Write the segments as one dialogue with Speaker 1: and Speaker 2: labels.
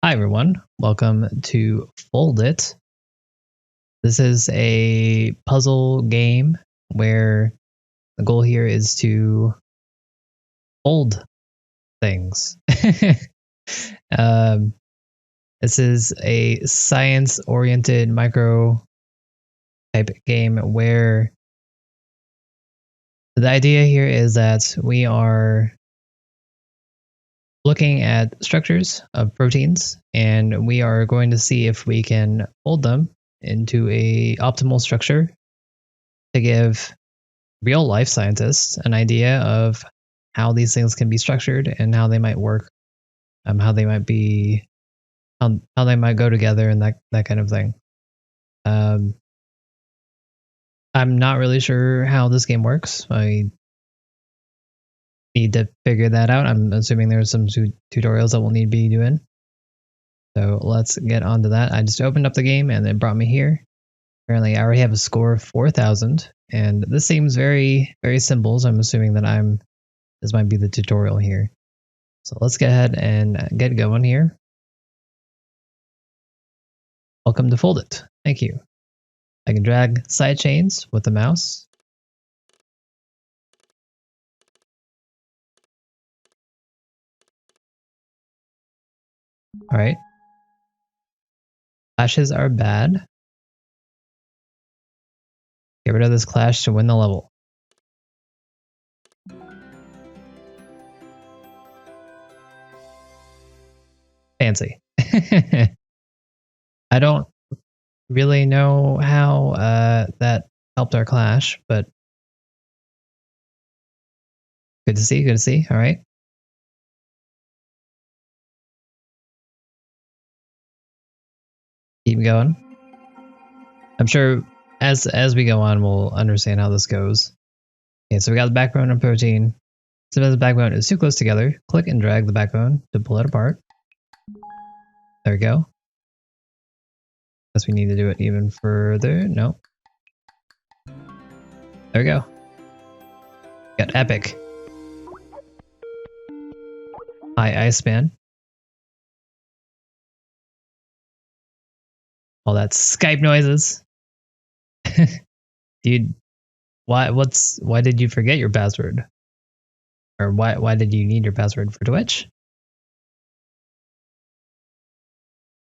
Speaker 1: Hi everyone, welcome to Fold It. This is a puzzle game where the goal here is to fold things. um, this is a science-oriented micro type game where the idea here is that we are looking at structures of proteins and we are going to see if we can fold them into a optimal structure to give real life scientists an idea of how these things can be structured and how they might work, how they might be, how they might go together, and that kind of thing. Um, I'm not really sure how this game works. I need to figure that out. I'm assuming there's some tutorials that we'll need to be doing. So let's get on to that. I just opened up the game and it brought me here. Apparently, I already have a score of 4,000, and this seems very, very simple. So I'm assuming that this might be the tutorial here. So let's go ahead and get going here. Welcome to Fold It. Thank you. I can drag side chains with the mouse. All right. Clashes are bad. Get rid of this clash to win the level. Fancy. I don't really know how that helped our clash, but good to see, good to see. All right. Keep going. I'm sure as we go on, we'll understand how this goes. Okay, so we got the backbone and protein. Sometimes the backbone is too close together. Click and drag the backbone to pull it apart. There we go. Guess we need to do it even further. No. There we go. Got epic. Hi, Iceman. All that Skype noises. Dude, why did you forget your password? Or why did you need your password for Twitch?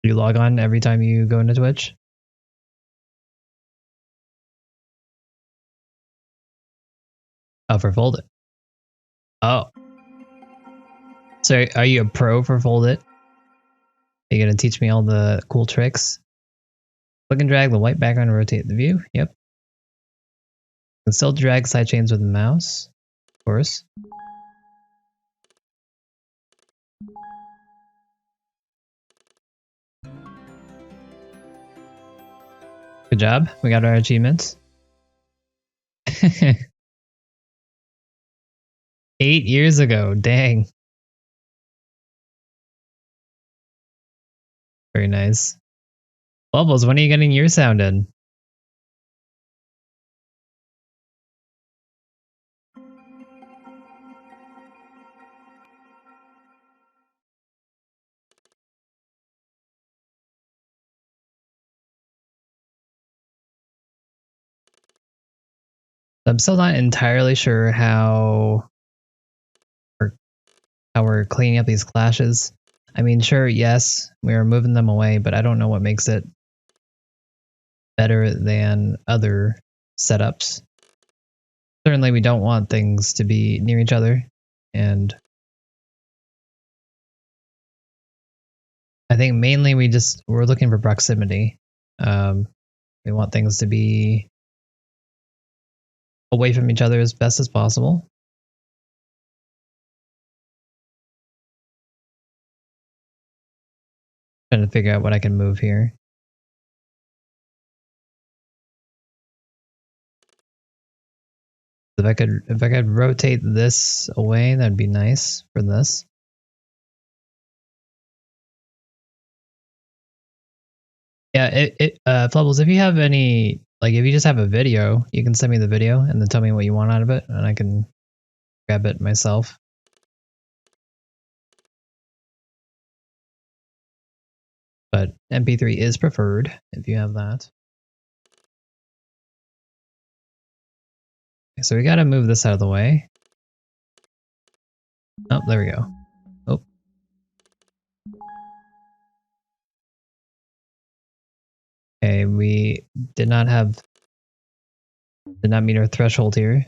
Speaker 1: Do you log on every time you go into Twitch? Oh, for Fold It. Oh. So are you a pro for Fold It? Are you gonna teach me all the cool tricks? Click and drag the white background and rotate the view. Yep. You can still drag side chains with the mouse, of course. Good job. We got our achievements. 8 years ago. Dang. Very nice. Bubbles, when are you getting your sound in? I'm still not entirely sure how we're cleaning up these clashes. I mean, sure, yes, we are moving them away, but I don't know what makes it better than other setups. Certainly, we don't want things to be near each other, and I think mainly we're looking for proximity. We want things to be away from each other as best as possible. Trying to figure out what I can move here. If I could rotate this away, that'd be nice for this. Yeah, Flubbles, if you have any, like if you just have a video, you can send me the video and then tell me what you want out of it, and I can grab it myself. but MP3 is preferred if you have that. Okay, so we gotta move this out of the way. Oh, there we go. Oh. Okay, we did not meet our threshold here.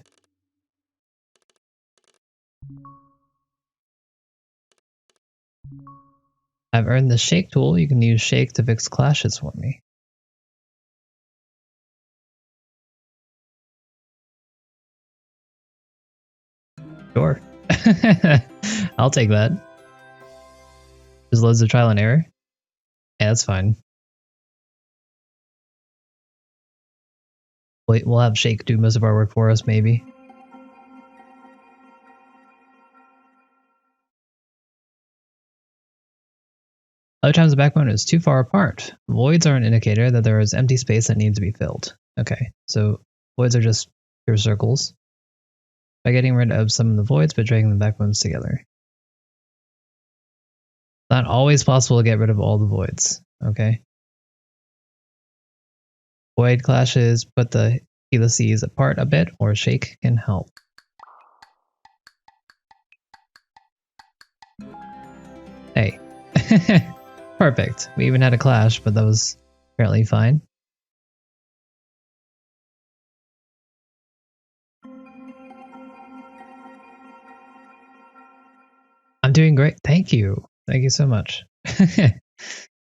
Speaker 1: I've earned the shake tool. You can use shake to fix clashes for me. Sure. I'll take that. Just loads of trial and error. Yeah, that's fine. Wait, we'll have shake do most of our work for us, maybe. Other times the backbone is too far apart. Voids are an indicator that there is empty space that needs to be filled. Okay, so voids are just pure circles. By getting rid of some of the voids but dragging the backbones together. It's not always possible to get rid of all the voids, okay? Void clashes, put the helices apart a bit, or shake can help. Hey. Perfect. We even had a clash, but that was apparently fine. I'm doing great. Thank you. Thank you so much. You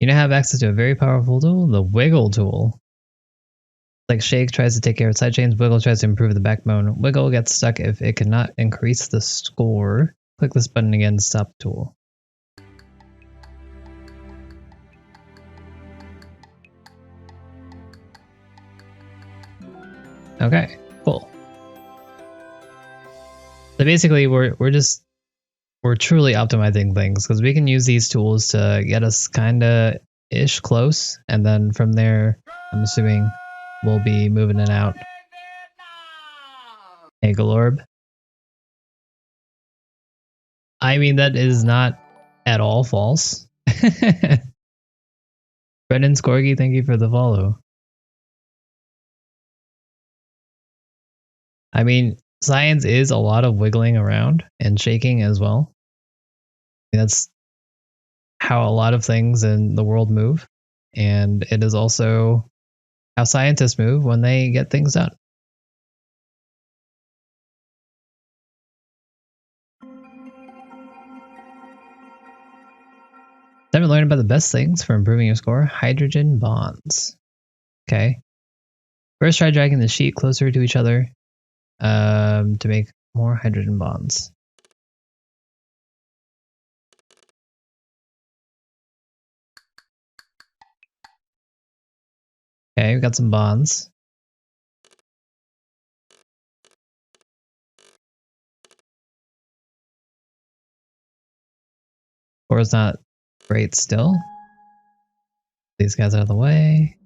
Speaker 1: now have access to a very powerful tool, the Wiggle tool. Like Shake tries to take care of sidechains, Wiggle tries to improve the backbone. Wiggle gets stuck if it cannot increase the score. Click this button again to stop the tool. Okay, cool. So basically, we're truly optimizing things because we can use these tools to get us kinda ish close, and then from there, I'm assuming we'll be moving it out. Hey, Galorb. I mean, that is not at all false. Brendan Scorgi, thank you for the follow. I mean, science is a lot of wiggling around and shaking as well. That's how a lot of things in the world move. And it is also how scientists move when they get things done. Haven't learned about the best things for improving your score. Hydrogen bonds. Okay. First, try dragging the sheet closer to each other to make more hydrogen bonds. Okay, we've got some bonds. Score's not great still. These guys out of the way.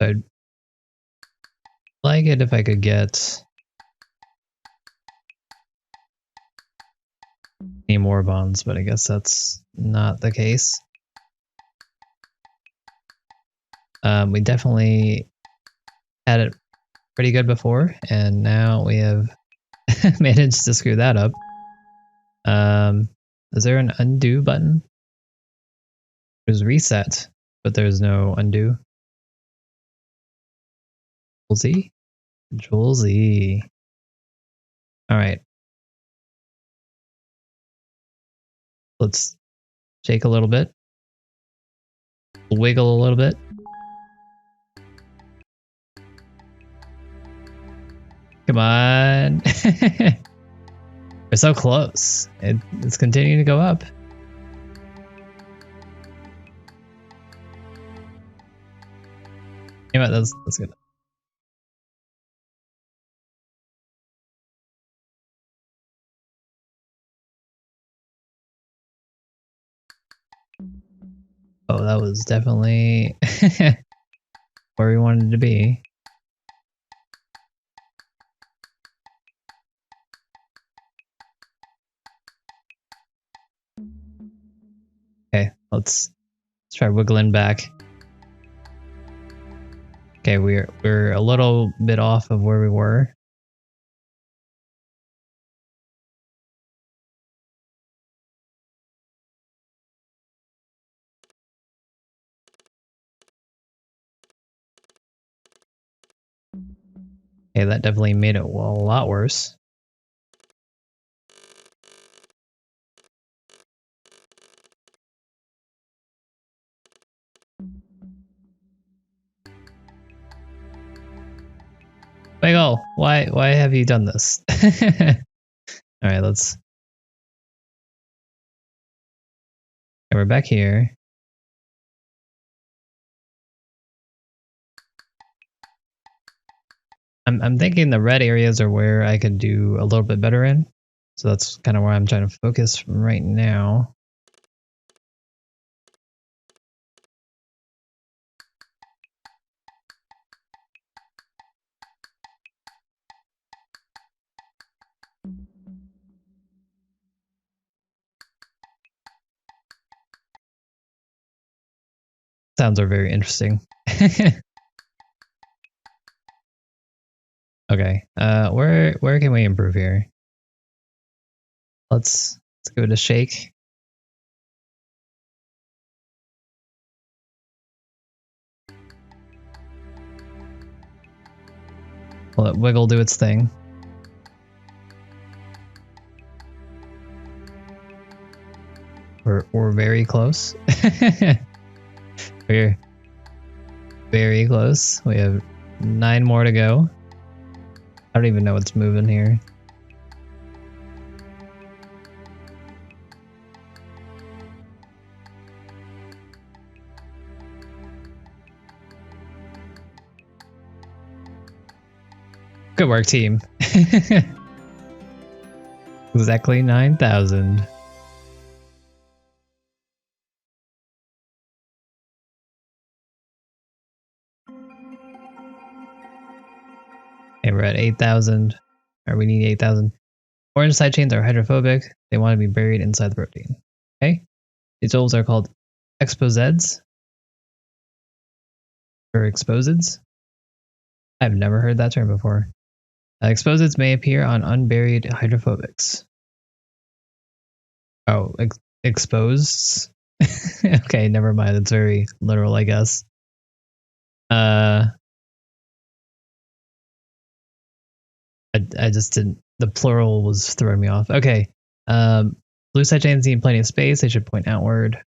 Speaker 1: I'd like it if I could get any more bonds, but I guess that's not the case. We definitely had it pretty good before, and now we have managed to screw that up. Is there an undo button? There's reset, but there's no undo. Control Z? Control Z. Alright. Let's shake a little bit. Wiggle a little bit. Come on. We're so close. It's continuing to go up. You know what, that's good. Oh, that was definitely where we wanted to be. Okay, let's try wiggling back. Okay, we're a little bit off of where we were. Okay, that definitely made it a lot worse. Bagel, why have you done this? All right, let's. Okay, we're back here. I'm thinking the red areas are where I could do a little bit better in. So that's kind of where I'm trying to focus right now. Sounds are very interesting. Okay, where can we improve here? Let's go to shake. Let wiggle do its thing. We're very close. We're very close. We have 9 more to go. I don't even know what's moving here. Good work, team. Exactly 9,000. And we're at 8,000. Or we need 8,000. Orange side chains are hydrophobic. They want to be buried inside the protein. Okay? These tools are called exposeds. Or exposeds. I've never heard that term before. Exposeds may appear on unburied hydrophobics. Oh, exposed? Okay, never mind. It's very literal, I guess. I just didn't. The plural was throwing me off. Okay. Blue side chains need plenty of space. They should point outward.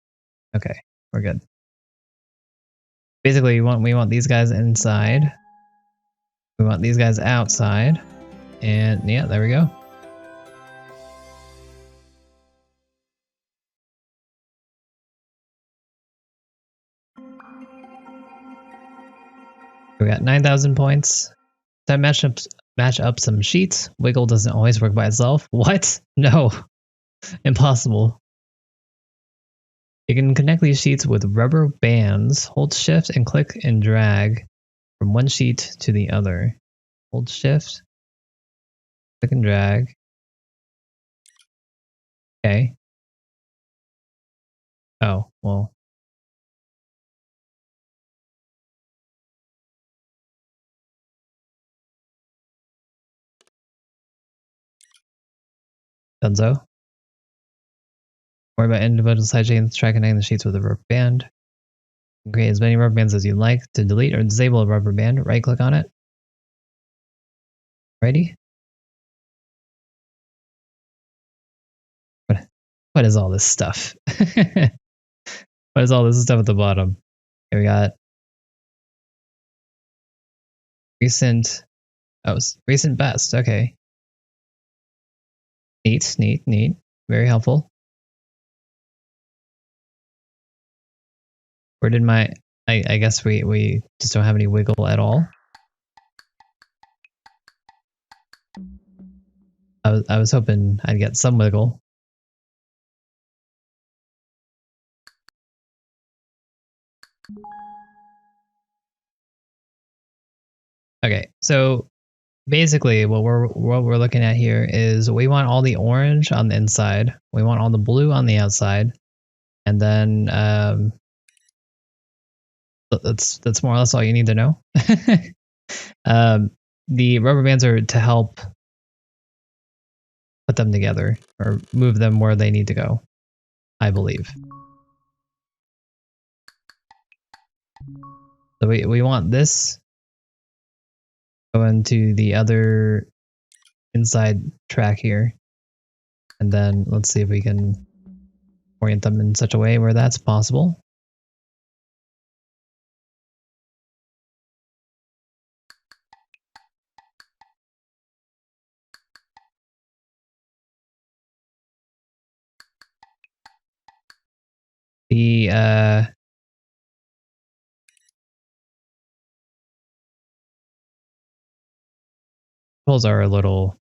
Speaker 1: Okay, we're good. Basically, we want these guys inside. We want these guys outside. And yeah, there we go. We got 9,000 points. That match up some sheets. Wiggle doesn't always work by itself. What? No. Impossible. You can connect these sheets with rubber bands. Hold shift and click and drag from one sheet to the other. Hold shift, click and drag. Okay. Oh, well. Dunzo. Worry about individual side chains. Try connecting the sheets with a rubber band. Create as many rubber bands as you like. To delete or disable a rubber band, right click on it. Ready? What is all this stuff? What is all this stuff at the bottom? Here we got recent. Oh, recent best. Okay. Neat, neat, neat. Very helpful. Where did my... I guess we just don't have any wiggle at all. I was hoping I'd get some wiggle. Okay, so basically what we're looking at here is we want all the orange on the inside, we want all the blue on the outside, and then that's more or less all you need to know. um, the rubber bands are to help put them together or move them where they need to go, I believe. So we want this go into the other inside track here, and then let's see if we can orient them in such a way where that's possible. The pulls are a little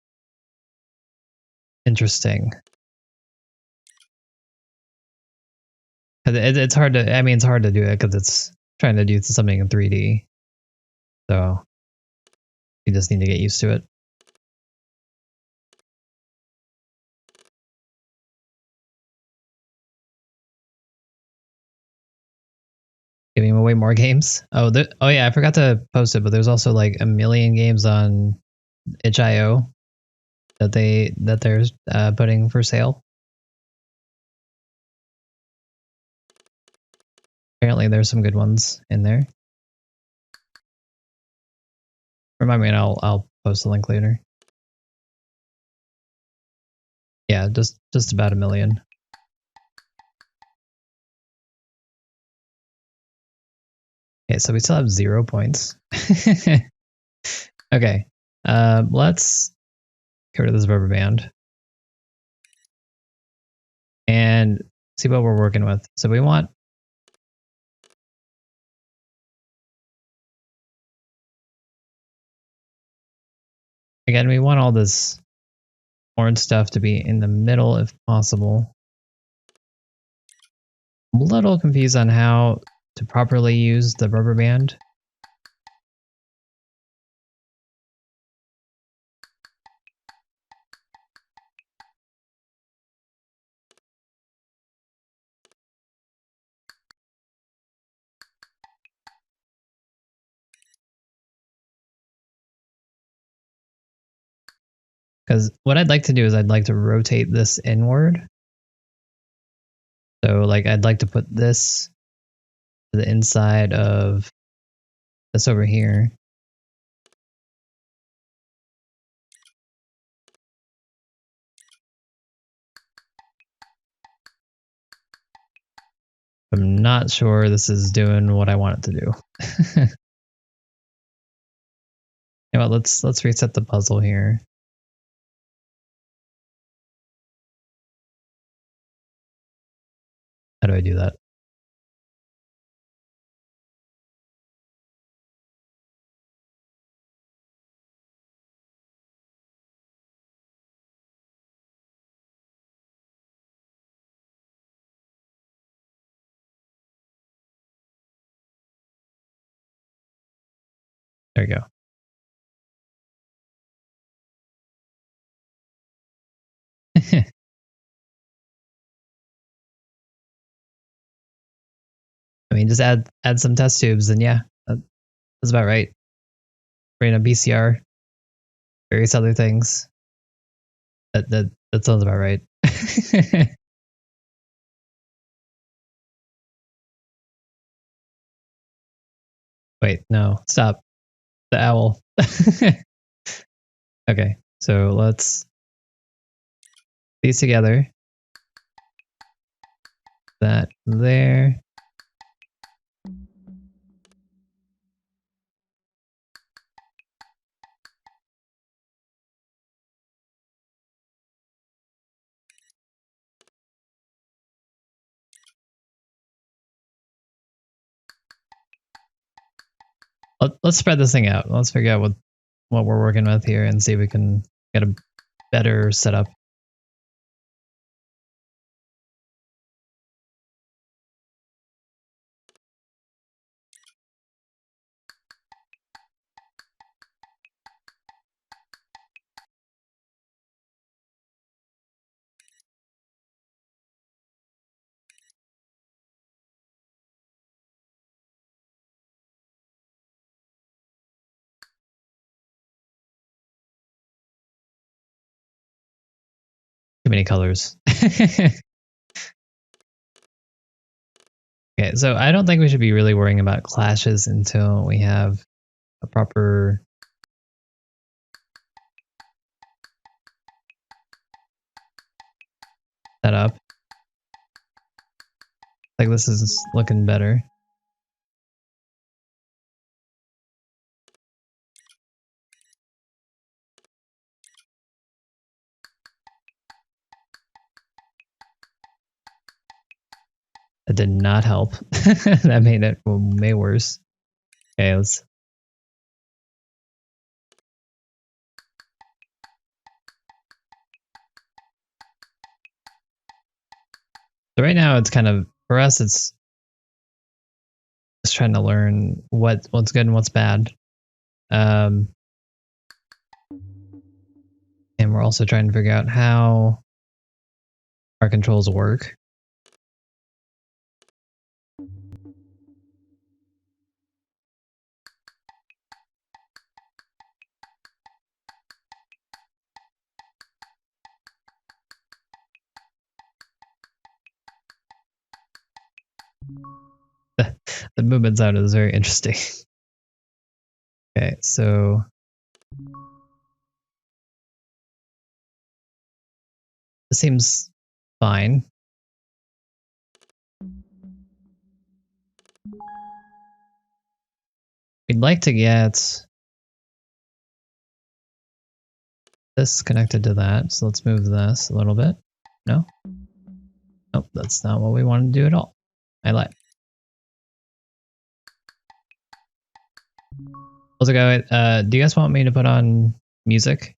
Speaker 1: interesting. It's hard to, I mean, it's hard to do it because it's trying to do something in 3D. So you just need to get used to it. Giving away more games. Oh, oh yeah, I forgot to post it, but there's also like a million games on itch.io that they're putting for sale. Apparently, there's some good ones in there. Remind me, and I'll post the link later. Yeah, just about a million. Okay, so we still have 0 points. Okay, let's get rid of this rubber band and see what we're working with. So we want again, we want all this orange stuff to be in the middle if possible. I'm a little confused on how to properly use the rubber band. Because what I'd like to do is I'd like to rotate this inward. So like I'd like to put this to the inside of this over here. I'm not sure this is doing what I want it to do. You know what, let's reset the puzzle here. How do I do that? There we go. I mean, just add some test tubes, and yeah, that's about right. Bring a BCR, various other things. That sounds about right. Wait, no, stop. The owl. Okay, so let's these together. That there. Let's spread this thing out. Let's figure out what we're working with here and see if we can get a better setup. Too many colors. Okay, so I don't think we should be really worrying about clashes until we have a proper setup. Like this is looking better. That did not help. That made it way worse. Okay, let's. So right now it's kind of, for us, it's just trying to learn what's good and what's bad. And we're also trying to figure out how our controls work. The movement sound is very interesting. Okay, so this seems fine. We'd like to get this connected to that, so let's move this a little bit. No? Nope, that's not what we want to do at all. I lied. Also, go. Do you guys want me to put on music?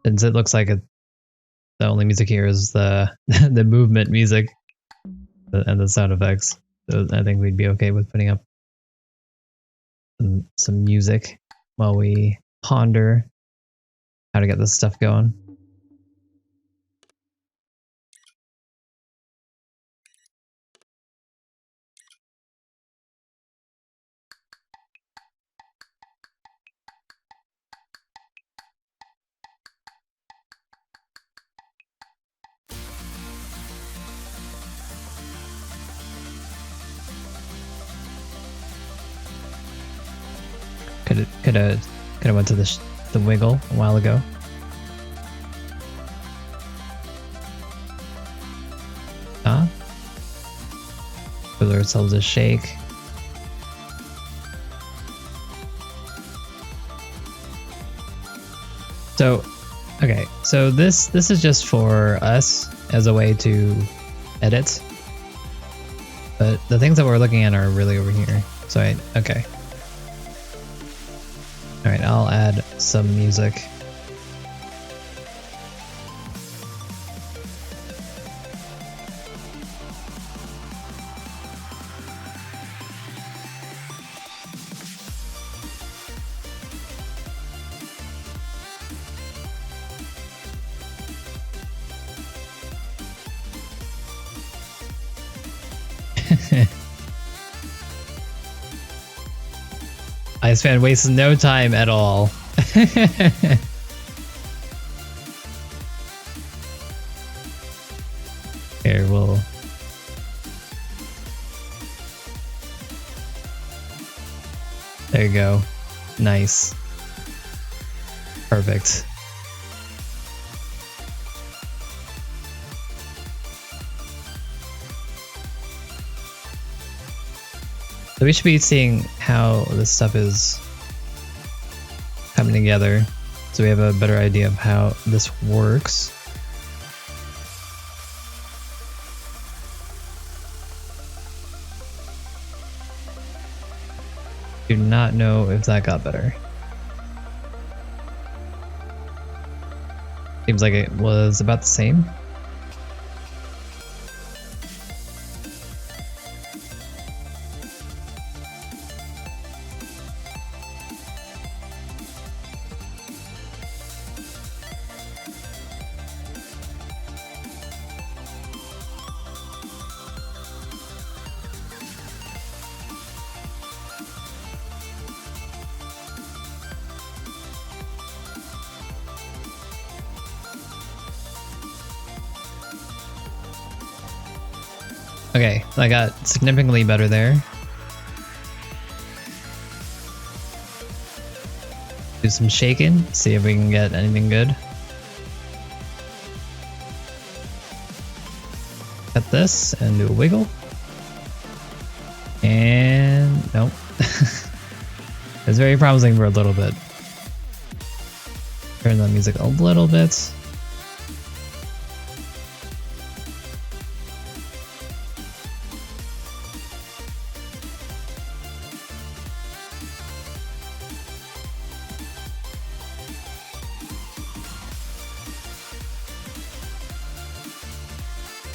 Speaker 1: Since it looks like the only music here is the the movement music and the sound effects, so I think we'd be okay with putting up some music while we ponder how to get this stuff going. Could have went to the wiggle a while ago. Huh? Give ourselves a shake. So, okay, so this is just for us as a way to edit, but the things that we're looking at are really over here. So okay. All right, I'll add some music. Ice Fan wastes no time at all. Here, we'll... There you go. Nice. Perfect. So we should be seeing how this stuff is coming together, so we have a better idea of how this works. Do not know if that got better. Seems like it was about the same. Okay, I got significantly better there. Do some shaking, see if we can get anything good. Cut this and do a wiggle. And nope. It's very promising for a little bit. Turn the music a little bit.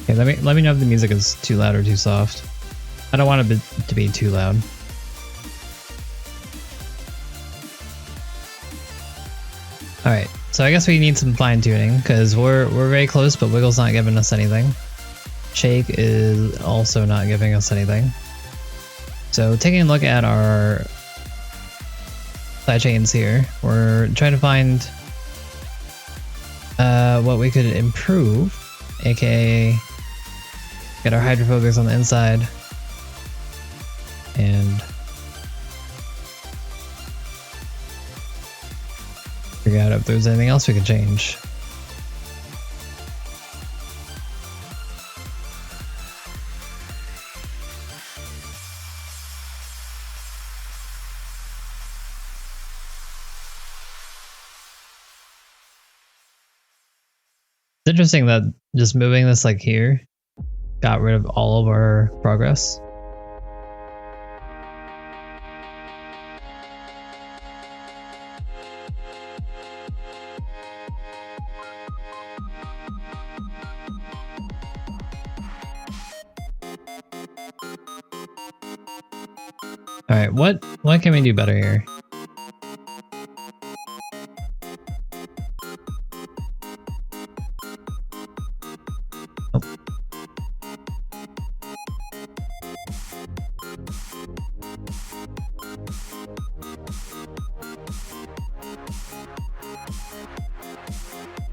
Speaker 1: Okay, let me know if the music is too loud or too soft. I don't want it to be too loud. Alright, so I guess we need some fine tuning because we're very close, but Wiggle's not giving us anything. Shake is also not giving us anything. So taking a look at our sidechains here, we're trying to find what we could improve, aka get our hydrophobics on the inside and figure out if there's anything else we can change. It's interesting that just moving this like here got rid of all of our progress. Alright, what can we do better here?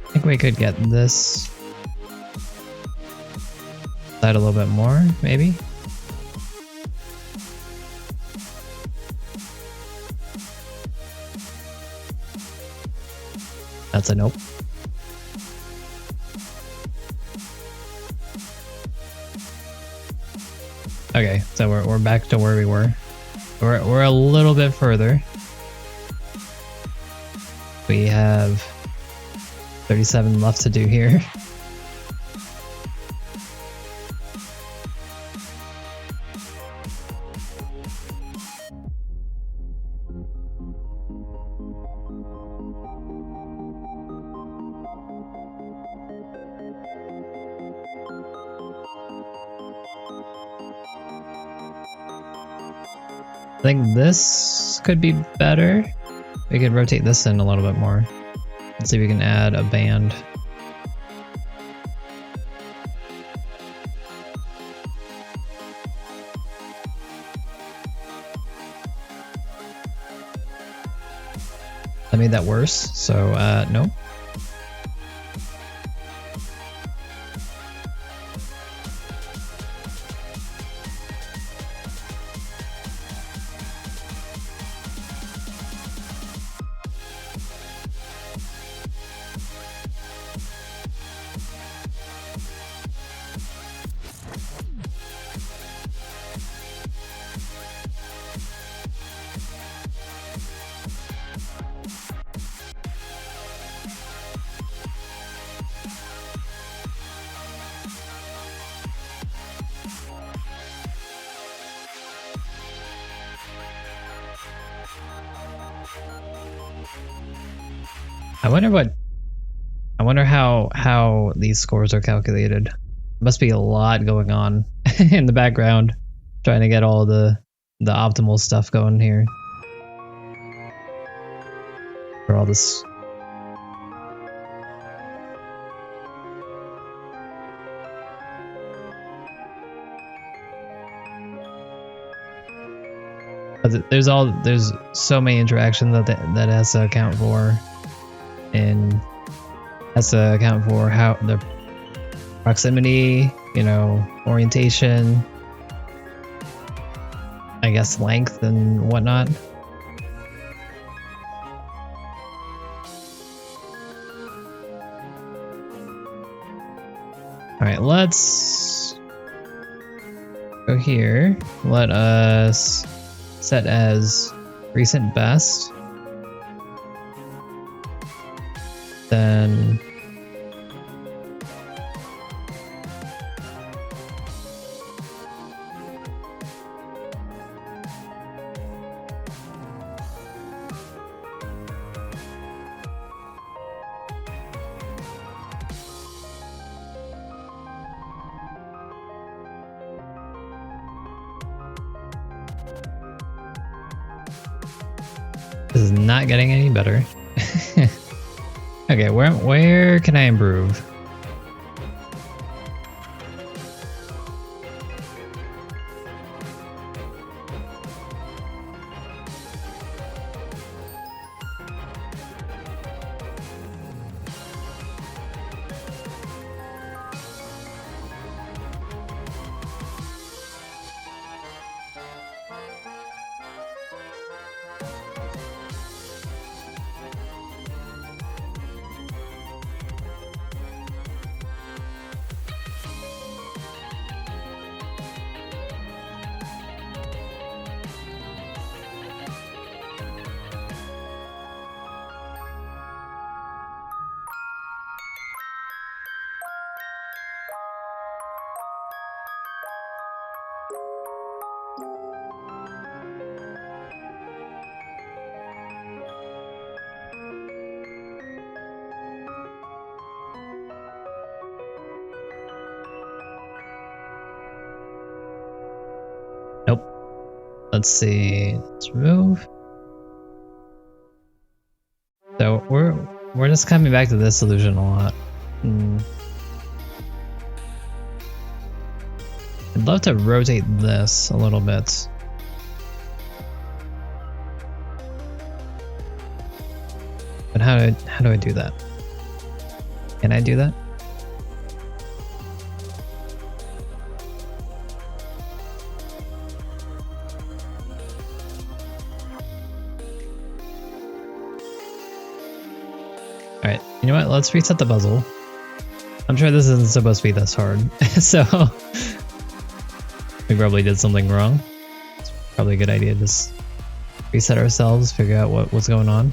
Speaker 1: I think we could get this side a little bit more, maybe. That's a nope. Okay, so we're back to where we were. We're a little bit further. We have 37 left to do here. I think this could be better. We could rotate this in a little bit more. Let's see if we can add a band. I made that worse, so no. I wonder how these scores are calculated. Must be a lot going on in the background, trying to get all the optimal stuff going here. For all this. There's so many interactions that has to account for, and has to account for how the proximity you know, orientation, I guess length and whatnot. Alright, let's go here. Let us set as recent best. Then this is not getting any better. Okay, where can I improve? Nope. Let's see. Let's remove. So we're just coming back to this solution a lot. I'd love to rotate this a little bit. But how do I do that? Can I do that? Alright, you know what? Let's reset the puzzle. I'm sure this isn't supposed to be this hard, so we probably did something wrong. It's probably a good idea to just reset ourselves, figure out what's going on.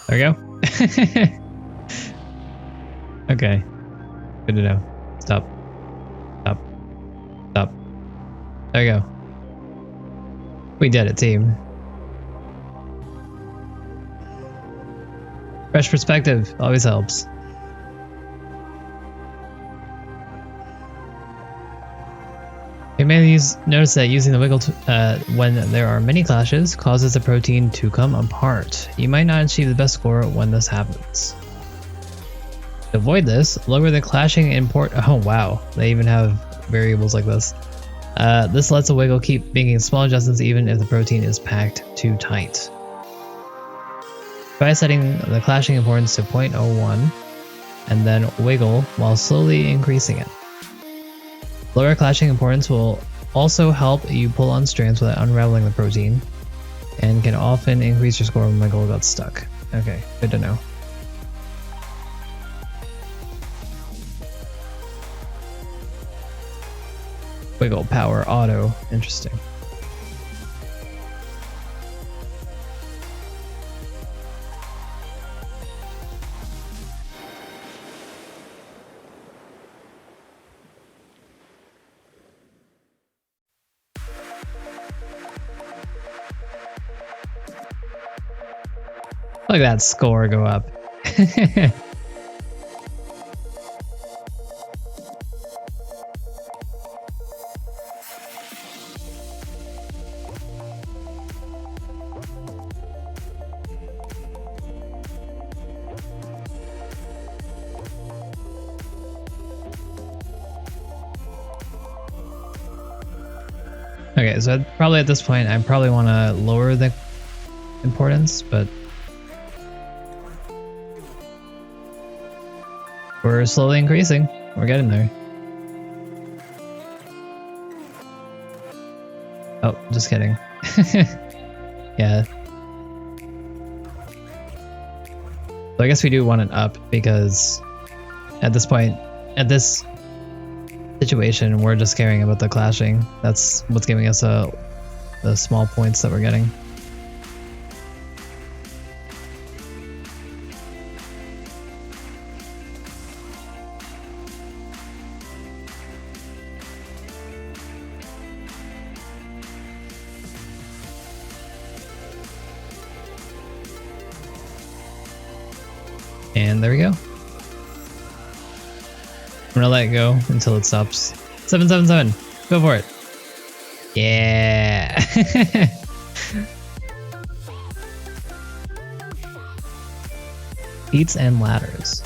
Speaker 1: There we go. Okay. Good to know. Stop. Stop. Stop. There we go. We did it, team. Fresh perspective always helps. You may notice that using the wiggle when there are many clashes causes the protein to come apart. You might not achieve the best score when this happens. To avoid this, lower the clashing import. Oh wow, they even have variables like this. This lets the wiggle keep making small adjustments even if the protein is packed too tight. Try setting the clashing importance to 0.01 and then wiggle while slowly increasing it. Lower clashing importance will also help you pull on strands without unraveling the protein, and can often increase your score when my goal got stuck. Okay, good to know. Wiggle power auto, interesting. Look at that score go up. Okay, so probably at this point, I probably want to lower the importance, but we're slowly increasing. We're getting there. Oh, just kidding. Yeah. So I guess we do want it up because at this point, at this situation, we're just caring about the clashing. That's what's giving us the small points that we're getting. And there we go. I'm gonna let it go until it stops. 777. Go for it. Yeah. Feats and ladders.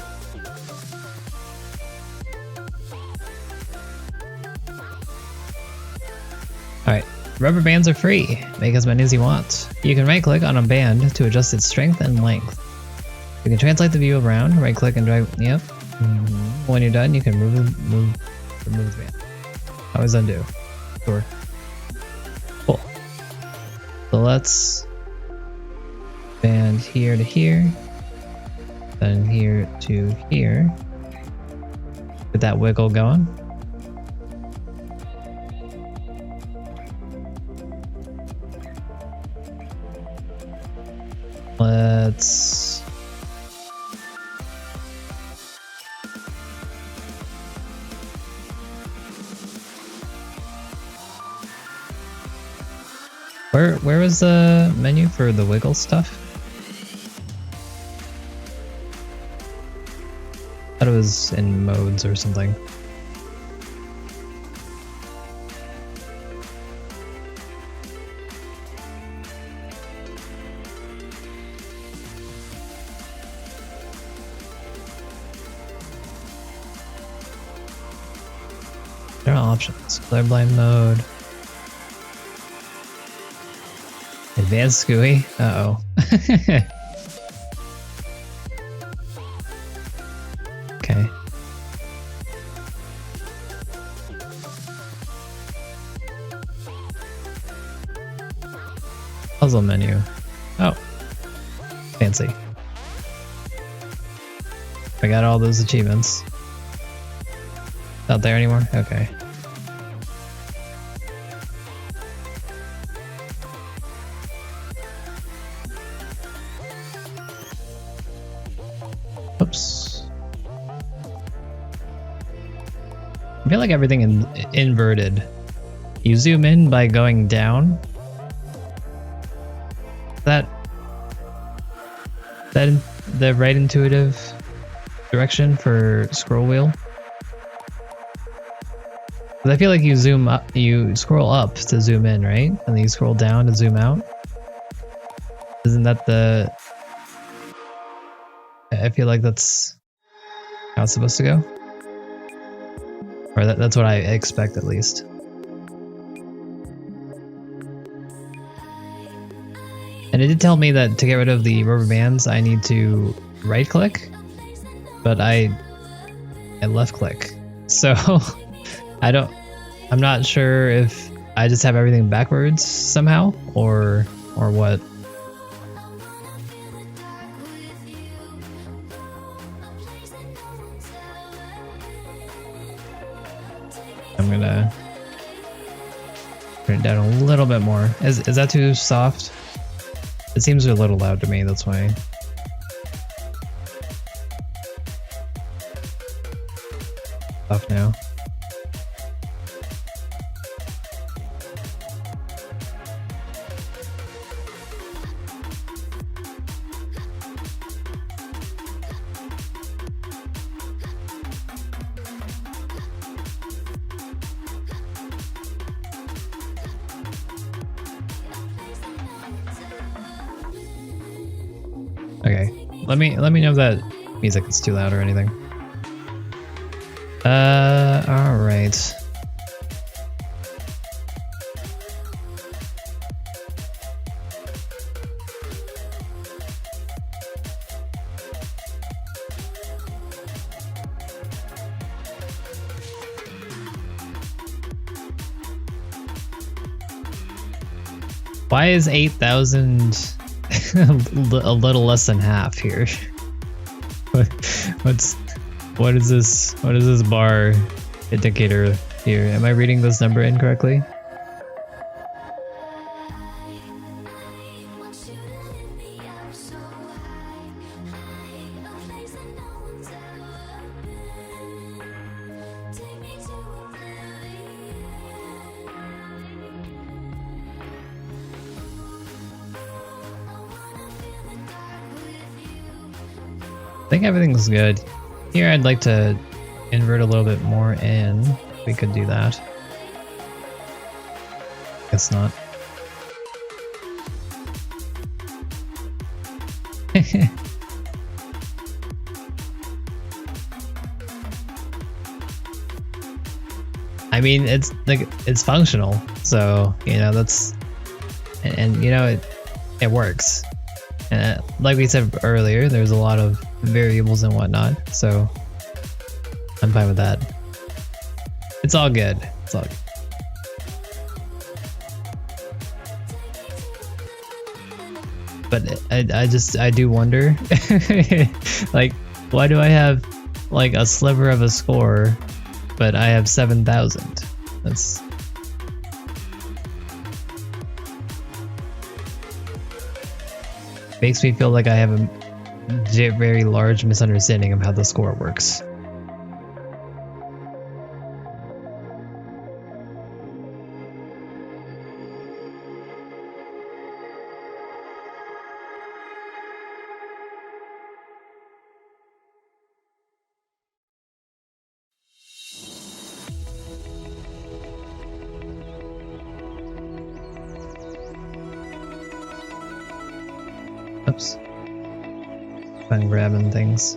Speaker 1: Alright. Rubber bands are free. Make as many as you want. You can right click on a band to adjust its strength and length. You can translate the view around, right click and drag. Yep. When you're done, you can remove the band. Always undo. Sure. Cool. So let's band here to here, then here to here. Get that wiggle going. Let's Where was the menu for the wiggle stuff? I thought it was in modes or something. There are options. Colorblind mode. Advanced GUI? Uh-oh. Okay. Puzzle menu. Oh. Fancy. I got all those achievements. Not there anymore? Okay. Oops. I feel like everything inverted. You zoom in by going down. That the right intuitive direction for scroll wheel? 'Cause I feel like you zoom up, you scroll up to zoom in, right? And then you scroll down to zoom out. Isn't that the... I feel like that's how it's supposed to go. Or that's what I expect, at least. And it did tell me that to get rid of the rubber bands, I need to right click, but I left click. So I'm not sure if I just have everything backwards somehow or what. I'm gonna turn it down a little bit more. Is that too soft? It seems a little loud to me, that's why. Off now. Okay, let me know if that music is too loud or anything. All right. Why is 8,000 a little less than half here? What is this? What is this bar indicator here? Am I reading this number incorrectly? I think everything's good. Here I'd like to invert a little bit more in. We could do that. Guess not. I mean, it's like it's functional, so you know that's, and you know it works. And like we said earlier, there's a lot of variables and whatnot, so I'm fine with that. It's all good. It's all good. But I do wonder, like, why do I have like a sliver of a score, but I have 7,000? That's makes me feel like I have a very large misunderstanding of how the score works. Oops. I'm grabbing things.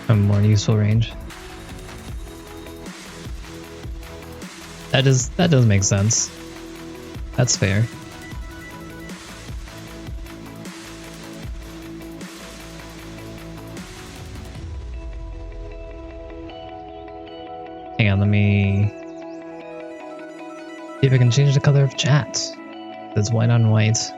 Speaker 1: A more useful range. That does make sense. That's fair. Hang on, let me see if I can change the color of chat. It's white on white.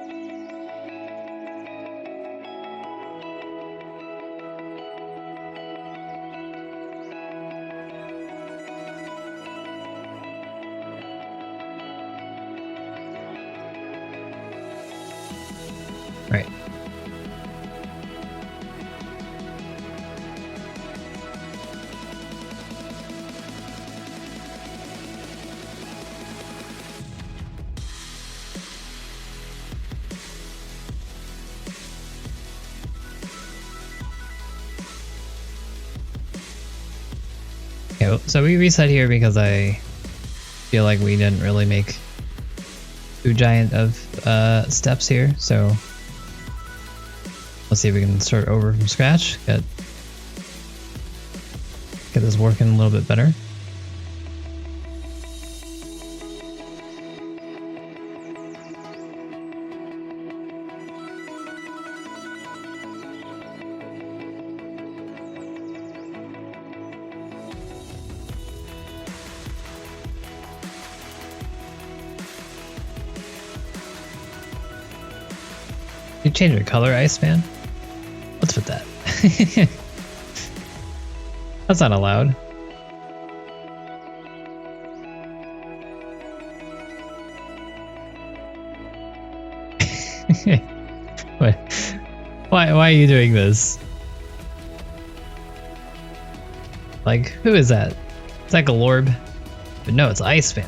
Speaker 1: Right. Okay, so we reset here because I feel like we didn't really make too giant of steps here, so let's see if we can start over from scratch. Get this working a little bit better. You change your color, Iceman? What's with that? That's not allowed. What? Why are you doing this? Like, who is that? It's like a Lorb. But no, it's Iceman.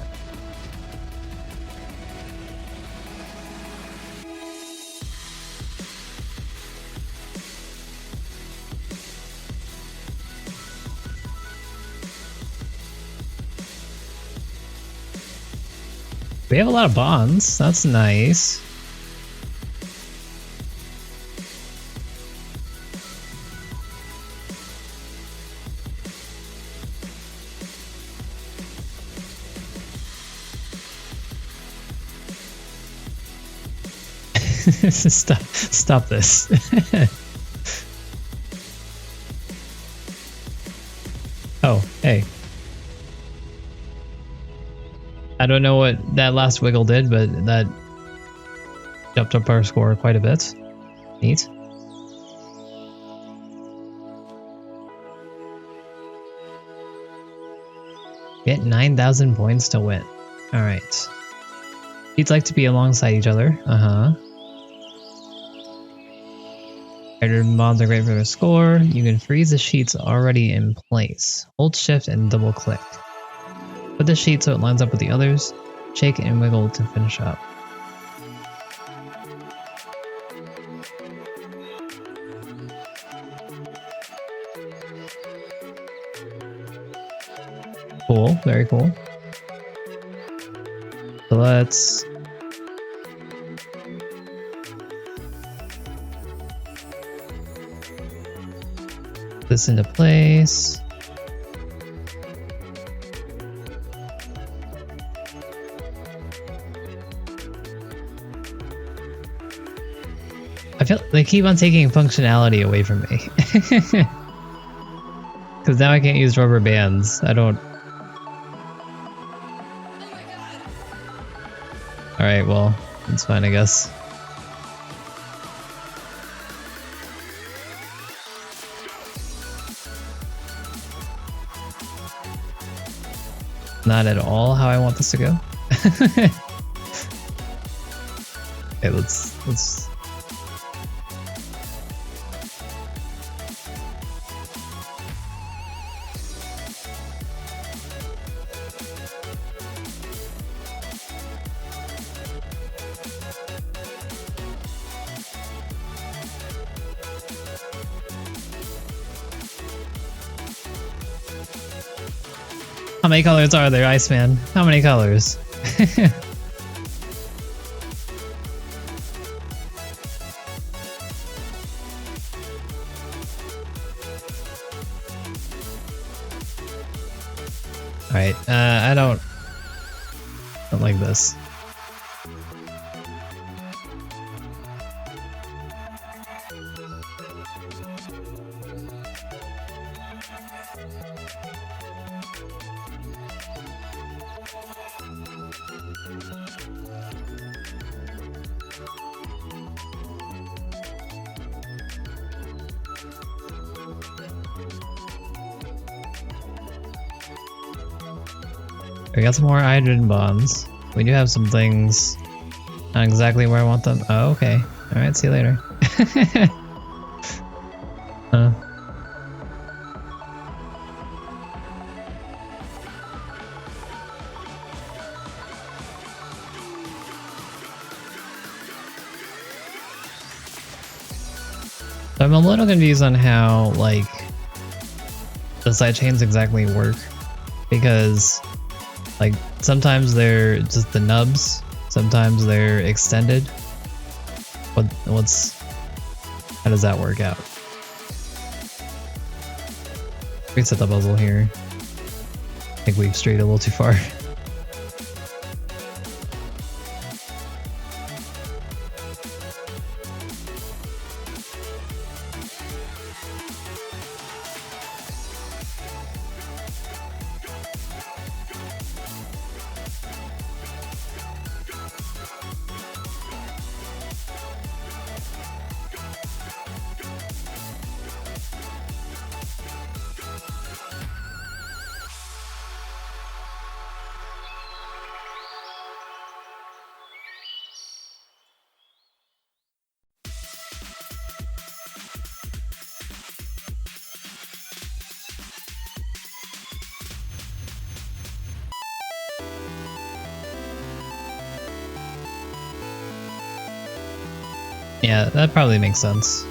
Speaker 1: We have a lot of bonds. That's nice. Stop this. I don't know what that last wiggle did, but that jumped up our score quite a bit. Neat. Get 9,000 points to win. Alright. You'd like to be alongside each other. Hydrogen bonds are great for the score. You can freeze the sheets already in place. Hold shift and double click. Put the sheet so it lines up with the others. Shake and wiggle to finish up. Cool, very cool. So let's put this into place. I feel they keep on taking functionality away from me. Because now I can't use rubber bands. I don't. Alright, well, it's fine, I guess. Not at all how I want this to go. Okay, let's How many colors are there, Iceman? How many colors? Alright, I don't like this. We got some more hydrogen bonds. We do have some things not exactly where I want them. Oh, okay. Alright, see you later. So I'm a little confused on how, like, the sidechains exactly work. Because like, sometimes they're just the nubs, sometimes they're extended. How does that work out? Reset the puzzle here. I think we've strayed a little too far. Yeah, that probably makes sense.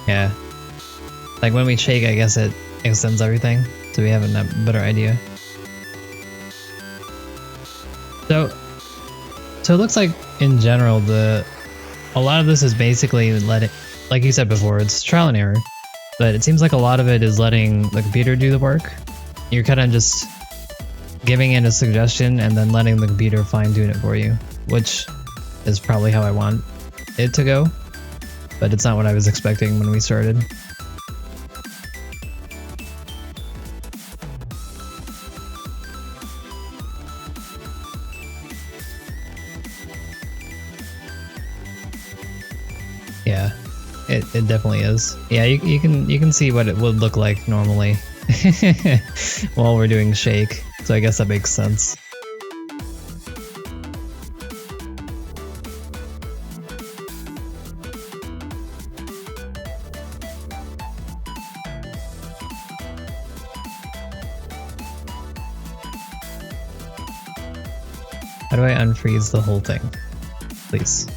Speaker 1: Yeah. Like when we shake, I guess it extends everything, so we have a better idea. So it looks like in general a lot of this is basically letting, like you said before, it's trial and error, but it seems like a lot of it is letting the computer do the work. You're kind of just giving it a suggestion and then letting the computer fine tune it for you, which is probably how I want it to go, but it's not what I was expecting when we started. Yeah, it definitely is. Yeah, you can see what it would look like normally while we're doing shake, so I guess that makes sense. How do I unfreeze the whole thing? Please.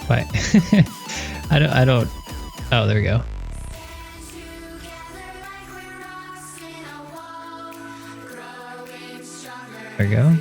Speaker 1: Why? I don't. Oh, there we go. There we go.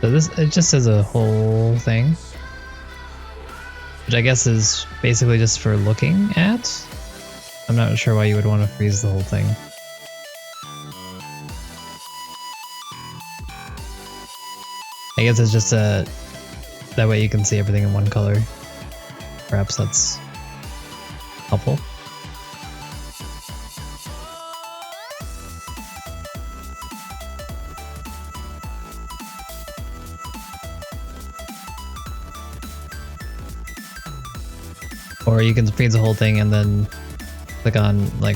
Speaker 1: So this, it just says a whole thing, which I guess is basically just for looking at. I'm not sure why you would want to freeze the whole thing. I guess it's just that way you can see everything in one color. Perhaps that's helpful. Or you can freeze the whole thing and then click on, like...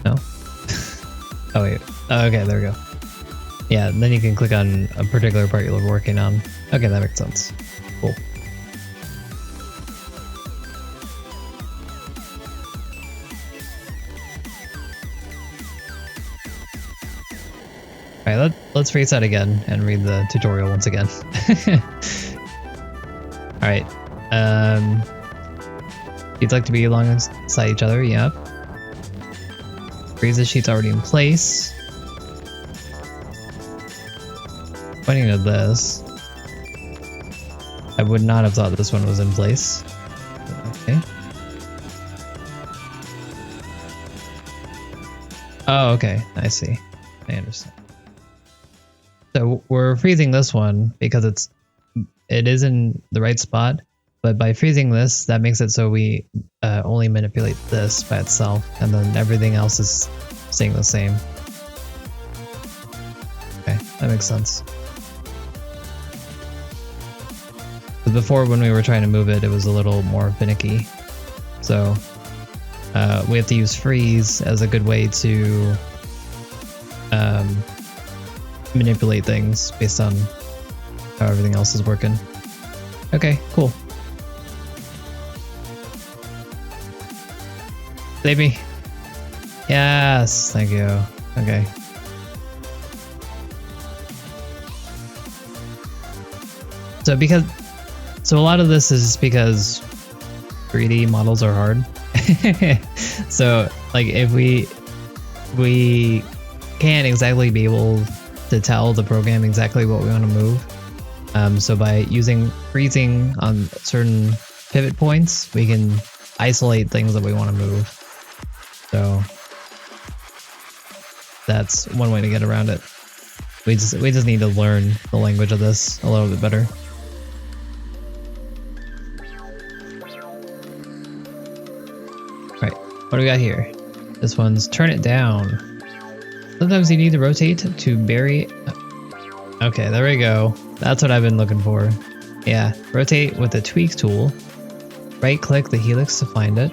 Speaker 1: No? Oh wait. Oh, okay, there we go. Yeah, then you can click on a particular part you're working on. Okay, that makes sense. Cool. Alright, let's freeze that again and read the tutorial once again. Alright. You'd like to be alongside each other, yep. Freeze the sheet's already in place. Pointing to this. I would not have thought this one was in place. Okay. Oh, okay. I see. I understand. So we're freezing this one because it is in the right spot, but by freezing this, that makes it so we only manipulate this by itself, and then everything else is staying the same. Okay, that makes sense. But before, when we were trying to move it, it was a little more finicky. So we have to use freeze as a good way to manipulate things based on how everything else is working. Okay, cool. Save me. Yes, thank you. Okay. So a lot of this is because 3D models are hard. So like if we can't exactly be able to tell the program exactly what we want to move. So by using freezing on certain pivot points, we can isolate things that we want to move. So that's one way to get around it. We just need to learn the language of this a little bit better. Right, what do we got here? This one's turn it down. Sometimes you need to rotate to bury... Okay, there we go. That's what I've been looking for. Yeah, rotate with the tweak tool. Right-click the helix to find it.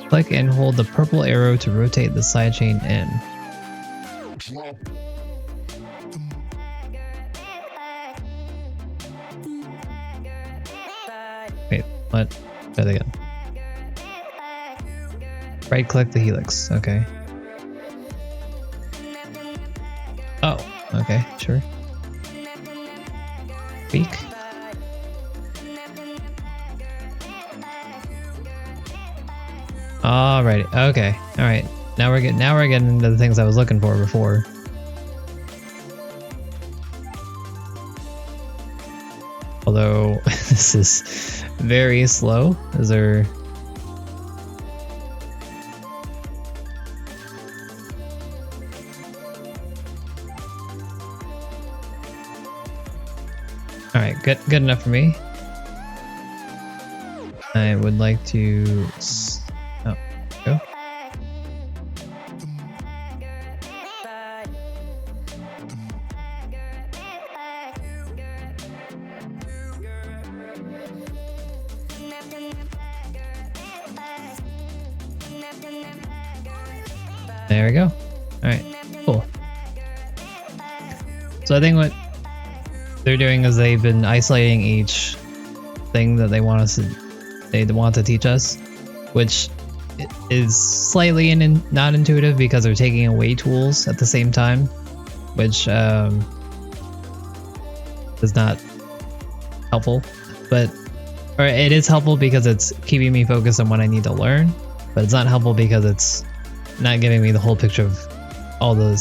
Speaker 1: Click and hold the purple arrow to rotate the sidechain in. Wait, what? Try that again. Right click the helix. Okay. Oh, okay, sure. Tweak. Alrighty. Okay. All right. Now we're getting into the things I was looking for before. Although this is very slow. Is there? All right. Good enough for me. I would like to. Oh, go. There we go. All right, cool. So I think what they're doing is they've been isolating each thing that they want us to teach us, which is slightly not intuitive because they're taking away tools at the same time, which is not helpful. Or it is helpful because it's keeping me focused on what I need to learn, but it's not helpful because it's not giving me the whole picture of all the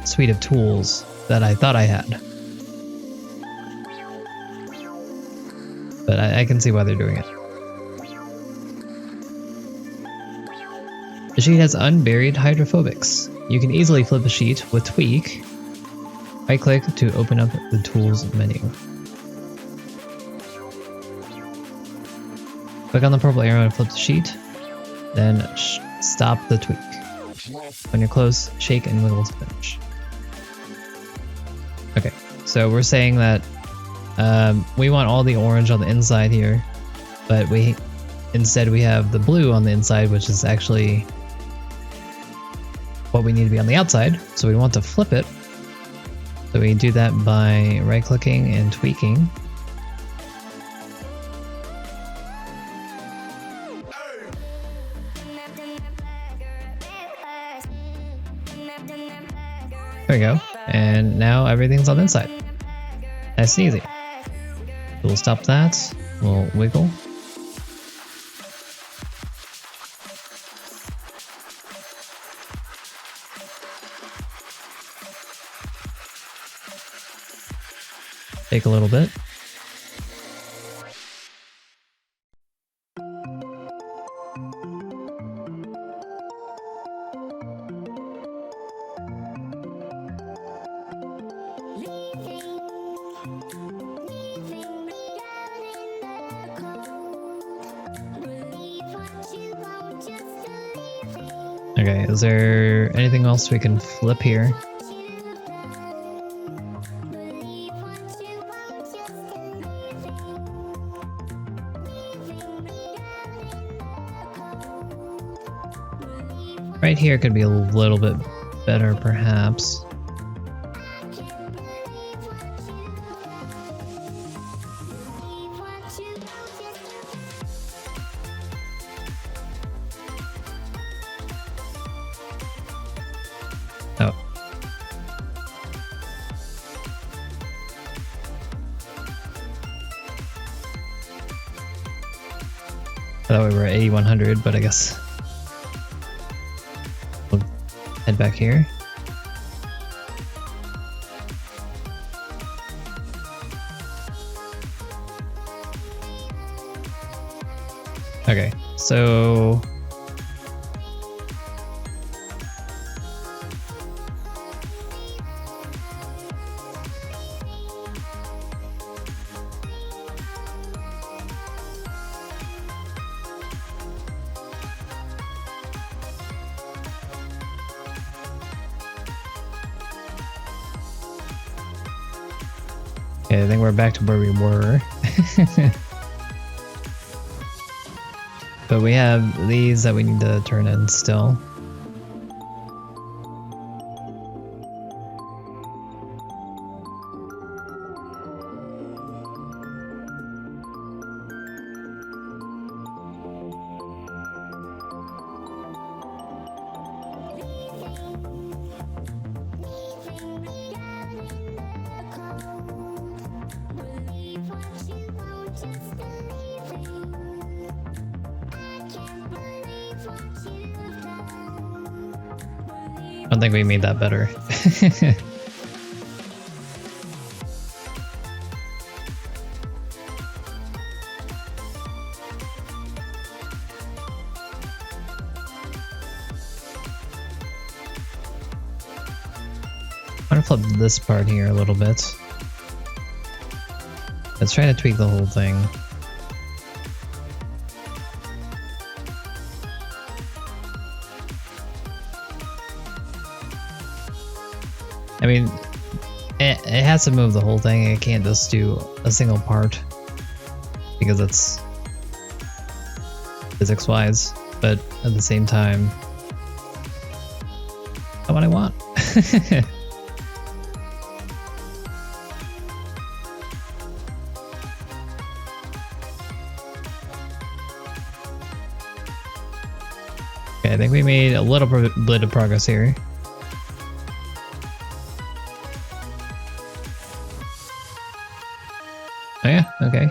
Speaker 1: suite of tools that I thought I had. But I can see why they're doing it. The sheet has unburied hydrophobics. You can easily flip a sheet with Tweak. Right click to open up the tools menu. Click on the purple arrow to flip the sheet, then stop the tweak. When you're close, shake and wiggle to finish. Okay, so we're saying that we want all the orange on the inside here, but instead we have the blue on the inside, which is actually what we need to be on the outside. So we want to flip it. So we do that by right-clicking and tweaking. There we go. And now everything's on the inside. Nice and easy. We'll stop that. We'll wiggle. Take a little bit. Okay, is there anything else we can flip here? Right here could be a little bit better, perhaps. Oh. I thought we were at 8100, but I guess we'll head back here. Okay, so okay, I think we're back to where we were. But we have these that we need to turn in still. I don't think we made that better. I'm gonna flip this part here a little bit. Let's try to tweak the whole thing. I mean, it has to move the whole thing. It can't just do a single part because it's physics-wise, but at the same time, that's what I want. Okay, I think we made a little bit of progress here. Oh yeah, okay.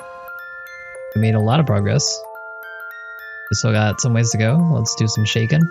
Speaker 1: We made a lot of progress. We still got some ways to go. Let's do some shaking.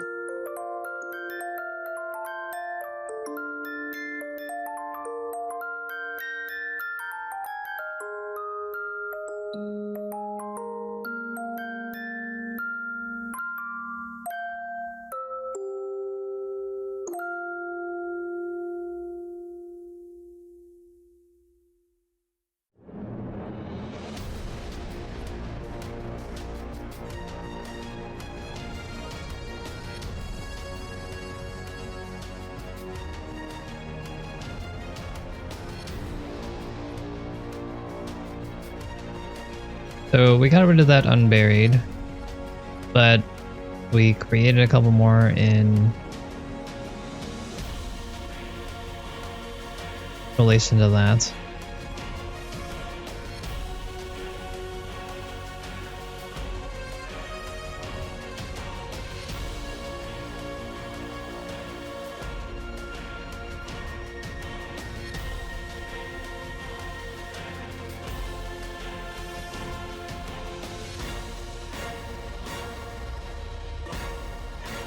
Speaker 1: So we got rid of that unburied, but we created a couple more in relation to that.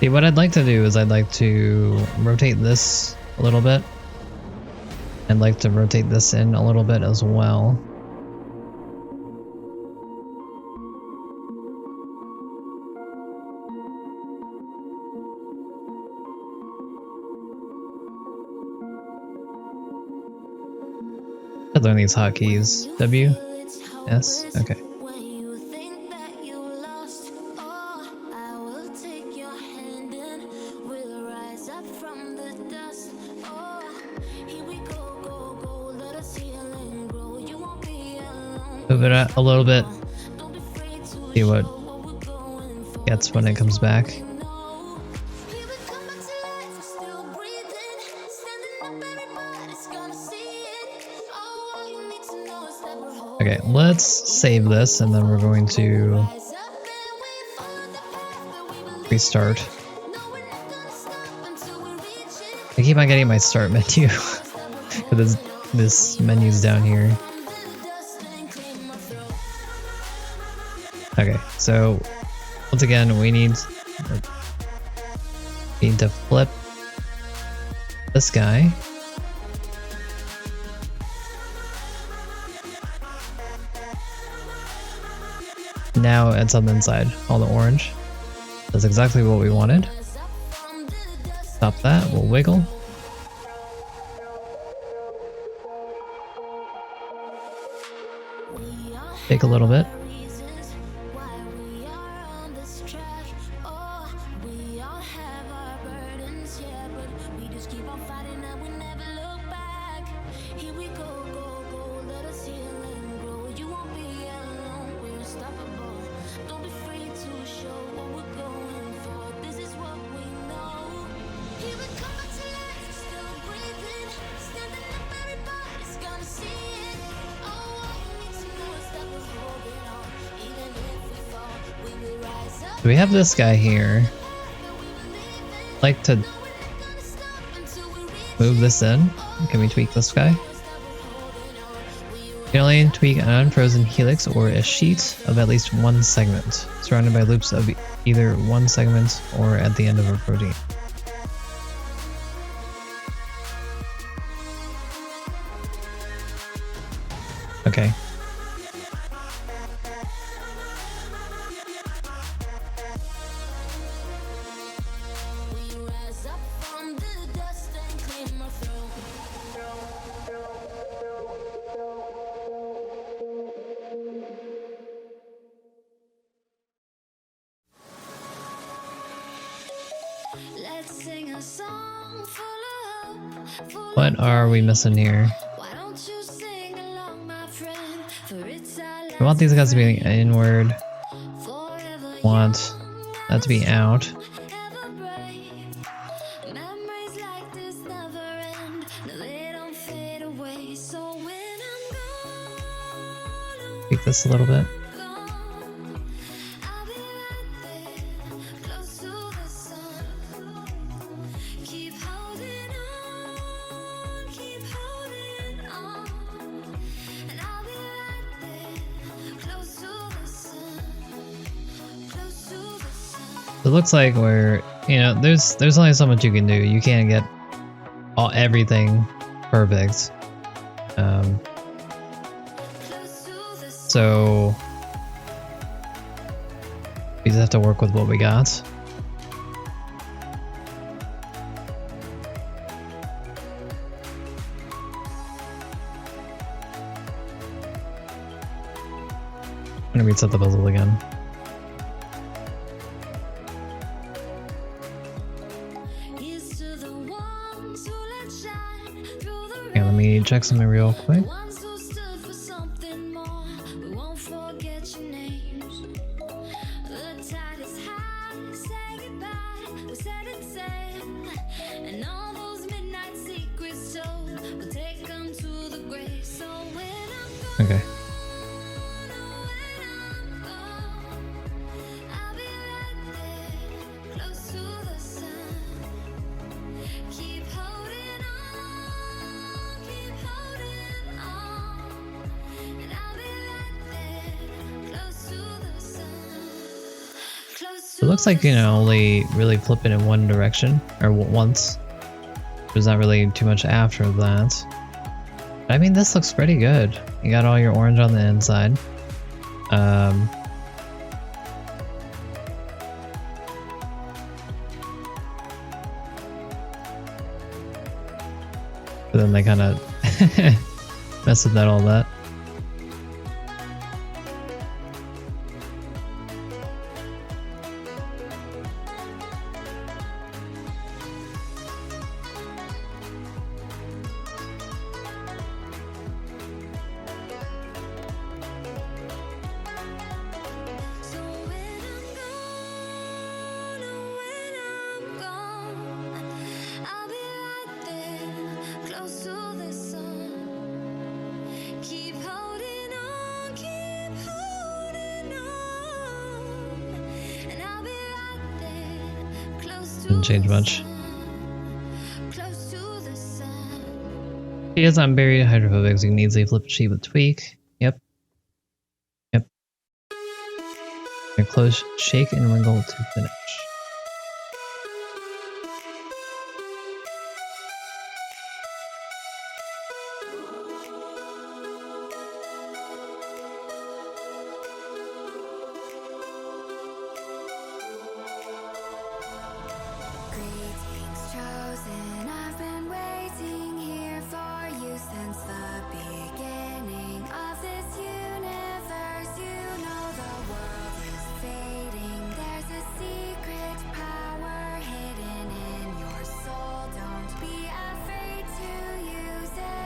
Speaker 1: See, what I'd like to do is I'd like to rotate this a little bit. I'd like to rotate this in a little bit as well. I learn these hotkeys. W, S, okay. Move it a little bit. See what gets when it comes back. Okay, let's save this and then we're going to restart. I keep on getting my start menu because this menu's down here. Okay, so once again, we need to flip this guy. Now it's on the inside, all the orange. That's exactly what we wanted. Stop that, we'll wiggle. Take a little bit. So we have this guy here. I'd like to move this in. Can we tweak this guy? You can only tweak an unfrozen helix or a sheet of at least one segment, surrounded by loops of either one segment or at the end of a protein. Okay. What are we missing here? We want these guys to be inward. Want that to be out. Tweak this a little bit. It looks like we're, you know, there's only so much you can do. You can't get everything perfect. So we just have to work with what we got. I'm gonna reset the puzzle again. Let me check something real quick. Okay. It looks like you can only really flip it in one direction, or once. There's not really too much after that. I mean, this looks pretty good. You got all your orange on the inside. But then they kind of mess with that all that. Didn't change much. He is on buried hydrophobic, so you can easily flip a sheet with tweak. Yep. Yep. And close, shake, and wiggle to finish.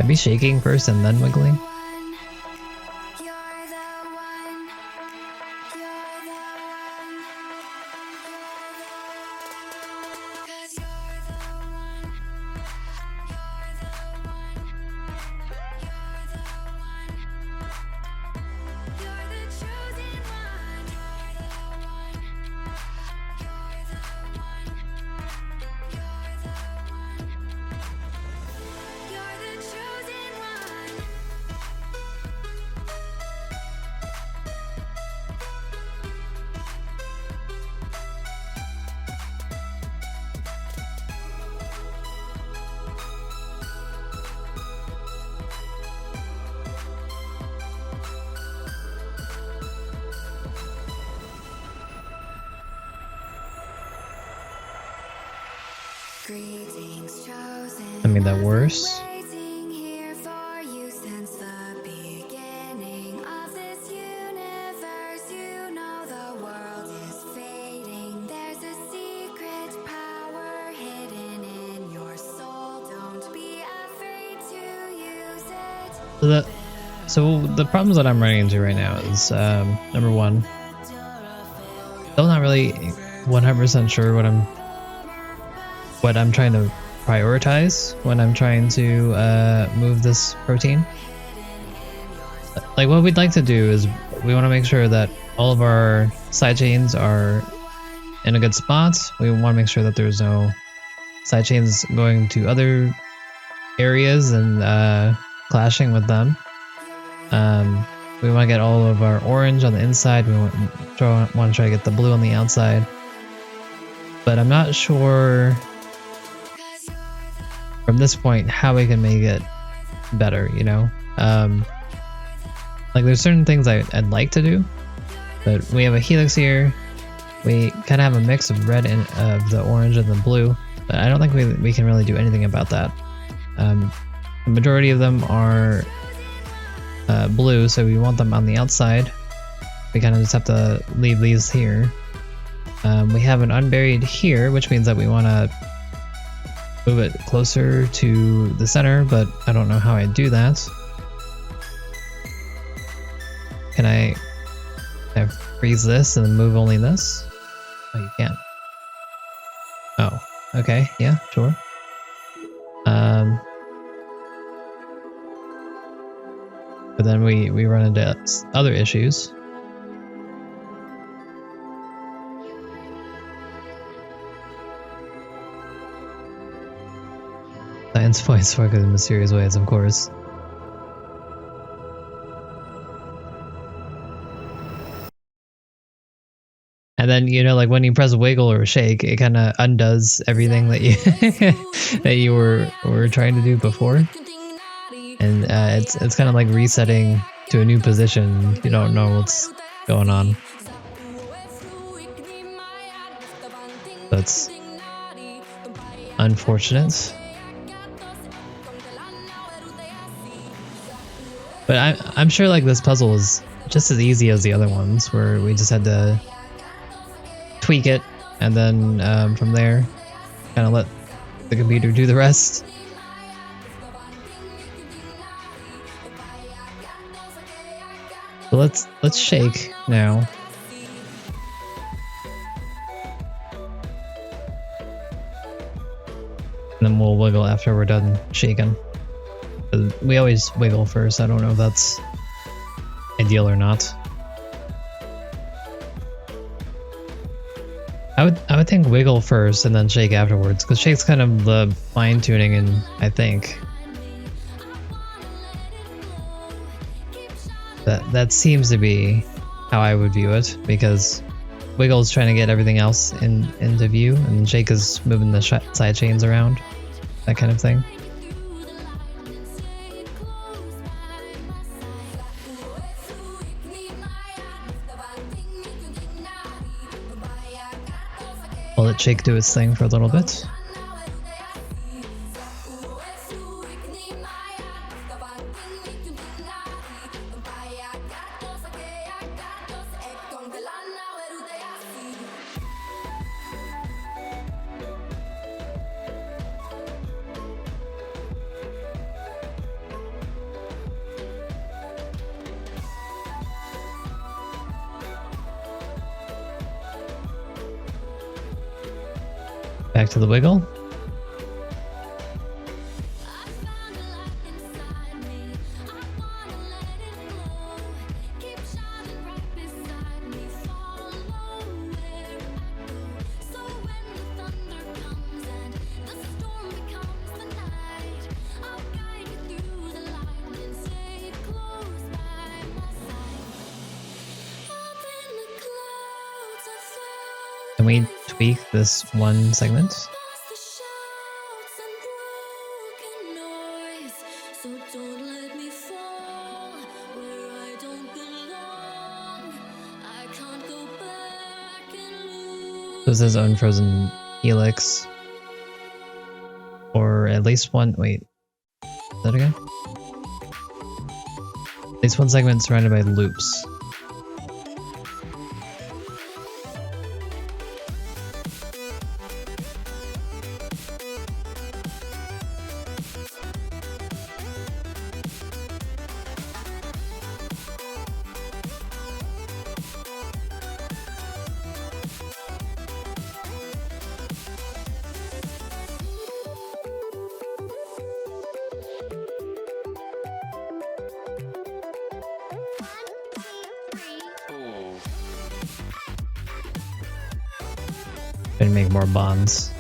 Speaker 1: Be shaking first and then wiggling. I made that worse. So the problems that I'm running into right now is number one, still not really 100% sure what I'm trying to prioritize when I'm trying to move this protein. Like what we'd like to do is we want to make sure that all of our side chains are in a good spot. We want to make sure that there's no side chains going to other areas and clashing with them. We want to get all of our orange on the inside. We want to try to get the blue on the outside. But I'm not sure from this point how we can make it better, you know? Like there's certain things I'd like to do, but we have a helix here. We kind of have a mix of red and of the orange and the blue, but I don't think we can really do anything about that. The majority of them are blue, so we want them on the outside. We kind of just have to leave these here. We have an unburied here, which means that we want to move it closer to the center, but I don't know how I do that. Can I freeze this and then move only this? Oh, you can't. Oh, okay, yeah, sure. But then we run into other issues. Science points work in mysterious ways, of course. And then, you know, like when you press wiggle or shake, it kind of undoes everything that you that you were trying to do before. And it's kind of like resetting to a new position. You don't know what's going on. That's unfortunate. But I'm sure like this puzzle is just as easy as the other ones, where we just had to tweak it and then from there kind of let the computer do the rest. So let's shake now. And then we'll wiggle after we're done shaking. We always wiggle first. I don't know if that's ideal or not. I would think wiggle first and then shake afterwards, because shake's kind of the fine tuning, and I think that seems to be how I would view it, because wiggle is trying to get everything else into view, and shake is moving the side chains around, that kind of thing. I'll let shake do its thing for a little bit. Back to the wiggle. Can we tweak this one segment? This is unfrozen helix. at least one. Wait, is that again? At least one segment surrounded by loops. And make more bonds.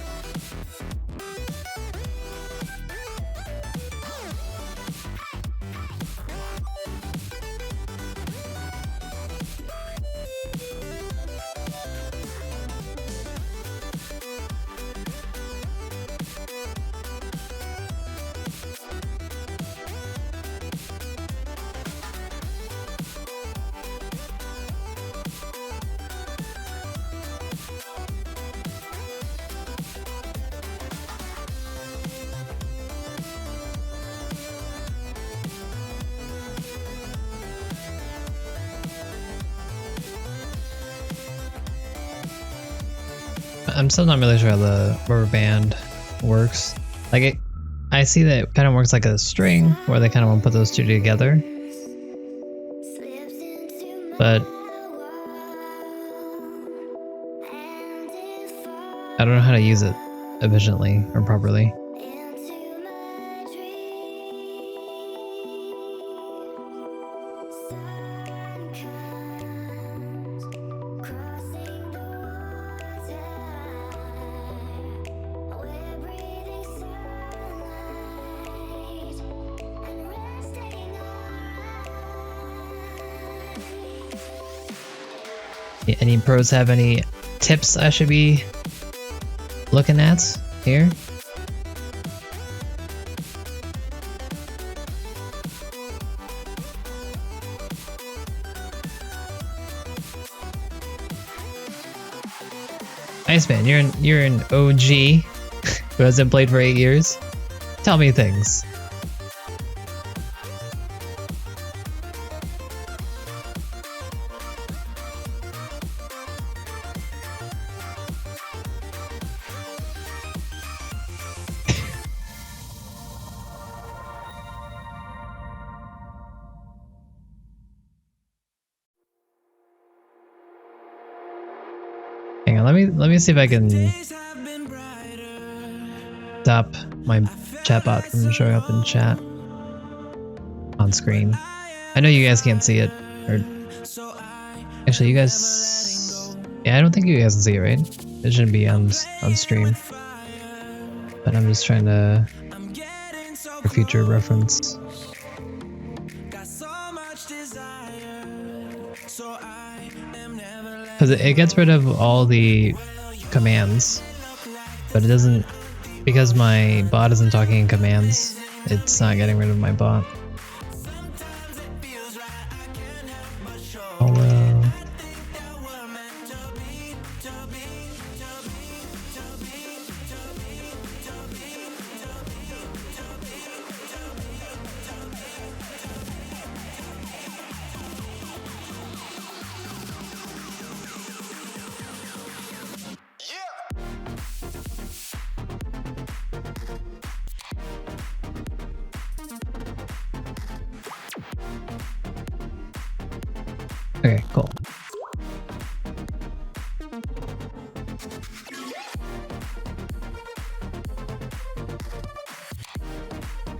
Speaker 1: I'm still not really sure how the rubber band works. Like I see that it kind of works like a string where they kind of want to put those two together. But I don't know how to use it efficiently or properly. Any pros have any tips I should be looking at here? Iceman, you're an OG who hasn't played for 8 years. Tell me things. Hang on, let me see if I can stop my chatbot from showing up in chat on screen. I know you guys can't see it, or actually, you guys. Yeah, I don't think you guys can see it, right? It shouldn't be on stream. But I'm just trying to for future reference. Because it gets rid of all the commands, but it doesn't, because my bot isn't talking in commands, it's not getting rid of my bot. Okay, cool.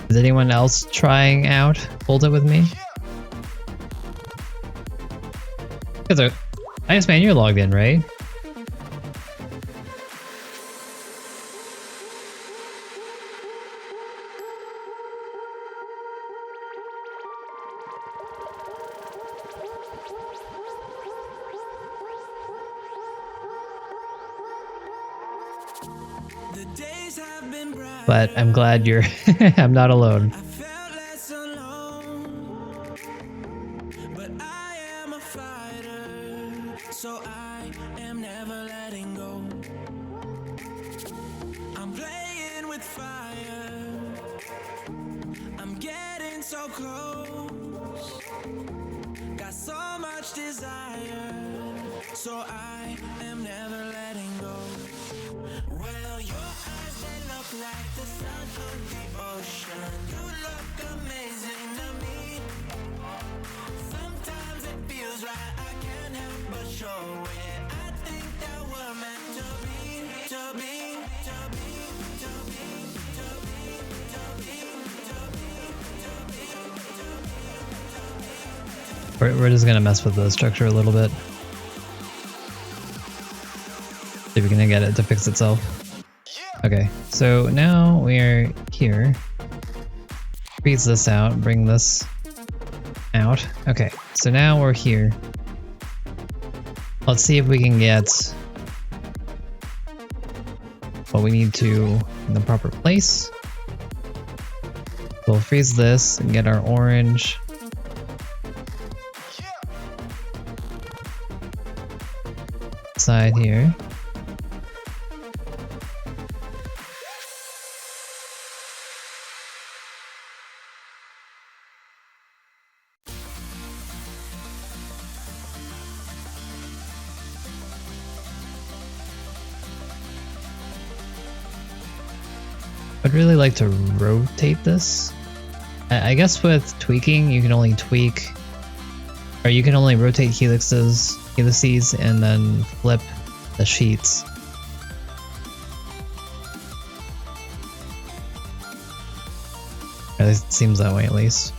Speaker 1: Is anyone else trying out Hold It With Me? Because Iceman, you're logged in, right? But I'm glad you're I'm not alone.
Speaker 2: I'm playing with fire.
Speaker 1: We're just gonna mess with the structure a little bit. See if we can get it to fix itself. Okay, so now we're here. Freeze this out, bring this out. Okay, so now we're here. Let's see if we can get what we need to in the proper place. We'll freeze this and get our orange. Side here. I'd really like to rotate this. I guess with tweaking, you can only tweak, or you can only rotate helices and then flip the sheets. Or at least it seems that way, at least.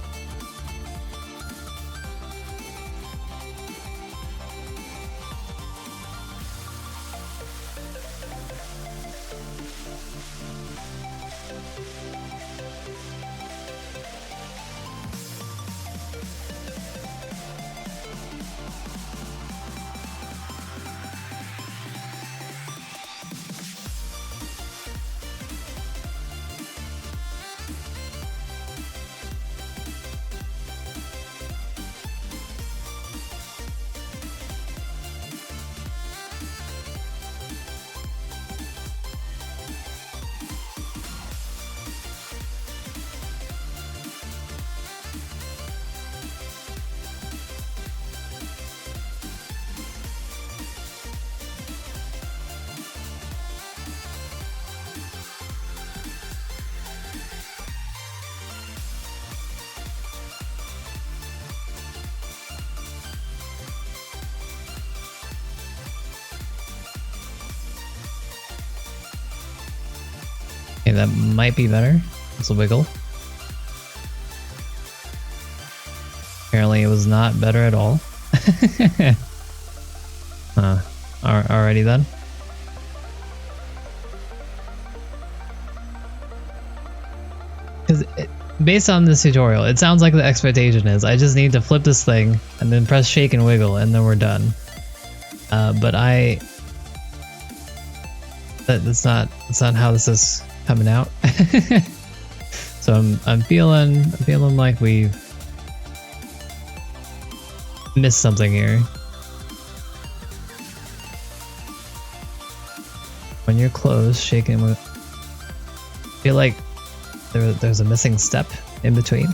Speaker 1: Okay, that might be better. This will wiggle. Apparently it was not better at all. Alrighty then. Because based on this tutorial, it sounds like the expectation is I just need to flip this thing and then press shake and wiggle and then we're done. But that's not how this is coming out. So I'm feeling like we've missed something here. When you're close, shaking with, I feel like there's a missing step in between.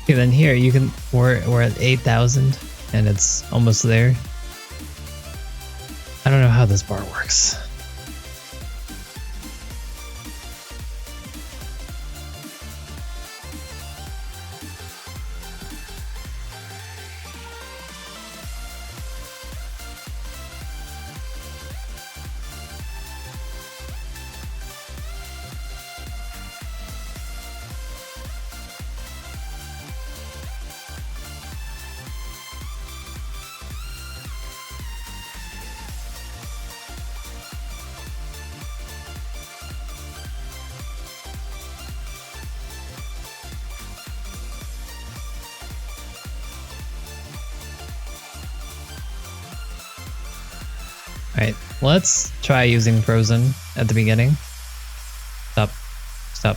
Speaker 1: Okay, then here you can, we're at 8,000 and it's almost there. I don't know how this bar works. Alright, let's try using Frozen at the beginning. Stop. Stop.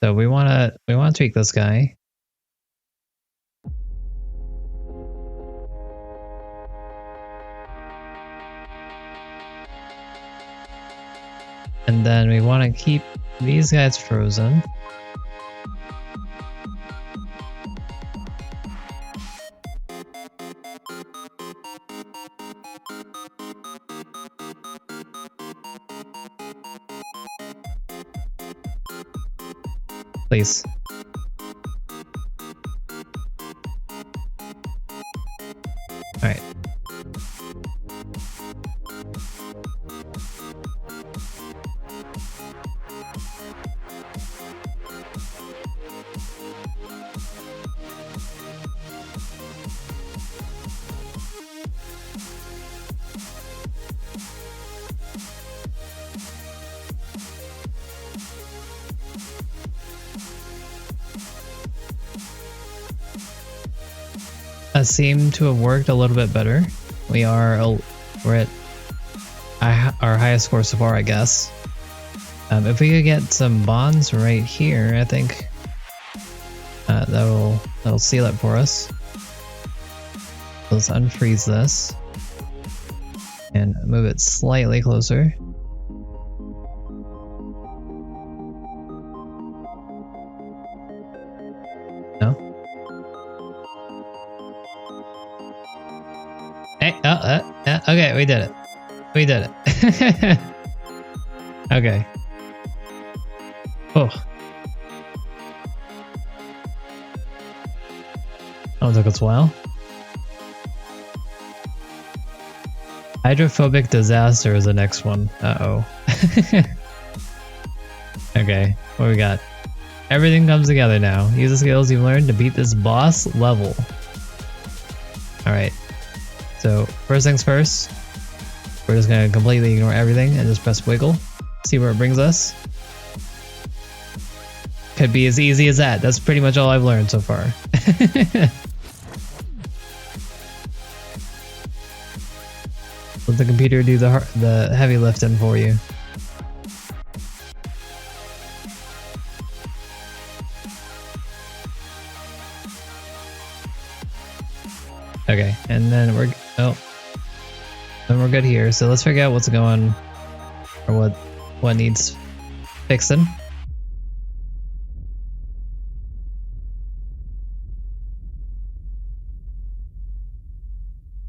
Speaker 1: So we wanna tweak this guy. And then we want to keep these guys frozen. Please. Alright. That seemed to have worked a little bit better. We're at our highest score so far, I guess. If we could get some bonds right here, I think that'll seal it for us. Let's unfreeze this and move it slightly closer. No? Hey, okay, we did it. We did it. Okay. Oh. Oh, it took us a while. Hydrophobic disaster is the next one. Uh-oh. Okay, what we got? Everything comes together now. Use the skills you've learned to beat this boss level. Alright. So, first things first. We're just gonna completely ignore everything and just press wiggle. See where it brings us. Could be as easy as that. That's pretty much all I've learned so far. Let the computer do the heavy lifting for you. Okay, and then we're good here. So let's figure out what's going, or what needs fixing. I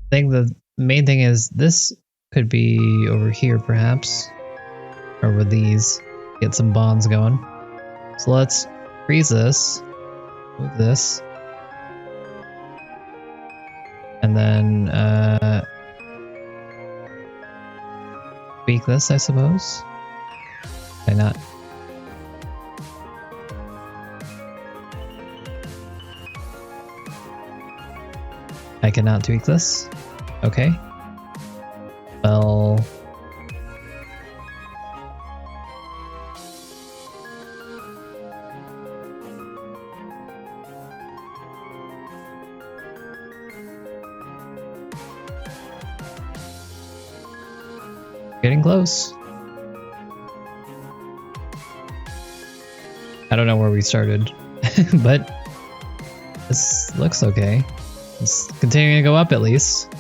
Speaker 1: think the main thing is this could be over here perhaps, or with these, get some bonds going. So let's freeze this, move this, and then tweak this, I suppose. Why not? I cannot tweak this. Okay. Well. Getting close. I don't know where we started, but this looks okay. It's continuing to go up at least.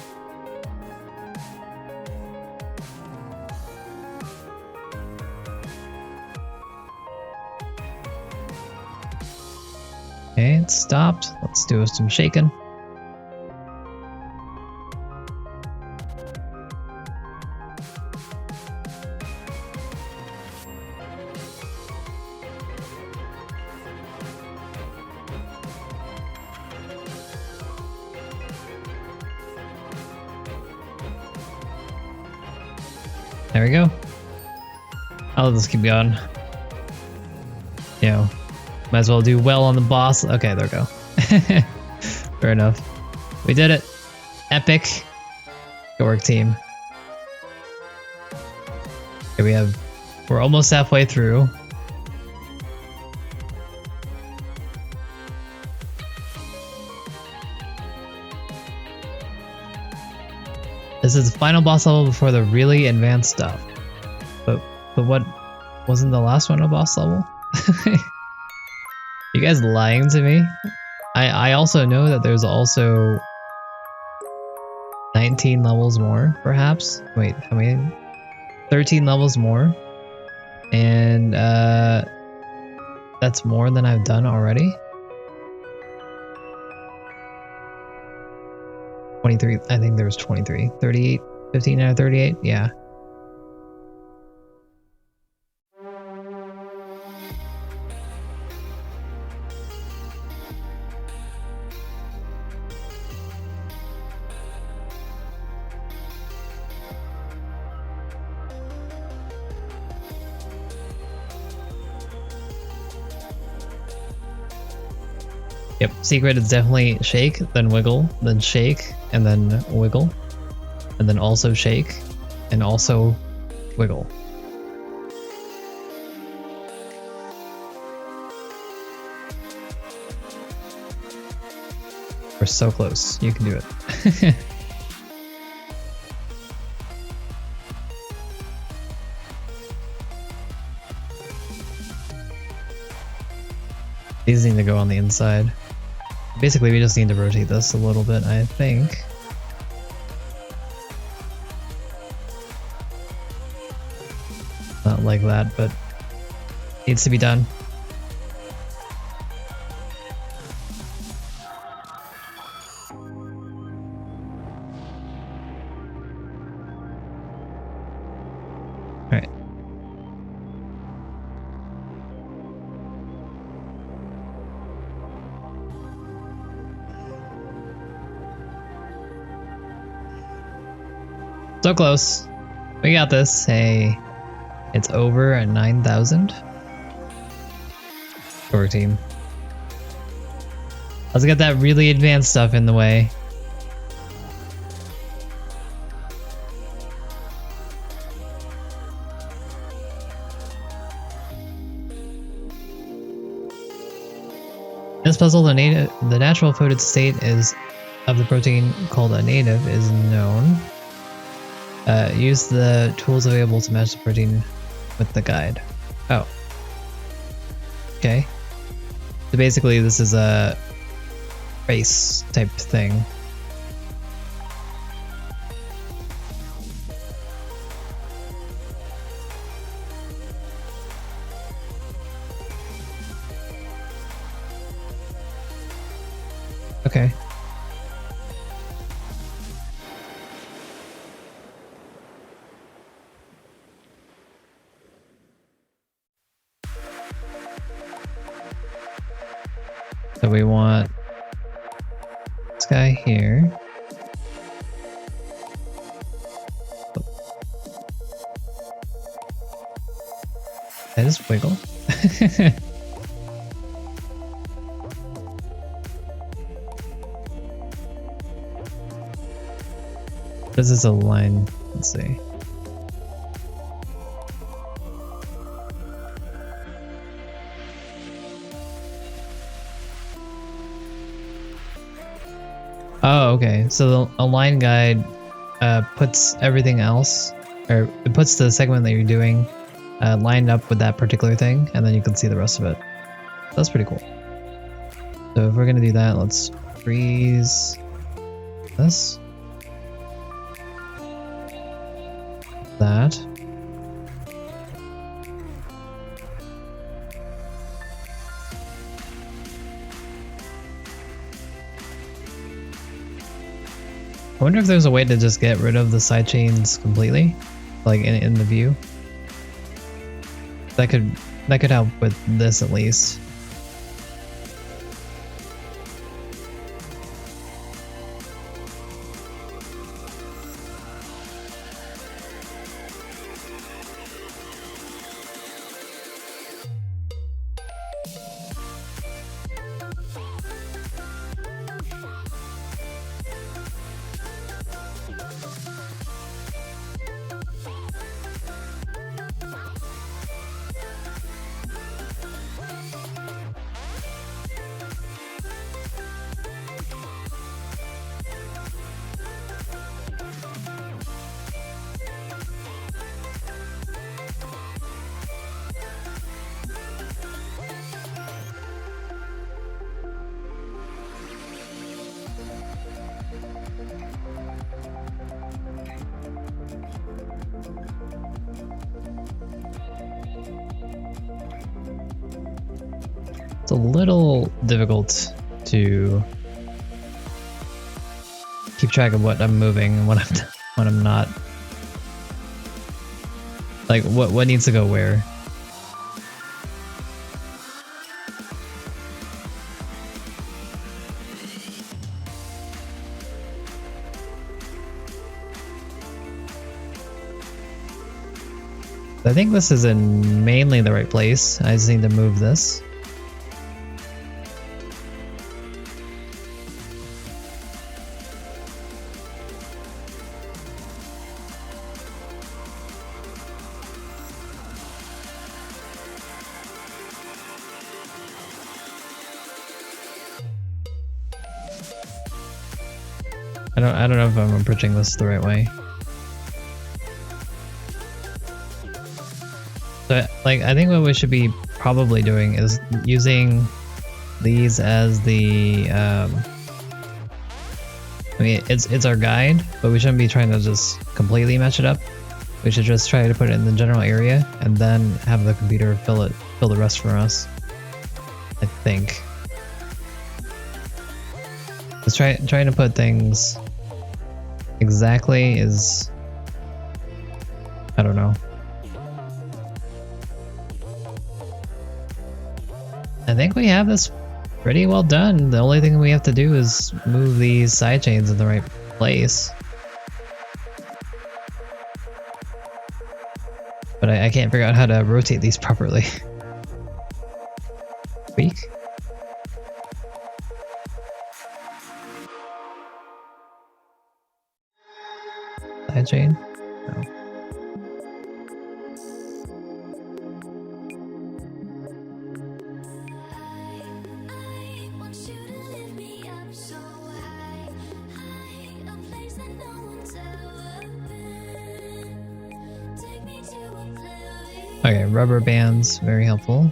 Speaker 1: Okay, it stopped. Let's do some shaking. There we go. I'll just keep going. You know, might as well do well on the boss. Okay, there we go. Fair enough. We did it. Epic. Good work, team. Okay, we're almost halfway through. This is the final boss level before the really advanced stuff. But what wasn't the last one a boss level? You guys lying to me? I also know that there's also 19 levels more, perhaps. Wait, how many? 13 levels more. And that's more than I've done already. 23, I think there was 23. 38, 15 out of 38, yeah. Yep, secret is definitely shake, then wiggle, then shake, and then wiggle, and then also shake, and also wiggle. We're so close, you can do it. These need to go on the inside. Basically, we just need to rotate this a little bit, I think. Not like that, but needs to be done. Alright. So close. We got this. Hey, it's over at 9,000. Work team. Let's get that really advanced stuff in the way. In this puzzle, the natural folded state of the protein called a native is known. Use the tools available to match the protein with the guide. Oh. Okay. So basically this is a race type thing. Okay. So we want this guy here. I just wiggle. This is a line. Let's see. Oh, okay. So the align guide puts everything else, or it puts the segment that you're doing lined up with that particular thing, and then you can see the rest of it. That's pretty cool. So if we're gonna do that, let's freeze this. That. I wonder if there's a way to just get rid of the sidechains completely, like in the view. That could help with this at least. It's a little difficult to keep track of what I'm moving and what I'm not. Like what needs to go where. I think this is in mainly the right place. I just need to move this. I don't know if I'm approaching this the right way. So, like, I think what we should be probably doing is using these as the, I mean, it's our guide, but we shouldn't be trying to just completely match it up. We should just try to put it in the general area and then have the computer fill the rest for us. I think. Just trying to put things exactly is, I don't know. I think we have this pretty well done. The only thing we have to do is move these sidechains in the right place. But I can't figure out how to rotate these properly. Tweak? Sidechain? No. Okay, rubber bands, very helpful.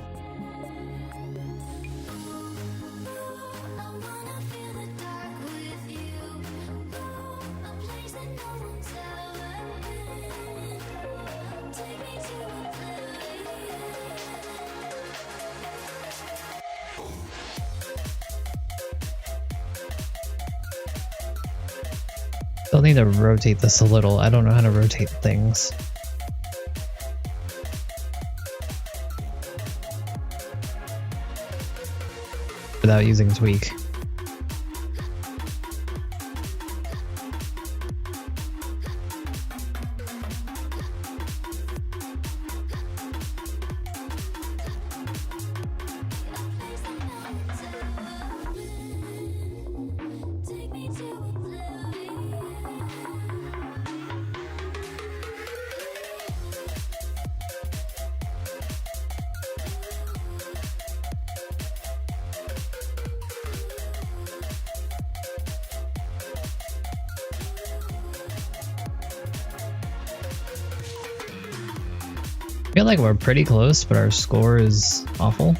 Speaker 1: Still need to rotate this a little. I don't know how to rotate things. Without using tweak. I feel like we're pretty close, but our score is awful.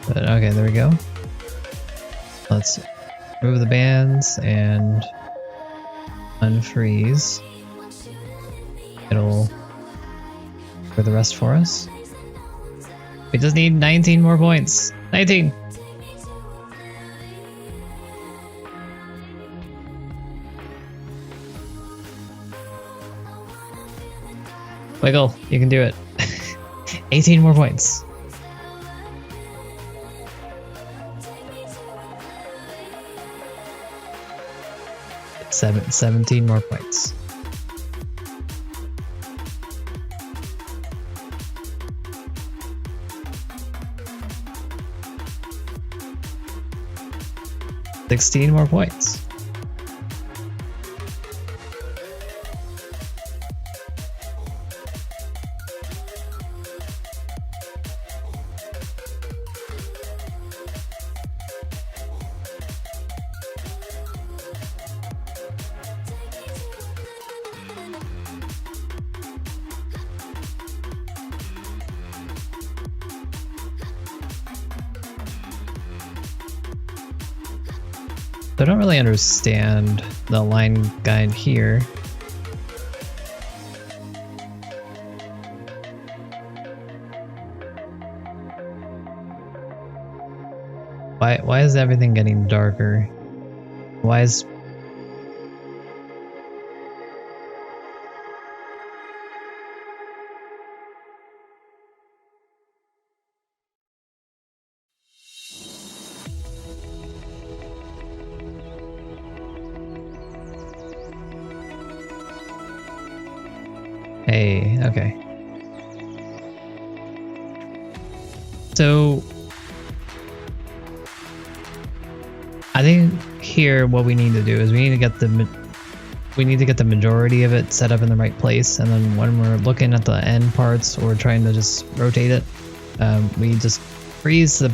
Speaker 1: But okay, there we go. Let's move the bands and unfreeze. It'll do the rest for us. We just need 19 more points. 19! Wiggle, you can do it. 18 more points. Seven, 17 more points. $16 more points. I don't really understand the line guide here. Why is everything getting darker? Why is... Hey, okay. So I think here what we need to do is we need to get the majority of it set up in the right place, and then when we're looking at the end parts or trying to just rotate it, we just freeze the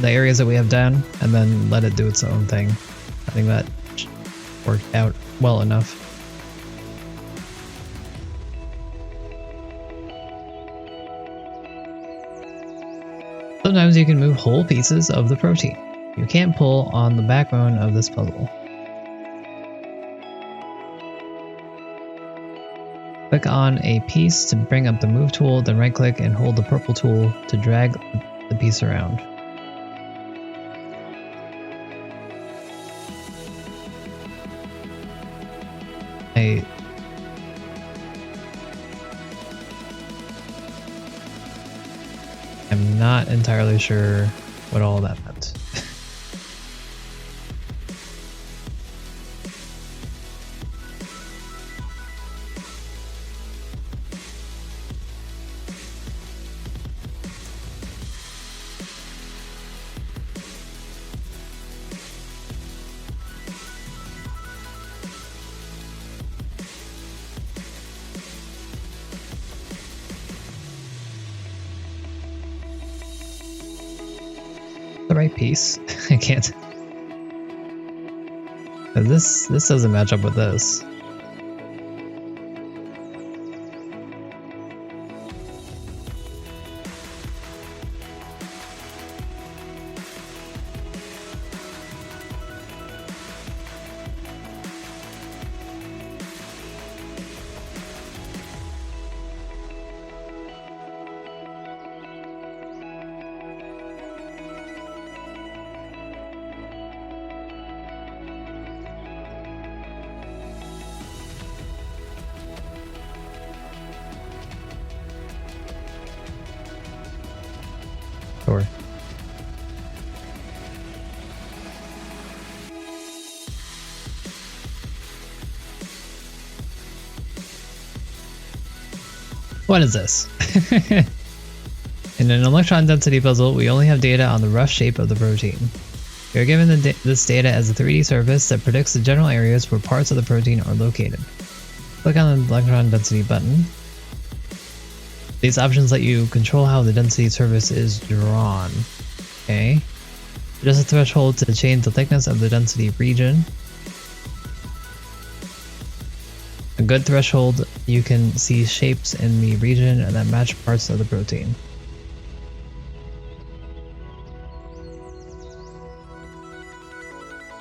Speaker 1: areas that we have done and then let it do its own thing. I think that worked out well enough. Sometimes you can move whole pieces of the protein. You can't pull on the backbone of this puzzle. Click on a piece to bring up the move tool, then right click and hold the purple tool to drag the piece around. I'm not entirely sure what all that meant. The right piece. I can't. This doesn't match up with this. Sure. What is this? In an electron density puzzle, we only have data on the rough shape of the protein. We are given this data as a 3D surface that predicts the general areas where parts of the protein are located. Click on the electron density button. These options let you control how the density surface is drawn. Okay. Adjust the threshold to change the thickness of the density region. A good threshold, you can see shapes in the region that match parts of the protein.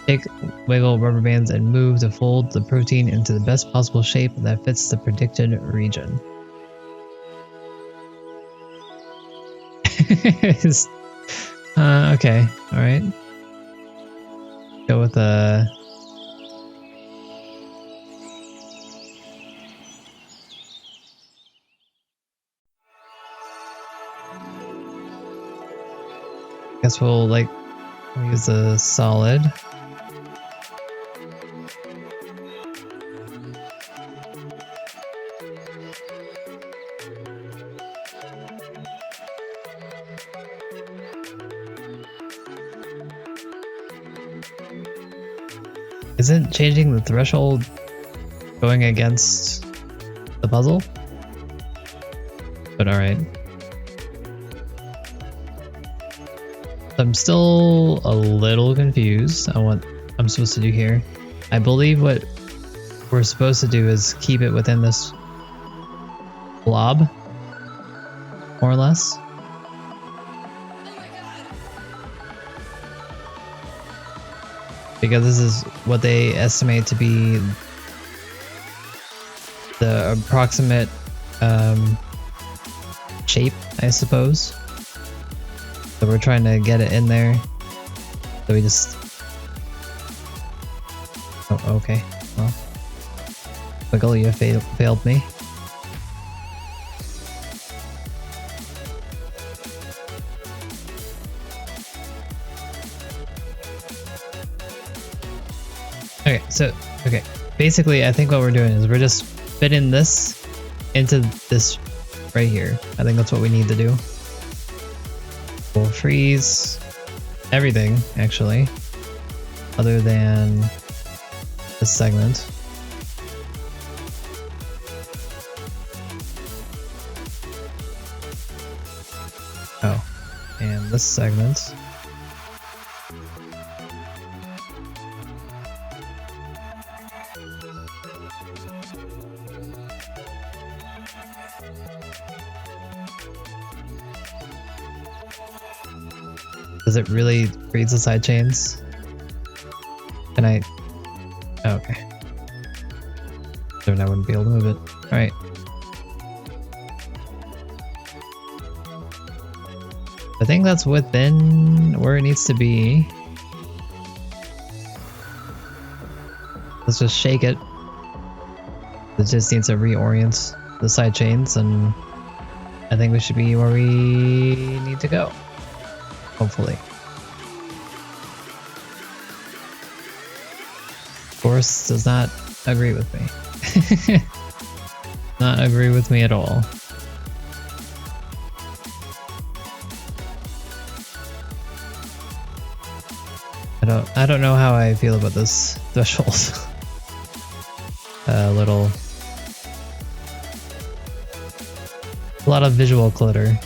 Speaker 1: Take wiggle rubber bands and move to fold the protein into the best possible shape that fits the predicted region. Okay, alright. Go with a... Guess we'll like use a solid. Isn't changing the threshold going against the puzzle? But alright. I'm still a little confused on what I'm supposed to do here. I believe what we're supposed to do is keep it within this blob, more or less. because this is what they estimate to be the approximate shape, I suppose. So we're trying to get it in there. So we just... Oh, okay. Well, Wiggle, you failed me. Okay, basically I think what we're doing is we're just fitting this into this right here. I think that's what we need to do. We'll freeze everything, actually, other than this segment. Oh, and this segment. Does it really freeze the side chains? Can I? Oh, okay. Then I wouldn't be able to move it. Alright. I think that's within where it needs to be. Let's just shake it. It just needs to reorient the side chains, and I think we should be where we need to go. Hopefully. Force does not agree with me. Not agree with me at all. I don't know how I feel about this threshold. A lot of visual clutter.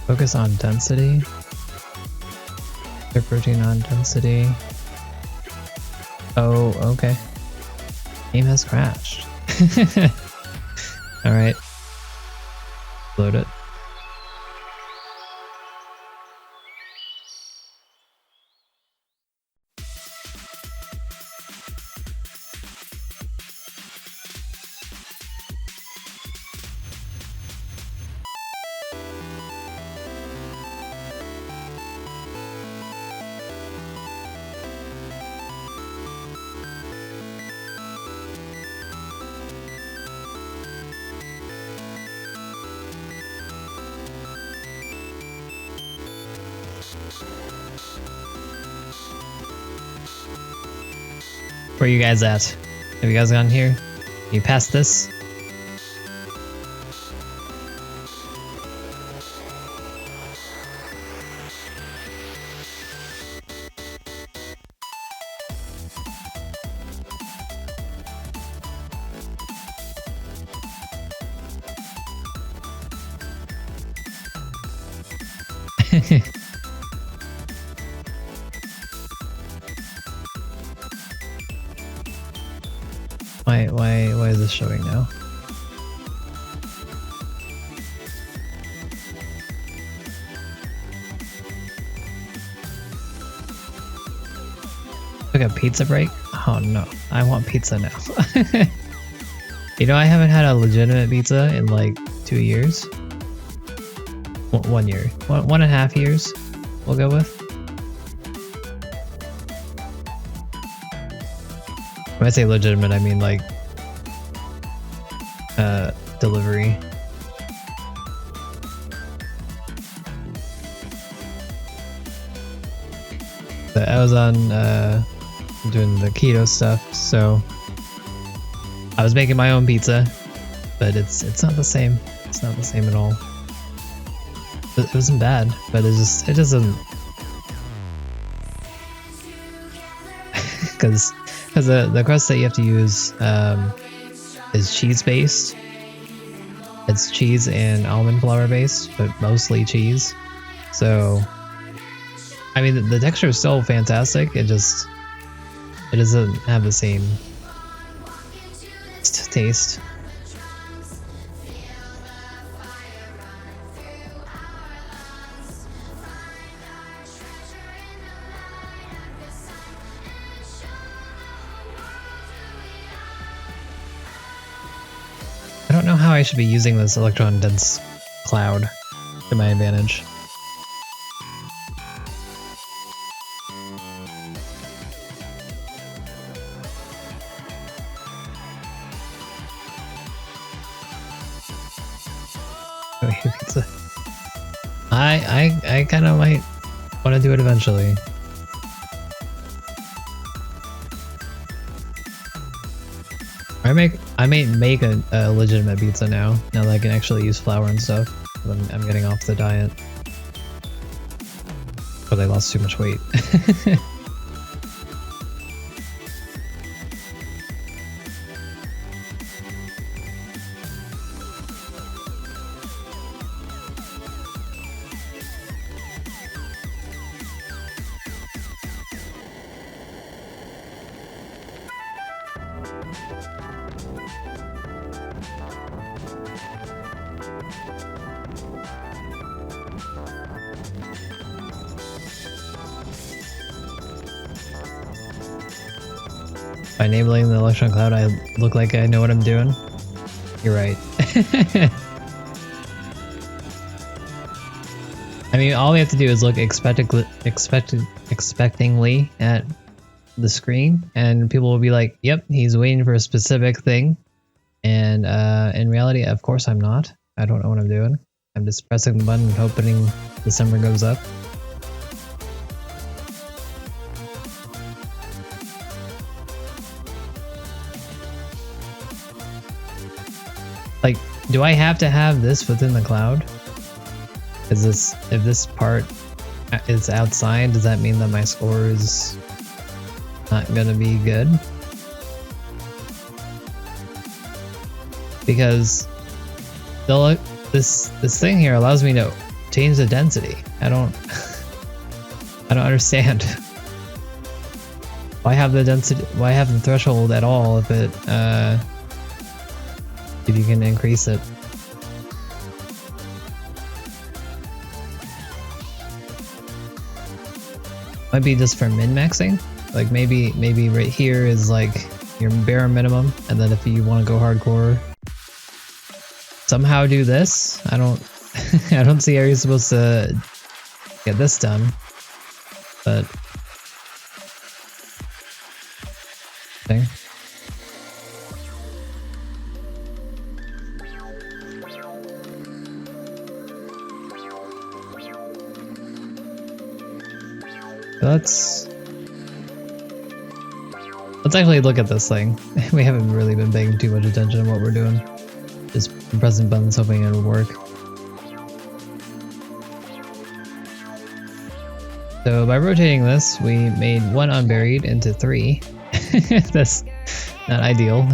Speaker 1: Focus on density. Protein on density. Oh, okay. Game has crashed. Alright. Load it. Where are you guys at? Have you guys gone here? You passed this? Why is this showing now? Like a pizza break? Oh no, I want pizza now. You know, I haven't had a legitimate pizza in like 2 years. 1 year. 1.5 years, we'll go with. When I say legitimate, I mean like delivery. But I was on doing the keto stuff, so I was making my own pizza, but it's not the same. It's not the same at all. It wasn't bad, but it doesn't. Because the crust that you have to use is cheese based. It's cheese and almond flour based, but mostly cheese. So I mean, the texture is still fantastic. It doesn't have the same taste. I don't know how I should be using this electron dense cloud to my advantage. I kind of might want to do it eventually. I may make a legitimate pizza now that I can actually use flour and stuff. I'm getting off the diet. But I lost too much weight. By enabling the electron cloud, I look like I know what I'm doing. You're right. I mean, all we have to do is look expectingly at the screen, and people will be like, "Yep, he's waiting for a specific thing." And in reality, of course, I'm not. I don't know what I'm doing. I'm just pressing the button, hoping December goes up. Like, do I have to have this within the cloud? If this part is outside, does that mean that my score is not gonna be good? Because this thing here allows me to change the density. I don't understand. Why have the density? Why have the threshold at all if it if you can increase it? Might be just for min-maxing. Like maybe right here is like your bare minimum, and then if you want to go hardcore, somehow do this. I don't I don't see how you're supposed to get this done, but okay. Let's actually look at this thing. We haven't really been paying too much attention to what we're doing. Just pressing buttons hoping it'll work. So by rotating this, we made one unburied into 3. That's not ideal.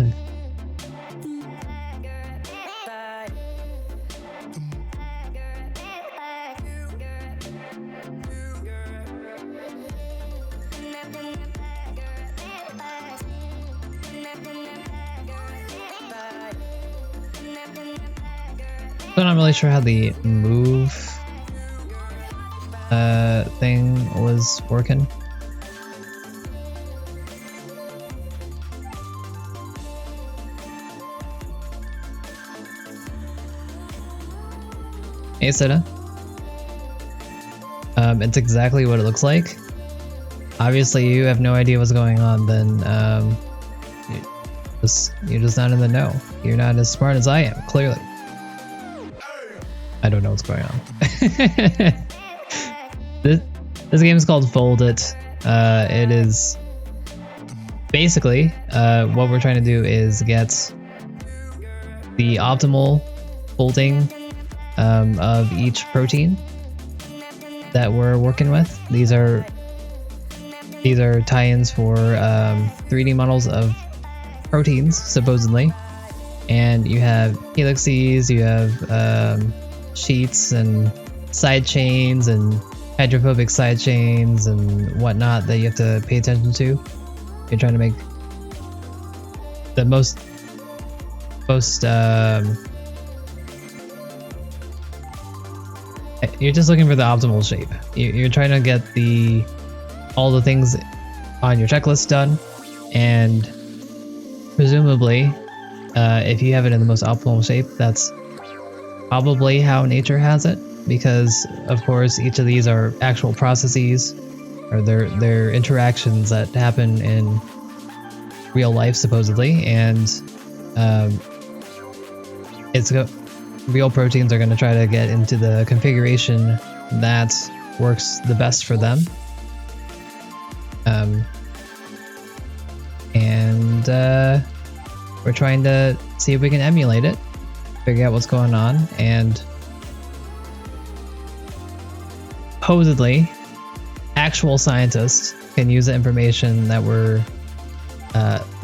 Speaker 1: I'm not really sure how the move thing was working. Hey, Seda. It's exactly what it looks like. Obviously, you have no idea what's going on, then you're just not in the know. You're not as smart as I am, clearly. I don't know what's going on. This game is called Fold It. It is basically what we're trying to do is get the optimal folding of each protein that we're working with. These are tie-ins for 3D models of proteins, supposedly, and you have helices, you have sheets and side chains and hydrophobic side chains and whatnot that you have to pay attention to. You're trying to make the most you're just looking for the optimal shape. You're trying to get all the things on your checklist done, and presumably, if you have it in the most optimal shape, that's probably how nature has it, because of course each of these are actual processes, or they're interactions that happen in real life supposedly, and real proteins are going to try to get into the configuration that works the best for them. And we're trying to see if we can emulate it, figure out what's going on, and supposedly actual scientists can use the information that we're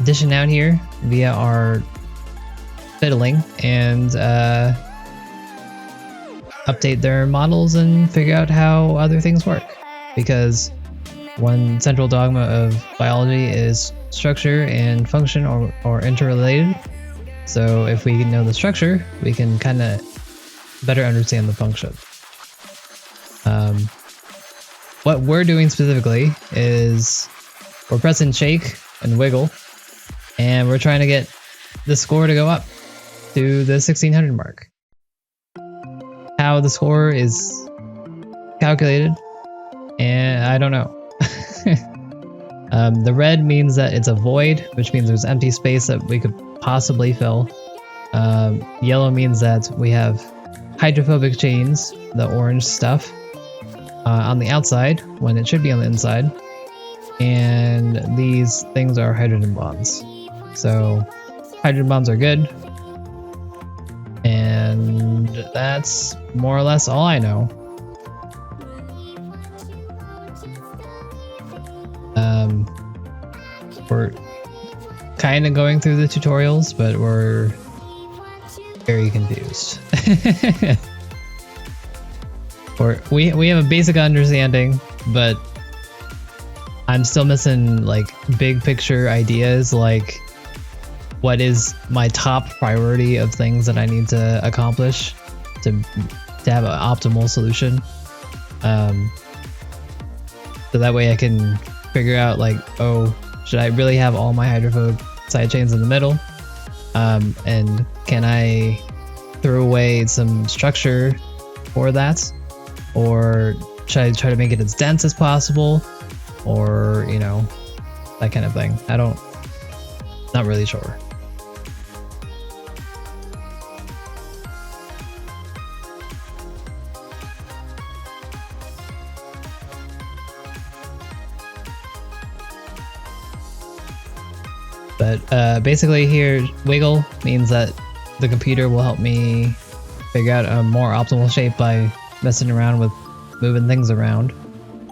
Speaker 1: dishing out here via our fiddling and update their models and figure out how other things work. Because one central dogma of biology is structure and function or interrelated. So if we know the structure, we can kind of better understand the function. What we're doing specifically is we're pressing shake and wiggle, and we're trying to get the score to go up to the 1600 mark. How the score is calculated, and I don't know. The red means that it's a void, which means there's empty space that we could possibly fill. Yellow means that we have hydrophobic chains, the orange stuff, on the outside when it should be on the inside. And these things are hydrogen bonds. So hydrogen bonds are good. And that's more or less all I know. We're kind of going through the tutorials, but we're very confused. We have a basic understanding, but I'm still missing like big picture ideas, like what is my top priority of things that I need to accomplish to have an optimal solution. So that way I can figure out like, oh, should I really have all my hydrophobic side chains in the middle? And can I throw away some structure for that? Or should I try to make it as dense as possible? Or, you know, that kind of thing. Not really sure. But basically here, wiggle means that the computer will help me figure out a more optimal shape by messing around with moving things around.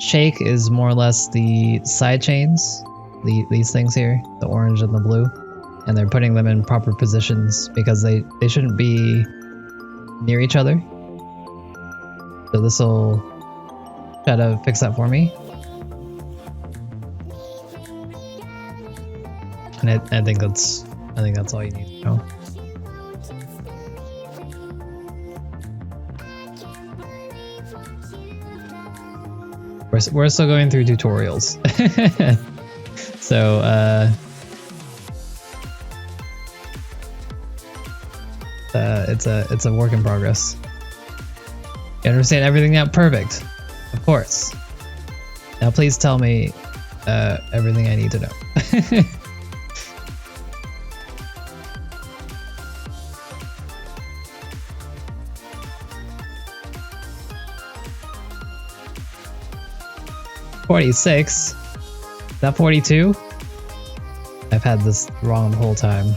Speaker 1: Shake is more or less the side chains, these things here, the orange and the blue, and they're putting them in proper positions because they shouldn't be near each other. So this will try to fix that for me. And I think that's all you need to know. We're still going through tutorials. So it's a work in progress. You understand everything now? Perfect. Of course. Now please tell me everything I need to know. $46? Not 42? I've had this wrong the whole time.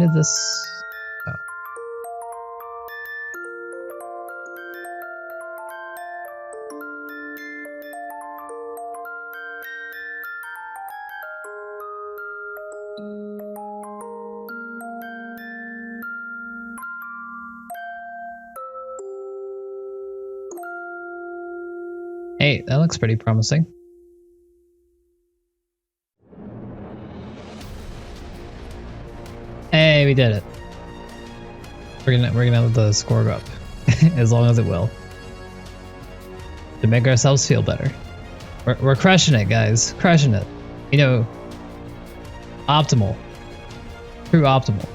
Speaker 1: did this? Oh. Hey, that looks pretty promising. Hey, we did it. We're gonna let the score go up, as long as it will, to make ourselves feel better. We're crushing it, guys. Crushing it. You know, optimal. True optimal.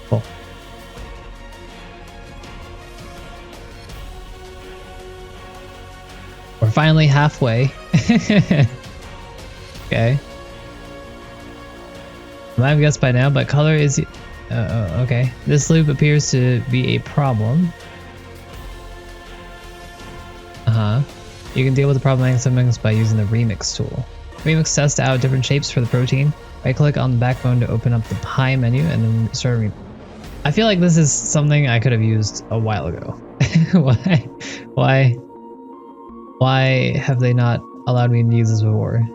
Speaker 1: Cool. We're finally halfway. Okay. I might have guessed by now, but color is... okay. This loop appears to be a problem. You can deal with the problematic segments by using the Remix tool. Remix tests out different shapes for the protein. Right-click on the backbone to open up the pie menu, and then start Remix. I feel like this is something I could have used a while ago. Why have they not allowed me to use this before?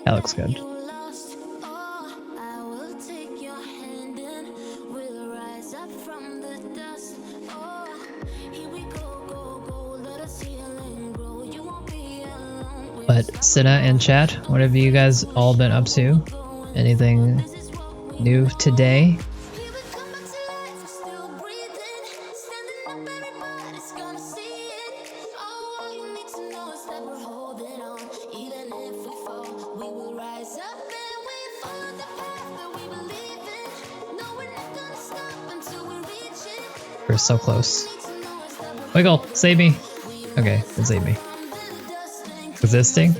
Speaker 1: That looks good. But Cinna and chat, what have you guys all been up to? Anything new today? We're so close. Wiggle, save me. Okay, it saved me. Existing.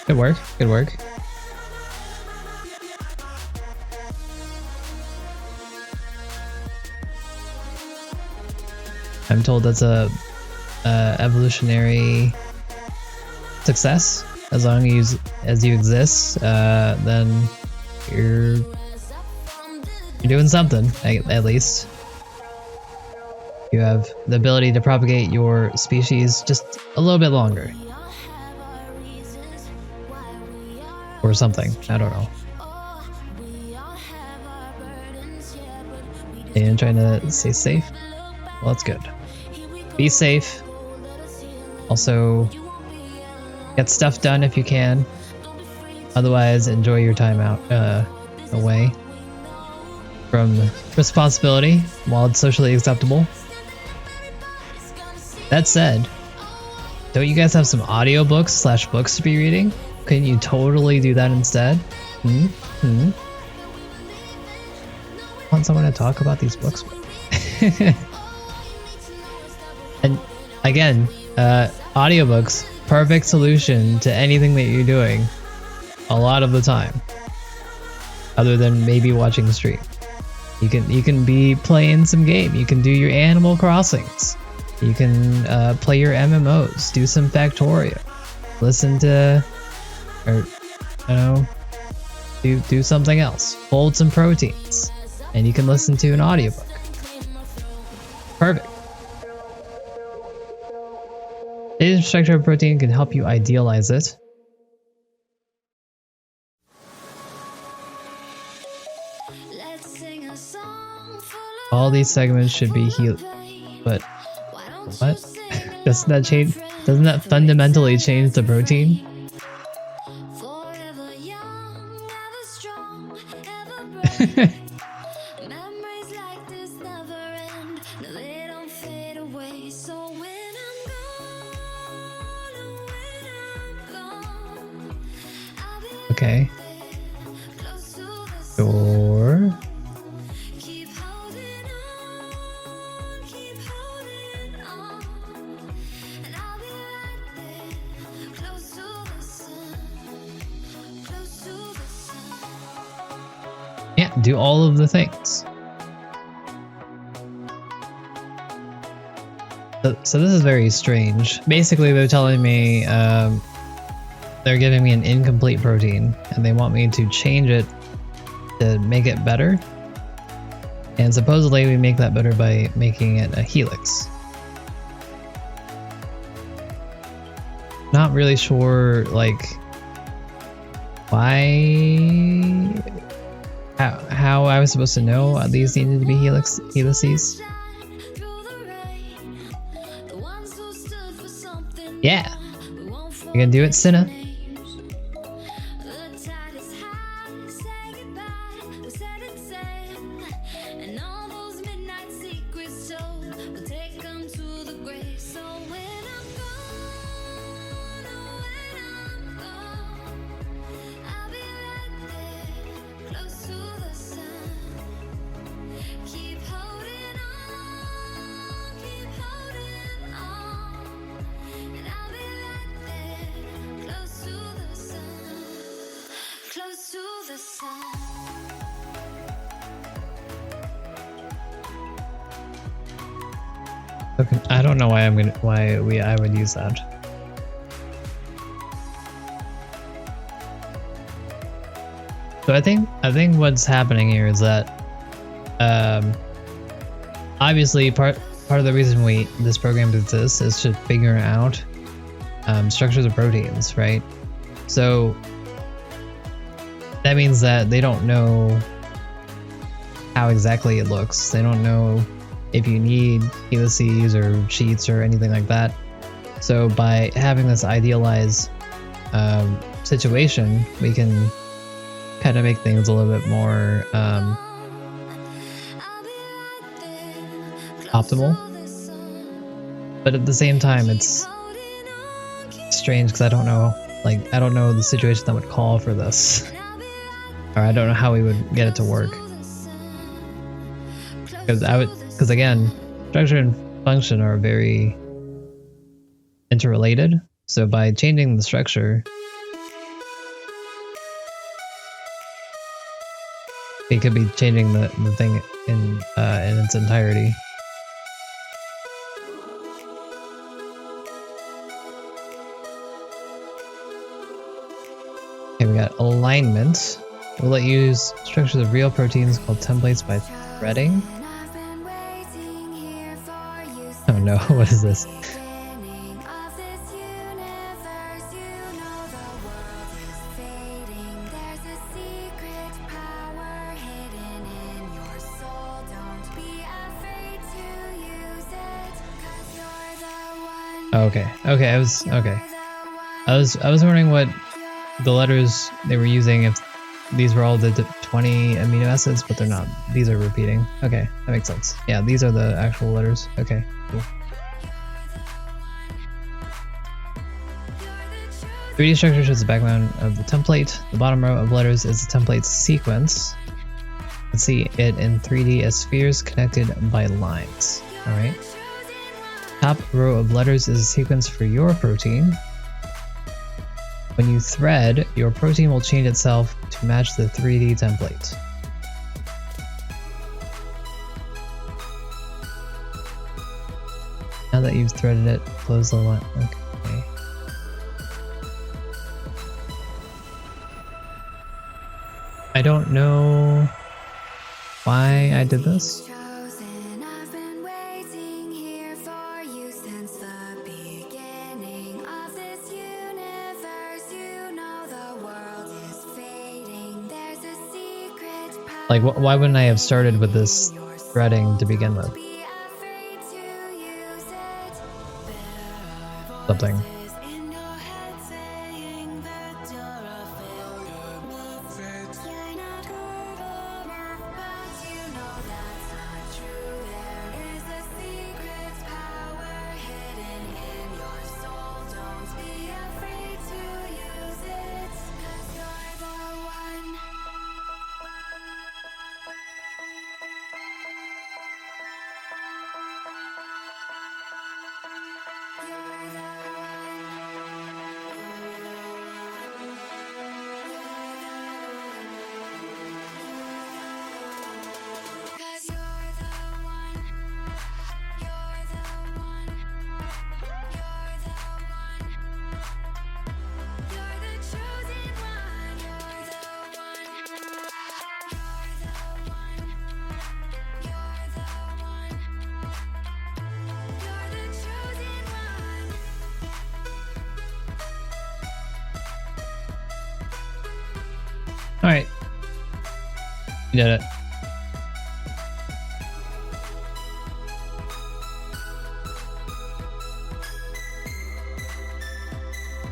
Speaker 1: Good work, good work. I'm told that's a evolutionary success. As long as you exist, then you're doing something, at least. You have the ability to propagate your species just a little bit longer. Or something, I don't know. And trying to stay safe? Well, that's good. Be safe. Also, get stuff done if you can. Otherwise, enjoy your time out away from responsibility while it's socially acceptable. That said, don't you guys have some audiobooks / books to be reading? Couldn't you totally do that instead? Want someone to talk about these books with? And again, audiobooks, perfect solution to anything that you're doing a lot of the time. Other than maybe watching the stream. You can be playing some game. You can do your Animal Crossings. You can play your MMOs, do some Factorio, listen to, or I don't know, do something else. Fold some proteins, and you can listen to an audiobook. Perfect. Data structure of protein can help you idealize it. All these segments should be healed, but what? Doesn't that change? Doesn't that fundamentally change the protein? Okay. Sure. do all of the things. So this is very strange. Basically, they're telling me they're giving me an incomplete protein, and they want me to change it to make it better. And supposedly we make that better by making it a helix. Not really sure, like, why, how I was supposed to know these needed to be helices. Yeah, you can do it, Cinna. Okay, I don't know why I would use that. So I think what's happening here is that obviously part of the reason this program exists is to figure out structures of proteins, right? So that means that they don't know how exactly it looks. They don't know if you need helices or sheets or anything like that. So by having this idealized situation, we can kind of make things a little bit more optimal. But at the same time, it's strange because I don't know the situation that would call for this. Or I don't know how we would get it to work. Because again, structure and function are very interrelated. So by changing the structure, we could be changing the thing in its entirety. Okay, we got alignment. We'll let you use structures of real proteins called templates by threading. Oh no, what is this? Okay, I was wondering what the letters they were using, if these were all the 20 amino acids, but they're not. These are repeating. Okay, that makes sense. Yeah, these are the actual letters. Okay, cool. 3D structure shows the background of the template. The bottom row of letters is the template's sequence. You can see it in 3D as spheres connected by lines. Alright. Top row of letters is a sequence for your protein. When you thread, your protein will change itself to match the 3D template. Now that you've threaded it, close the line. Okay. I don't know why I did this. Like, why wouldn't I have started with this threading to begin with? Something. Alright. You did it.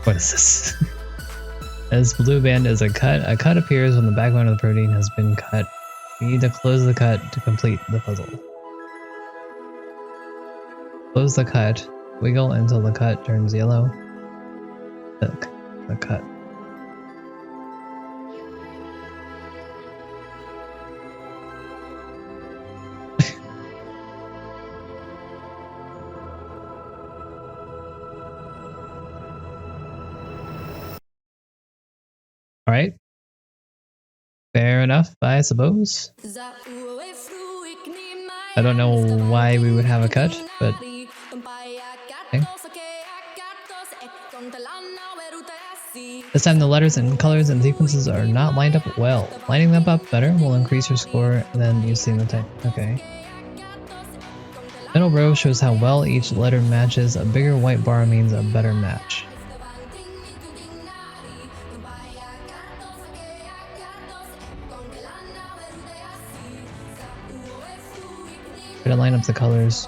Speaker 1: What is this? This blue band is a cut. A cut appears when the backbone of the protein has been cut. We need to close the cut to complete the puzzle. Close the cut. Wiggle until the cut turns yellow. Hook the cut. Alright. Fair enough, I suppose. I don't know why we would have a cut, but okay. This time the letters and colors and sequences are not lined up well. Lining them up better will increase your score than using the type. Okay. Middle row shows how well each letter matches. A bigger white bar means a better match. Try to line up the colors.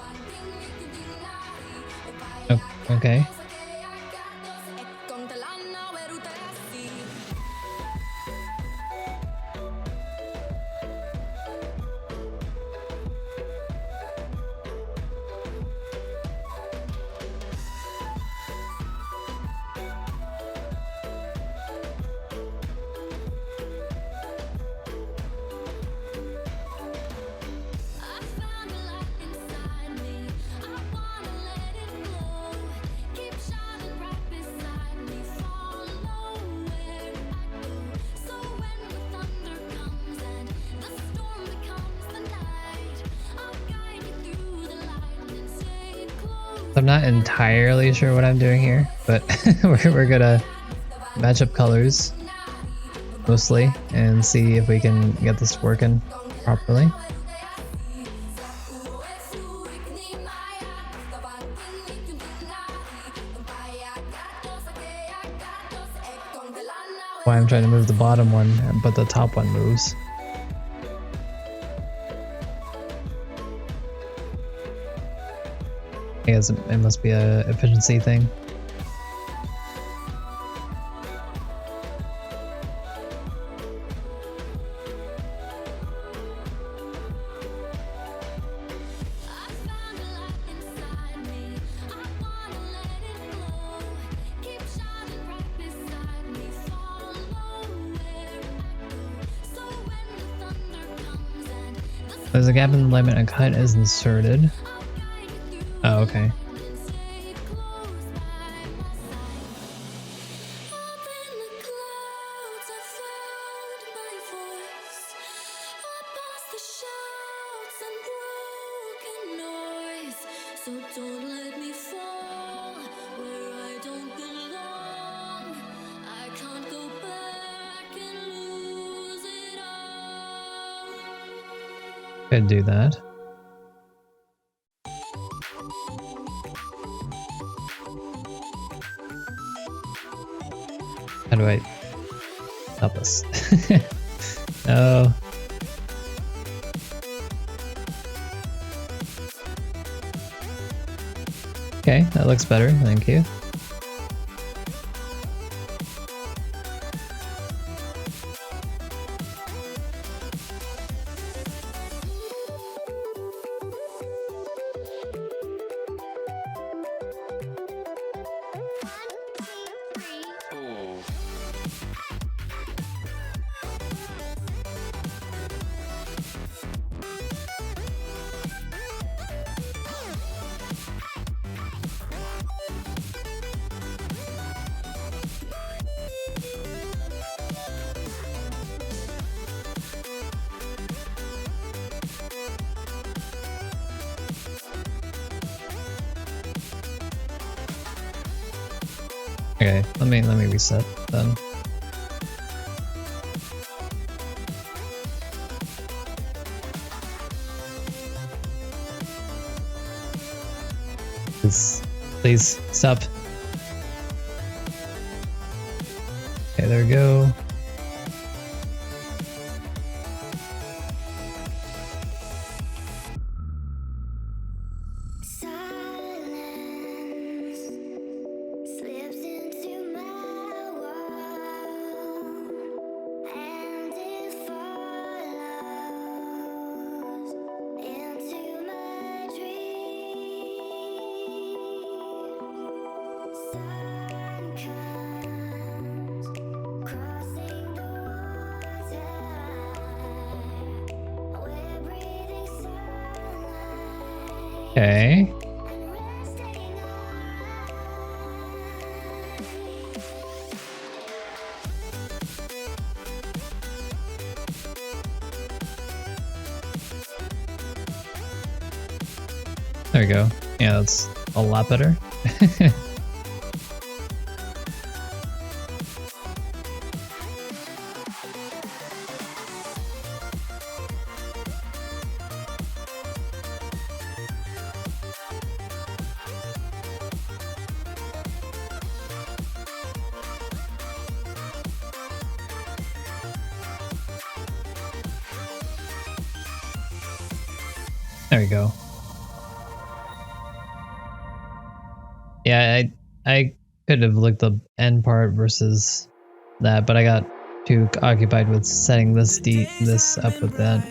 Speaker 1: Oh, okay. I'm not entirely sure what I'm doing here, but we're gonna match up colors mostly and see if we can get this working properly. Why I'm trying to move the bottom one, but the top one moves. I guess it must be a efficiency thing. There's a gap in the alignment, a cut is inserted. Oh, okay. Could do that. How do I stop this? No. Okay, that looks better, thank you. Okay, let me reset then. Please stop. Okay, there we go. Okay. There we go. Yeah, that's a lot better. There we go. Yeah, I could have looked the end part versus that, but I got too occupied with setting this up with that.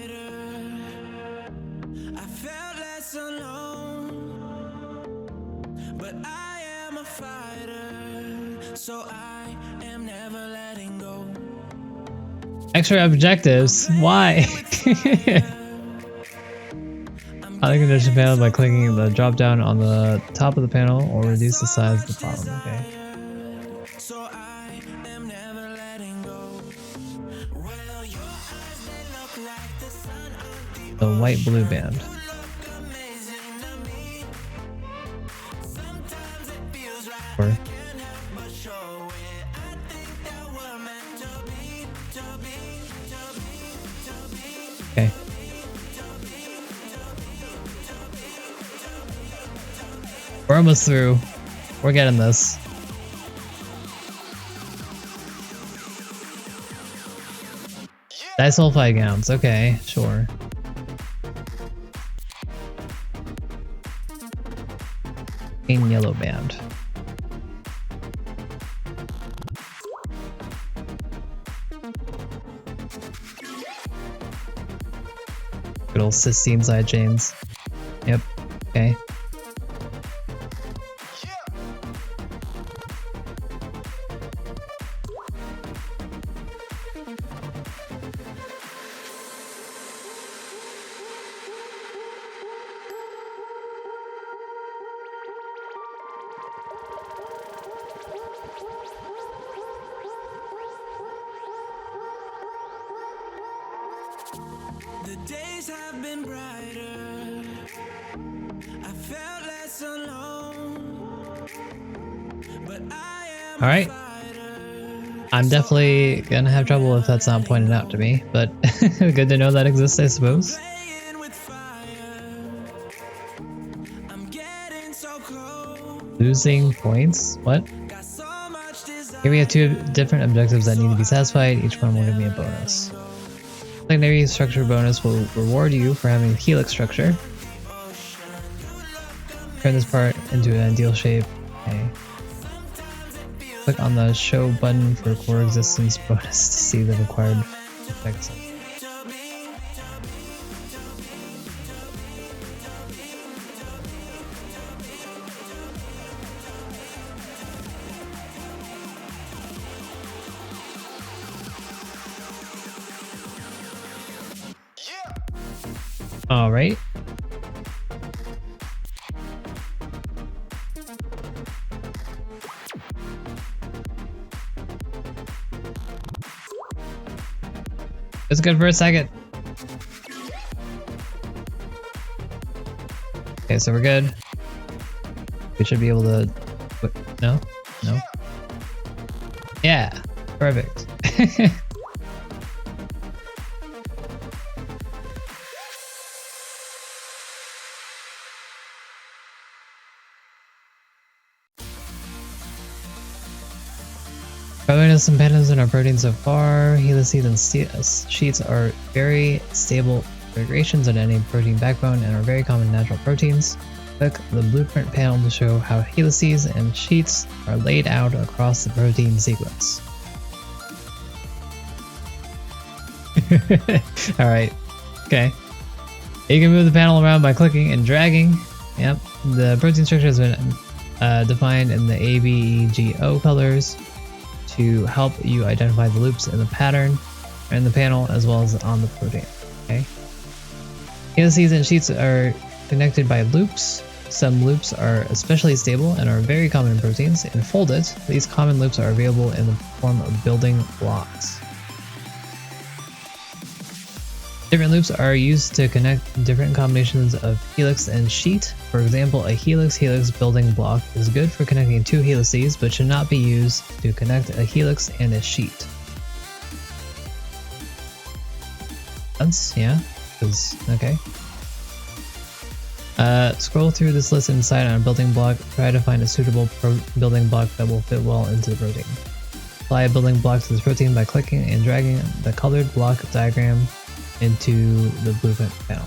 Speaker 1: Extra objectives? Why? I can condition panel by clicking the drop down on the top of the panel or reduce the size of the bottom. Okay. The white blue band. Or okay. We're almost through. We're getting this. Disulfide gowns. Okay, sure. Green yellow band. Good old cysteine side chains. Yep. Okay.
Speaker 2: The days have been brighter. I felt less alone. But I am
Speaker 1: all right. I'm definitely gonna have trouble if that's not pointed out to me, but good to know that exists, I suppose. Losing points? What? Here we have two different objectives that need to be satisfied. Each one will give me a bonus. Secondary structure bonus will reward you for having a helix structure. Turn this part into an ideal shape. Okay. Click on the show button for core existence bonus to see the required effects. All right. It's good for a second. Okay, so we're good. We should be able to... No? No? Yeah, perfect. Probably noticed some patterns in our protein so far. Helices and sheets are very stable configurations on any protein backbone and are very common in natural proteins. Click the blueprint panel to show how helices and sheets are laid out across the protein sequence. Alright, okay. You can move the panel around by clicking and dragging. Yep, the protein structure has been defined in the A, B, E, G, O colors to help you identify the loops in the pattern in the panel as well as on the protein. Okay. Helices and sheets are connected by loops. Some loops are especially stable and are very common in proteins. In Foldit, these common loops are available in the form of building blocks. Different loops are used to connect different combinations of helix and sheet. For example, a helix-helix building block is good for connecting two helices, but should not be used to connect a helix and a sheet. Yeah, okay. Scroll through this list and decide on a building block. Try to find a suitable building block that will fit well into the protein. Apply a building block to this protein by clicking and dragging the colored block diagram into the blueprint panel.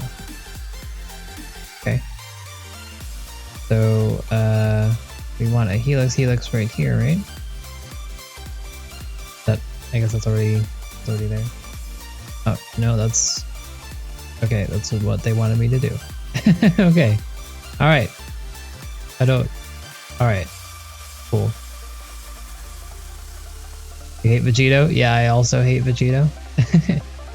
Speaker 1: Okay. So, we want a helix right here, right? I guess that's already there. Oh, no, that's... Okay, that's what they wanted me to do. Okay. Alright. Alright. Cool. You hate Vegito? Yeah, I also hate Vegito.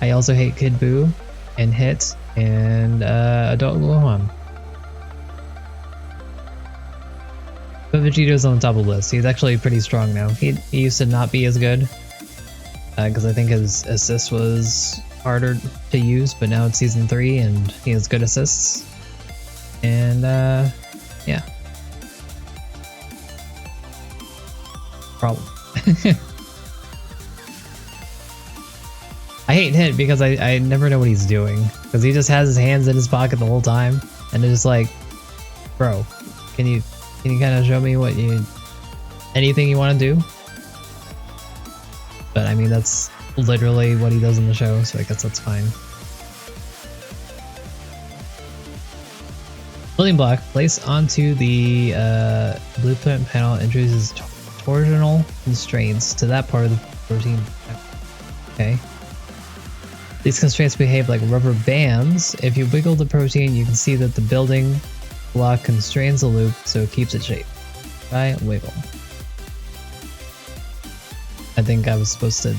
Speaker 1: I also hate Kid Buu and Hit and Adult Gohan. But Vegito's on the top of the list. He's actually pretty strong now. He used to not be as good because I think his assist was harder to use, but now it's season 3 and he has good assists. And yeah. Problem. I hate Hit because I never know what he's doing. Because he just has his hands in his pocket the whole time. And it's just like, bro, can you kind of show me anything you want to do? But I mean, that's literally what he does in the show, so I guess that's fine. Building block, place onto the blueprint panel introduces torsional constraints to that part of the protein. Okay. These constraints behave like rubber bands. If you wiggle the protein, you can see that the building block constrains the loop so it keeps its shape. Try wiggle. I think I was supposed to...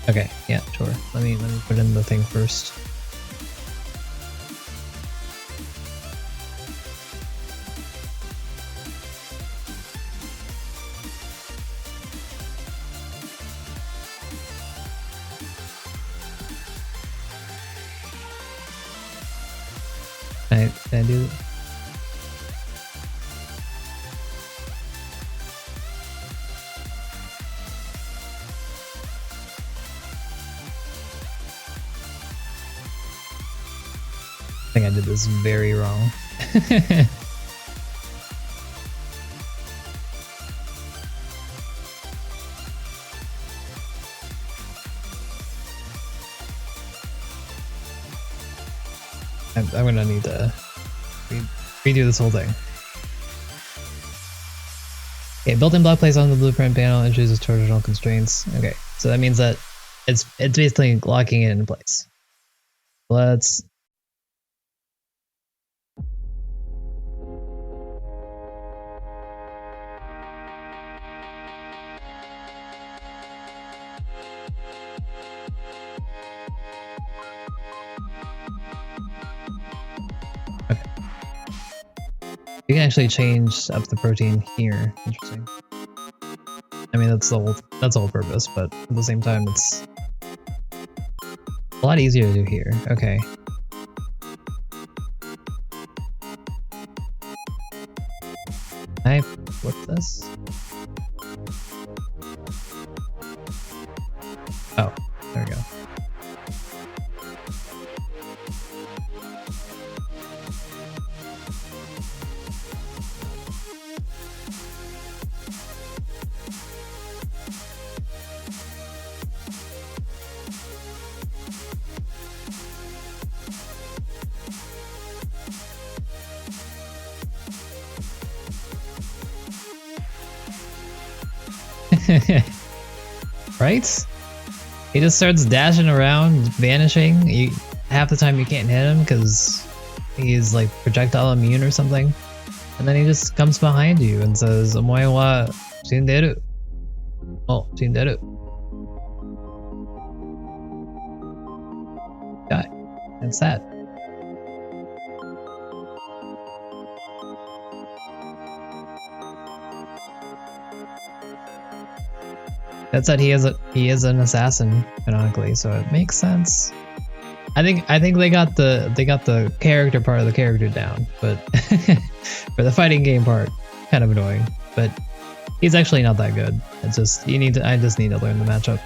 Speaker 1: Okay, yeah, sure. Let me put in the thing first. Can I do it? I think I did this very wrong. I'm gonna need to redo this whole thing. Okay, built-in block placed on the blueprint panel introduces torsional constraints. Okay, so that means that it's basically locking it in place. Let's... You can actually change up the protein here. Interesting. I mean, that's the whole purpose, but at the same time, it's a lot easier to do here. Okay. Can I flip this? Oh, there we go. Right? He just starts dashing around, vanishing. Half the time you can't hit him because he's like projectile immune or something. And then he just comes behind you and says, "Omoe wa shinderu." Oh, shinderu. That's that. That said, he is an assassin canonically, so it makes sense. I think they got the character part of the character down, but for the fighting game part, kind of annoying. But he's actually not that good. It's just I just need to learn the matchup.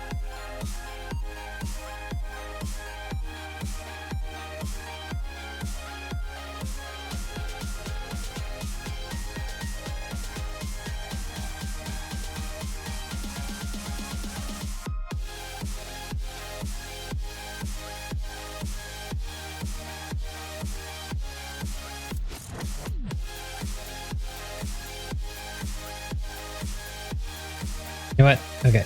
Speaker 1: You know what? Okay.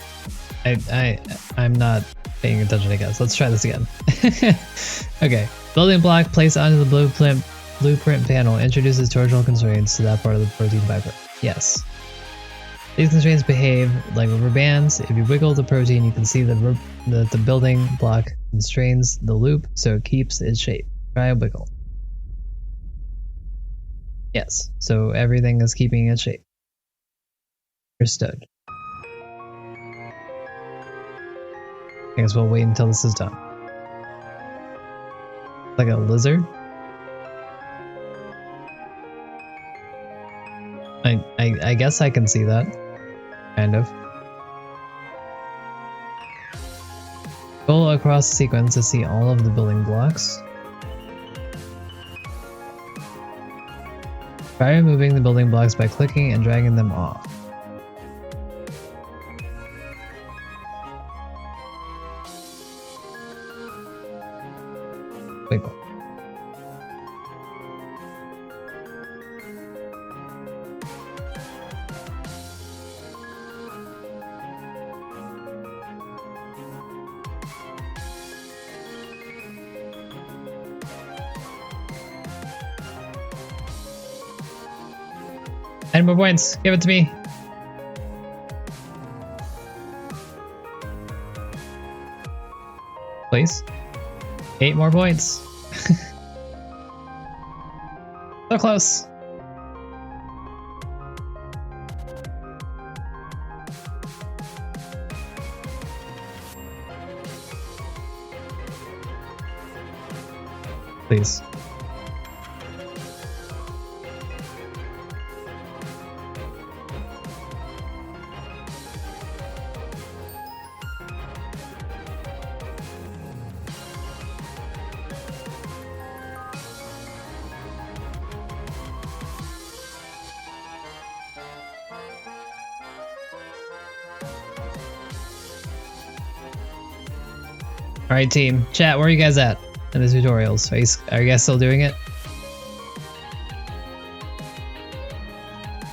Speaker 1: I'm not paying attention, I guess. Let's try this again. Okay. Building block placed onto the blueprint panel introduces torsional constraints to that part of the protein fiber. Yes. These constraints behave like rubber bands. If you wiggle the protein, you can see that the building block constrains the loop so it keeps its shape. Try a wiggle. Yes. So everything is keeping its shape. Understood. I guess we'll wait until this is done. Like a lizard? I guess I can see that. Kind of. Go across the sequence to see all of the building blocks. Try removing the building blocks by clicking and dragging them off. Wiggle. And more points. Give it to me. Please. 8 more points. So close. Please. Alright team, chat, where are you guys at in the tutorials? Are you guys still doing it?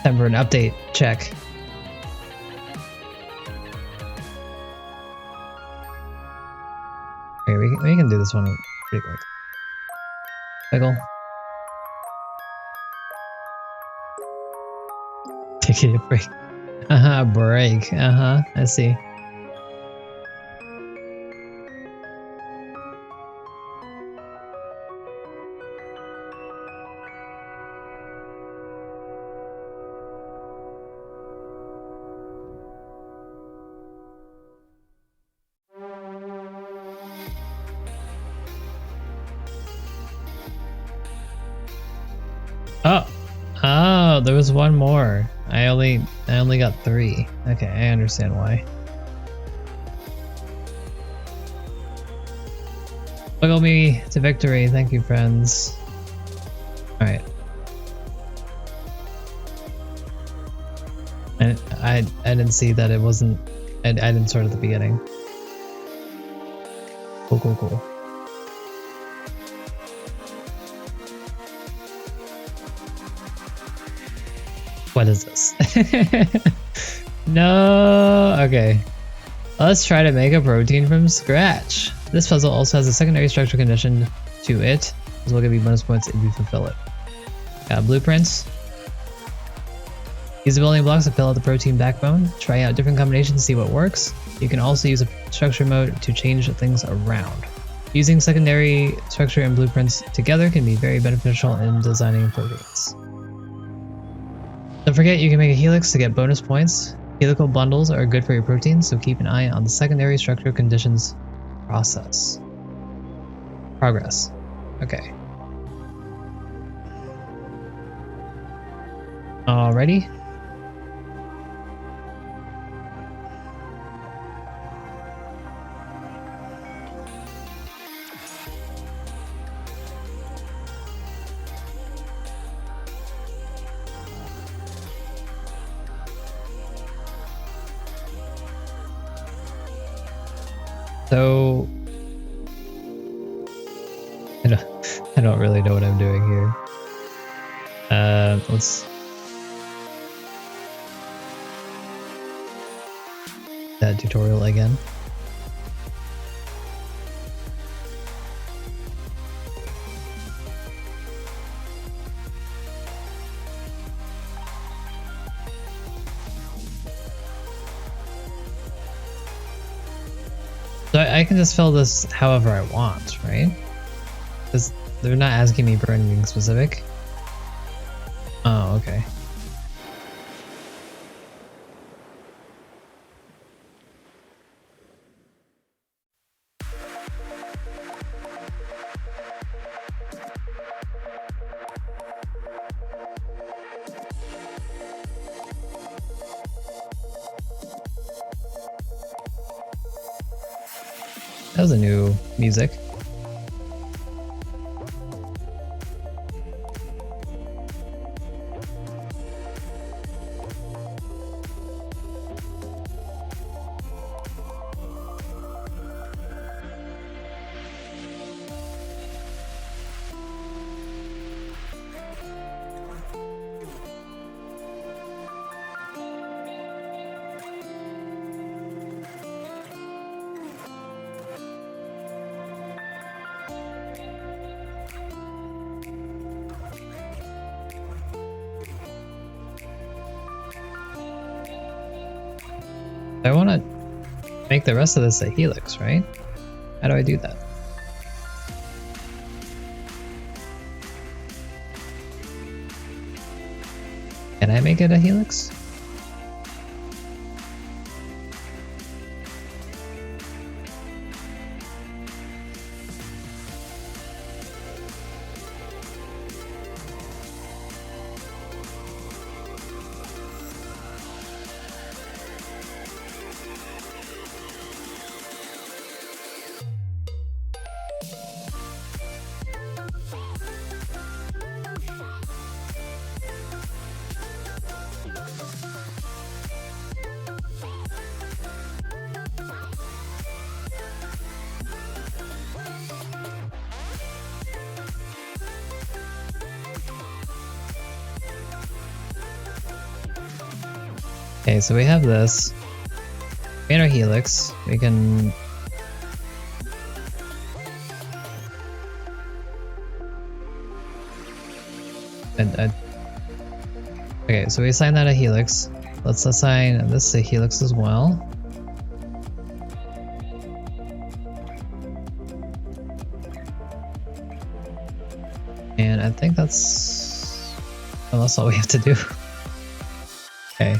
Speaker 1: Time for an update check. Okay, we can do this one pretty quick. Wiggle. Taking a break. Break. I see. Oh, there was one more. I only got 3. Okay, I understand why. Wiggle me to victory. Thank you, friends. Alright. I didn't see that it wasn't... I didn't start at the beginning. Cool. What is this? No. Okay. Let's try to make a protein from scratch. This puzzle also has a secondary structure condition to it, as will give you bonus points if you fulfill it. Got blueprints. Use the building blocks to fill out the protein backbone. Try out different combinations to see what works. You can also use a structure mode to change things around. Using secondary structure and blueprints together can be very beneficial in designing proteins. Don't forget you can make a helix to get bonus points. Helical bundles are good for your proteins, so keep an eye on the secondary structure conditions progress. Okay. Alrighty. So I don't really know what I'm doing here. Let's that tutorial again. So I can just fill this however I want, right? Because they're not asking me for anything specific. Oh, okay. That was a new music. I want to make the rest of this a helix, right? How do I do that? Can I make it a helix? Okay, so we have this. We made our helix. We can... Okay, so we assign that a helix. Let's assign this a helix as well. And I think that's... well, that's all we have to do. Okay.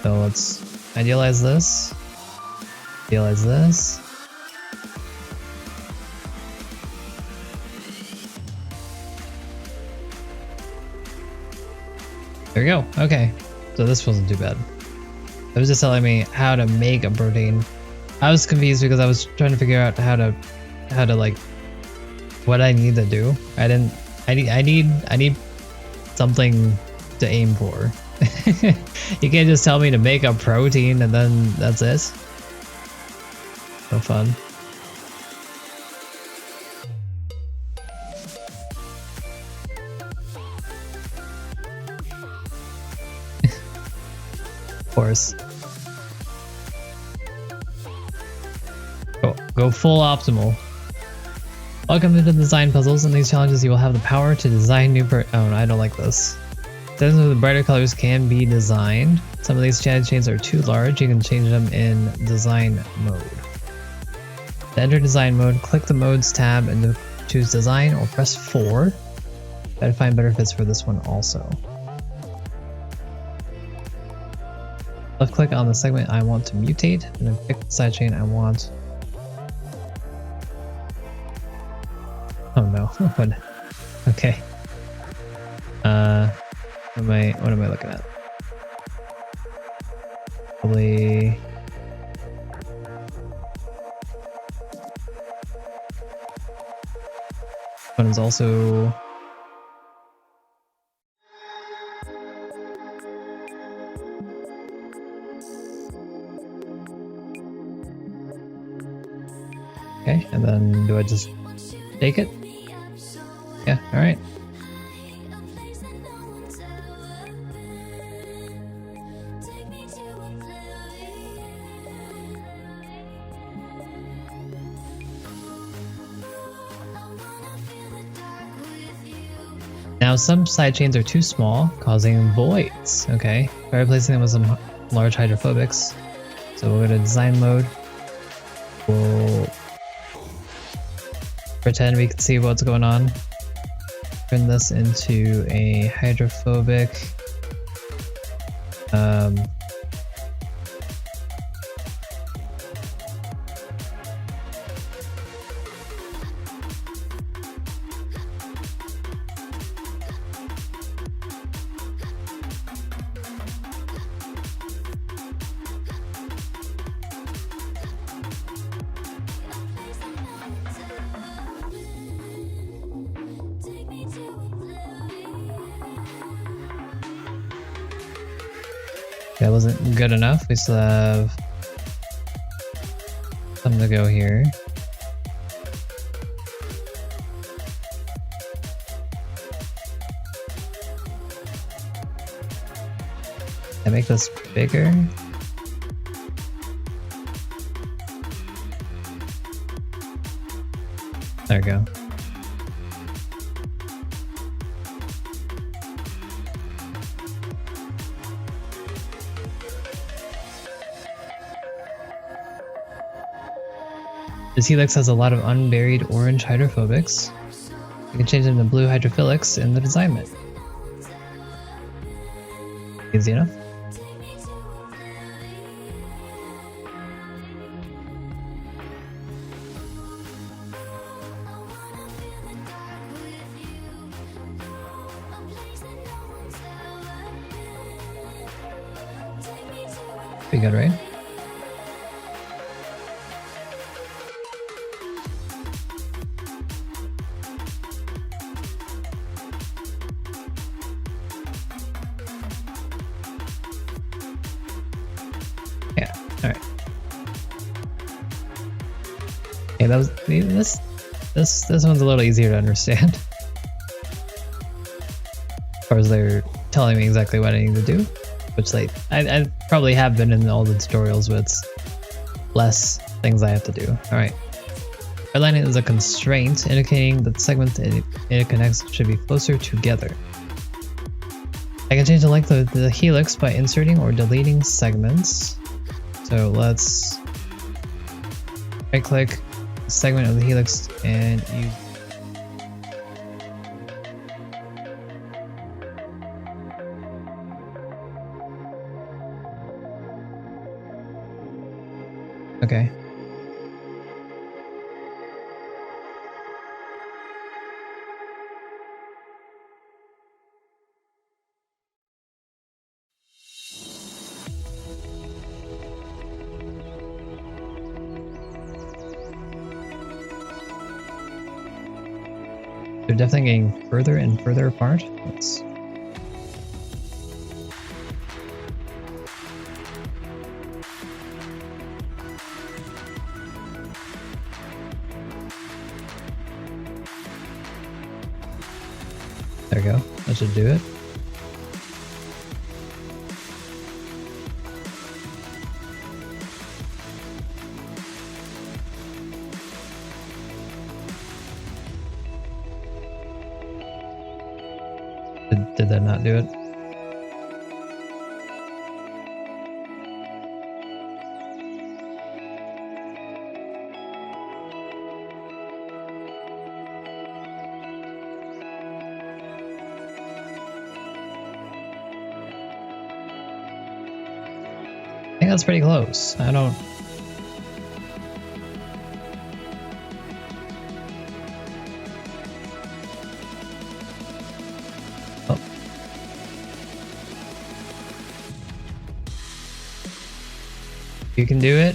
Speaker 1: So let's idealize this. Idealize this. There we go. Okay. So this wasn't too bad. It was just telling me how to make a protein. I was confused because I was trying to figure out how to like what I need to do. I need something to aim for. You can't just tell me to make a protein and then that's it. No fun. Of course. Go full optimal. Welcome to the design puzzles. In these challenges, you will have the power to design new oh no, I don't like this. Dozens of the brighter colors can be designed. Some of these chatted chains are too large. You can change them in design mode. To enter design mode, click the modes tab and choose design or press 4. Try to find better fits for this one also. Left click on the segment I want to mutate and then pick the sidechain I want. Oh no, what? Okay. What am I looking at? Probably one is also okay, and then do I just take it? Yeah, alright. Now some sidechains are too small, causing voids. Okay, try replacing them with some large hydrophobics. So we'll go to design mode. We'll pretend we can see what's going on. Turn this into a hydrophobic. That wasn't good enough. We still have some to go here. Can I make this bigger? There we go. This helix has a lot of unburied orange hydrophobics. You can change them to blue hydrophilics in the design mode. Easy enough. Pretty good, right? Yeah, alright. Okay, that was this one's a little easier to understand. As far as they're telling me exactly what I need to do. Which I probably have been in all the tutorials, but it's less things I have to do. Alright. Redlining is a constraint indicating that the segments it connects should be closer together. I can change the length of the helix by inserting or deleting segments. So let's right click the segment of the helix and use okay. They're definitely getting further and further apart. Let's there we go. That should do it. Did that not do it? think that's pretty close. I don't... Oh. You can do it.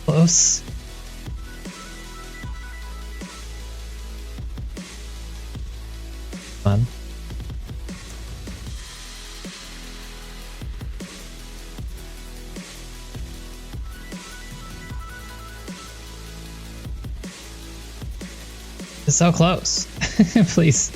Speaker 1: Close. Fun. It's so close. Please.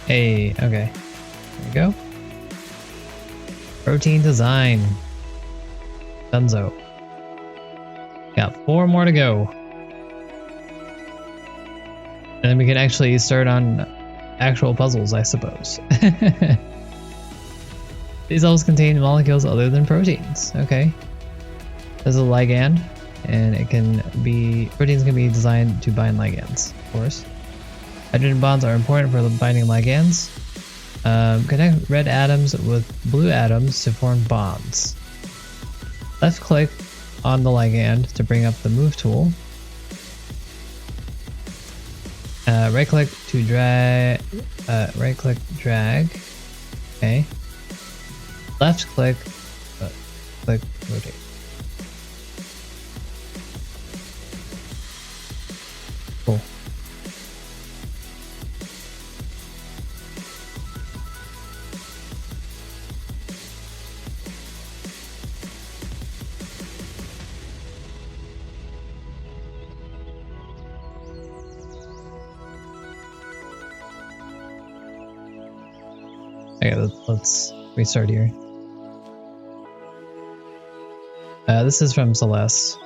Speaker 1: Hey, okay. There we go. Protein design. Dunzo. Got 4 more to go. And then we can actually start on actual puzzles, I suppose. These levels contain molecules other than proteins. Okay. There's a ligand, and it can be... proteins can be designed to bind ligands, of course. Hydrogen bonds are important for binding ligands. Connect red atoms with blue atoms to form bonds. Left click on the ligand to bring up the move tool. Right click to drag. Right click, drag. Okay. Left click, click, rotate. Cool. Okay, let's restart here. This is from Celeste.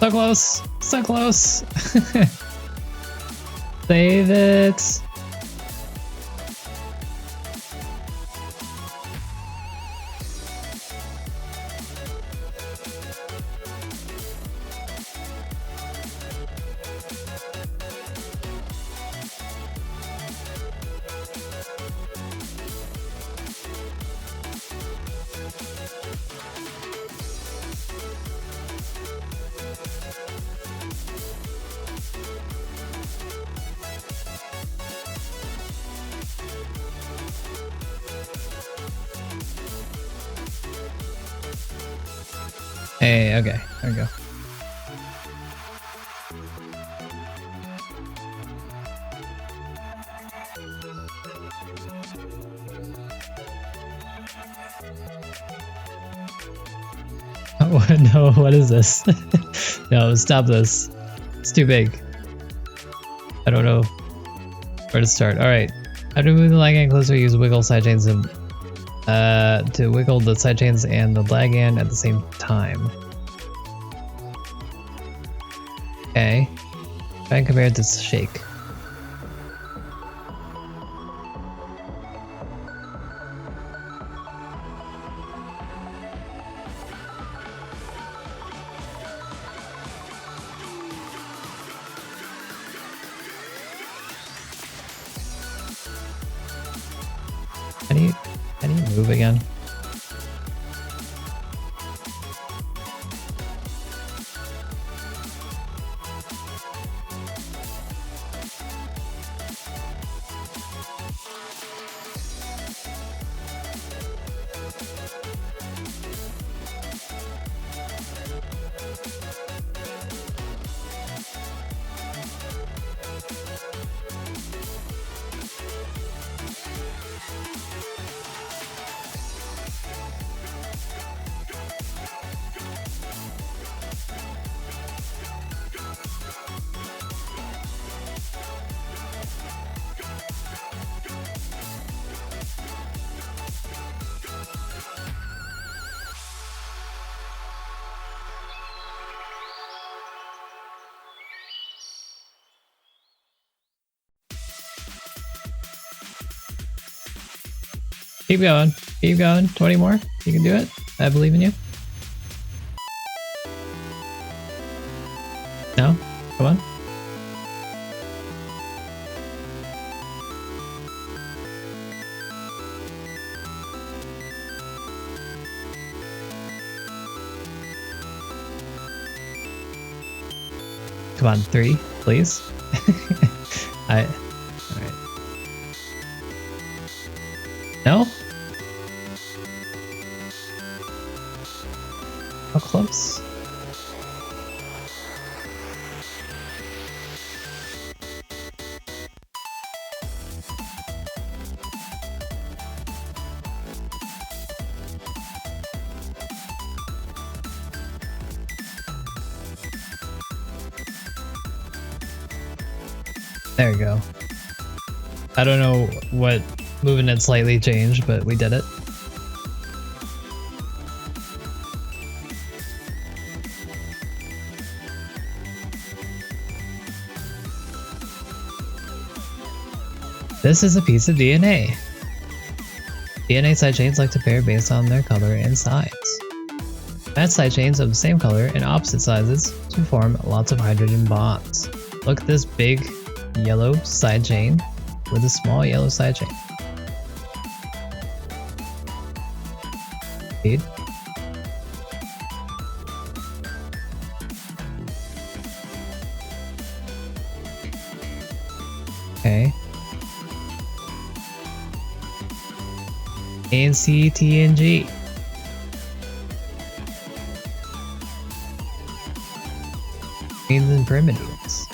Speaker 1: So close! So close! Save it! Hey, okay, there we go. Oh, no, what is this? No, stop this. It's too big. I don't know where to start. Alright. How to move the ligand closer, use wiggle sidechains to wiggle the sidechains and the ligand at the same time. Okay. Try and compare it to shake. Can you move again? Keep going. Keep going. 20 more. You can do it. I believe in you. No? Come on. Come on, 3, please. Alright. No? How close? There you go. I don't know what moving it slightly changed, but we did it. This is a piece of DNA. DNA sidechains like to pair based on their color and size. Match sidechains of the same color and opposite sizes to form lots of hydrogen bonds. Look at this big yellow sidechain with a small yellow sidechain. Speed. Okay. ANC, TNG. Means and primitives.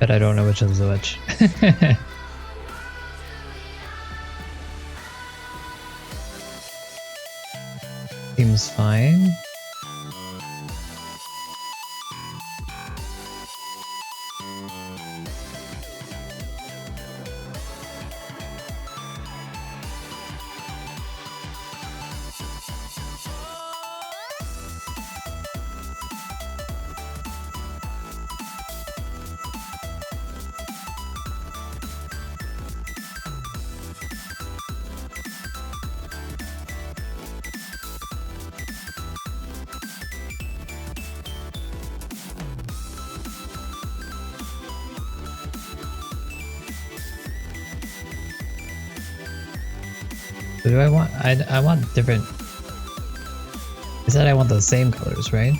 Speaker 1: But I don't know which is which. Seems fine. What do I want? I want different. I said I want the same colors, right?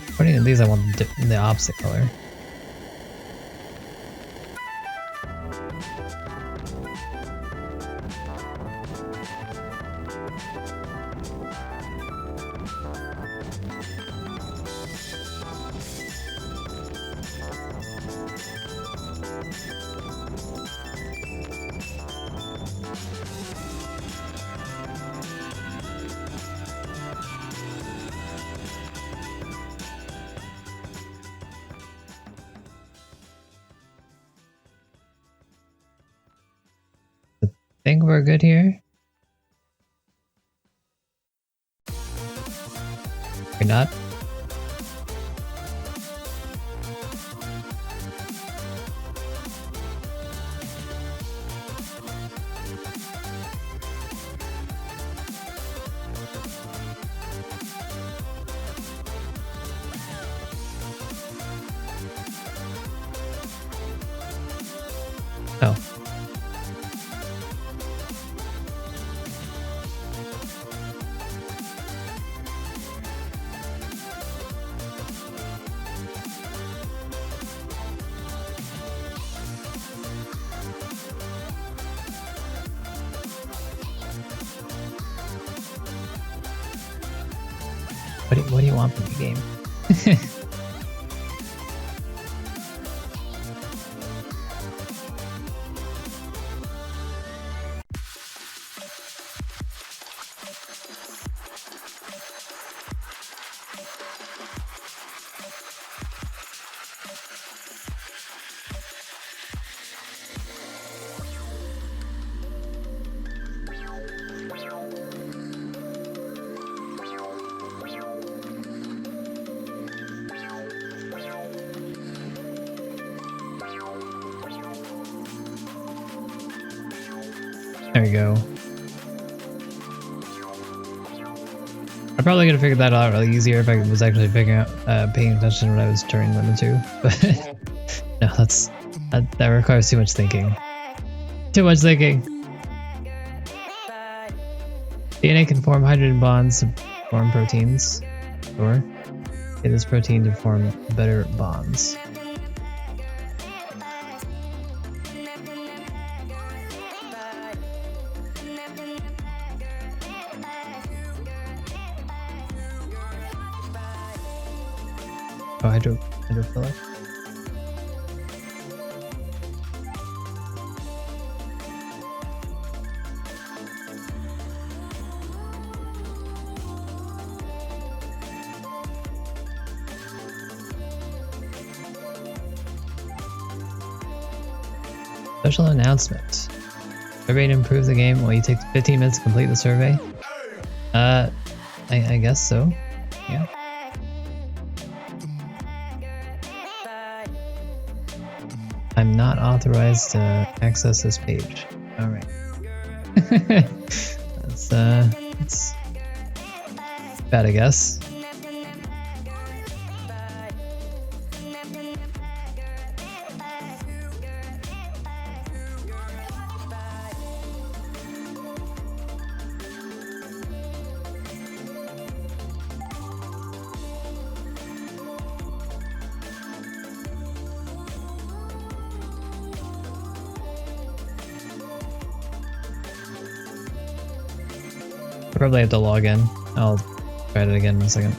Speaker 1: According to these, I want the opposite color. I think we're good here. We're not. Oh. What do you want from the game? There we go. I probably could have figured that out really easier if I was actually paying attention to what I was turning them into. But no, that requires too much thinking. Too much thinking. DNA can form hydrogen bonds to form proteins, or get this protein to form better bonds. Oh, hydrophilic. Special announcement. Survey to improve the game. Will you take 15 minutes to complete the survey? I guess so. Yeah. I'm not authorized to access this page. Alright. That's bad, I guess. I probably have to log in. I'll try it again in a second.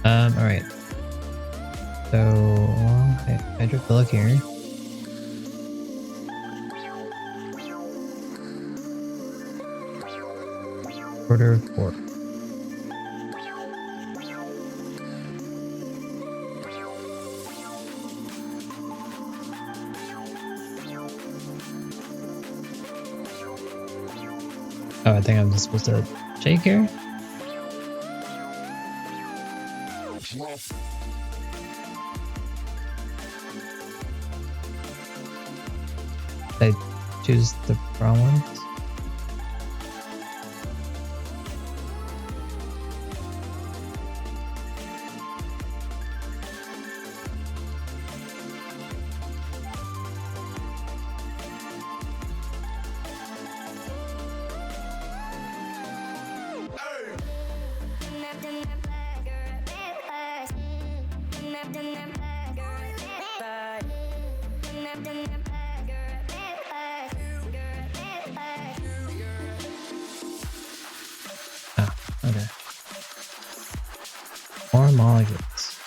Speaker 1: Alright. So, hydrophilic here. Order 4. Oh, I think I'm just supposed to shake here. Did I choose the wrong ones? Okay. More molecules.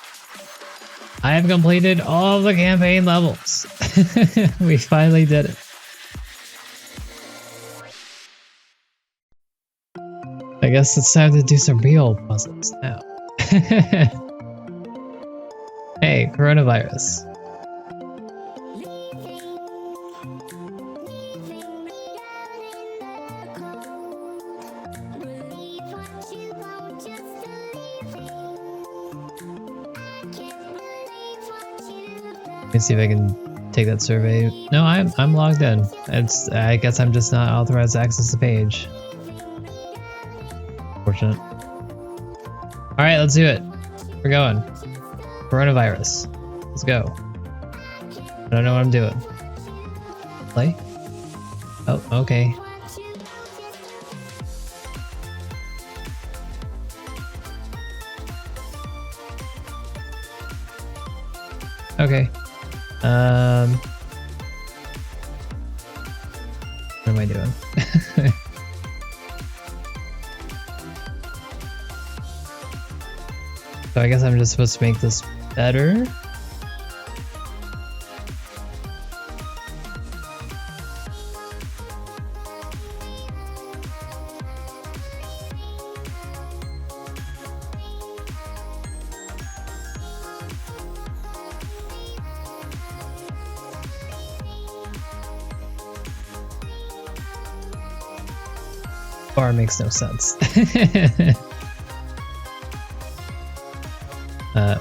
Speaker 1: I've completed all of the campaign levels. We finally did it. I guess it's time to do some real puzzles now. Hey, coronavirus. Let me see if I can take that survey. No, I'm logged in. I guess I'm just not authorized to access the page. Fortunate. All right, let's do it. We're going. Coronavirus. Let's go. I don't know what I'm doing. Play? Oh, okay. Okay. What am I doing? So I guess I'm just supposed to make this better. Bar makes no sense.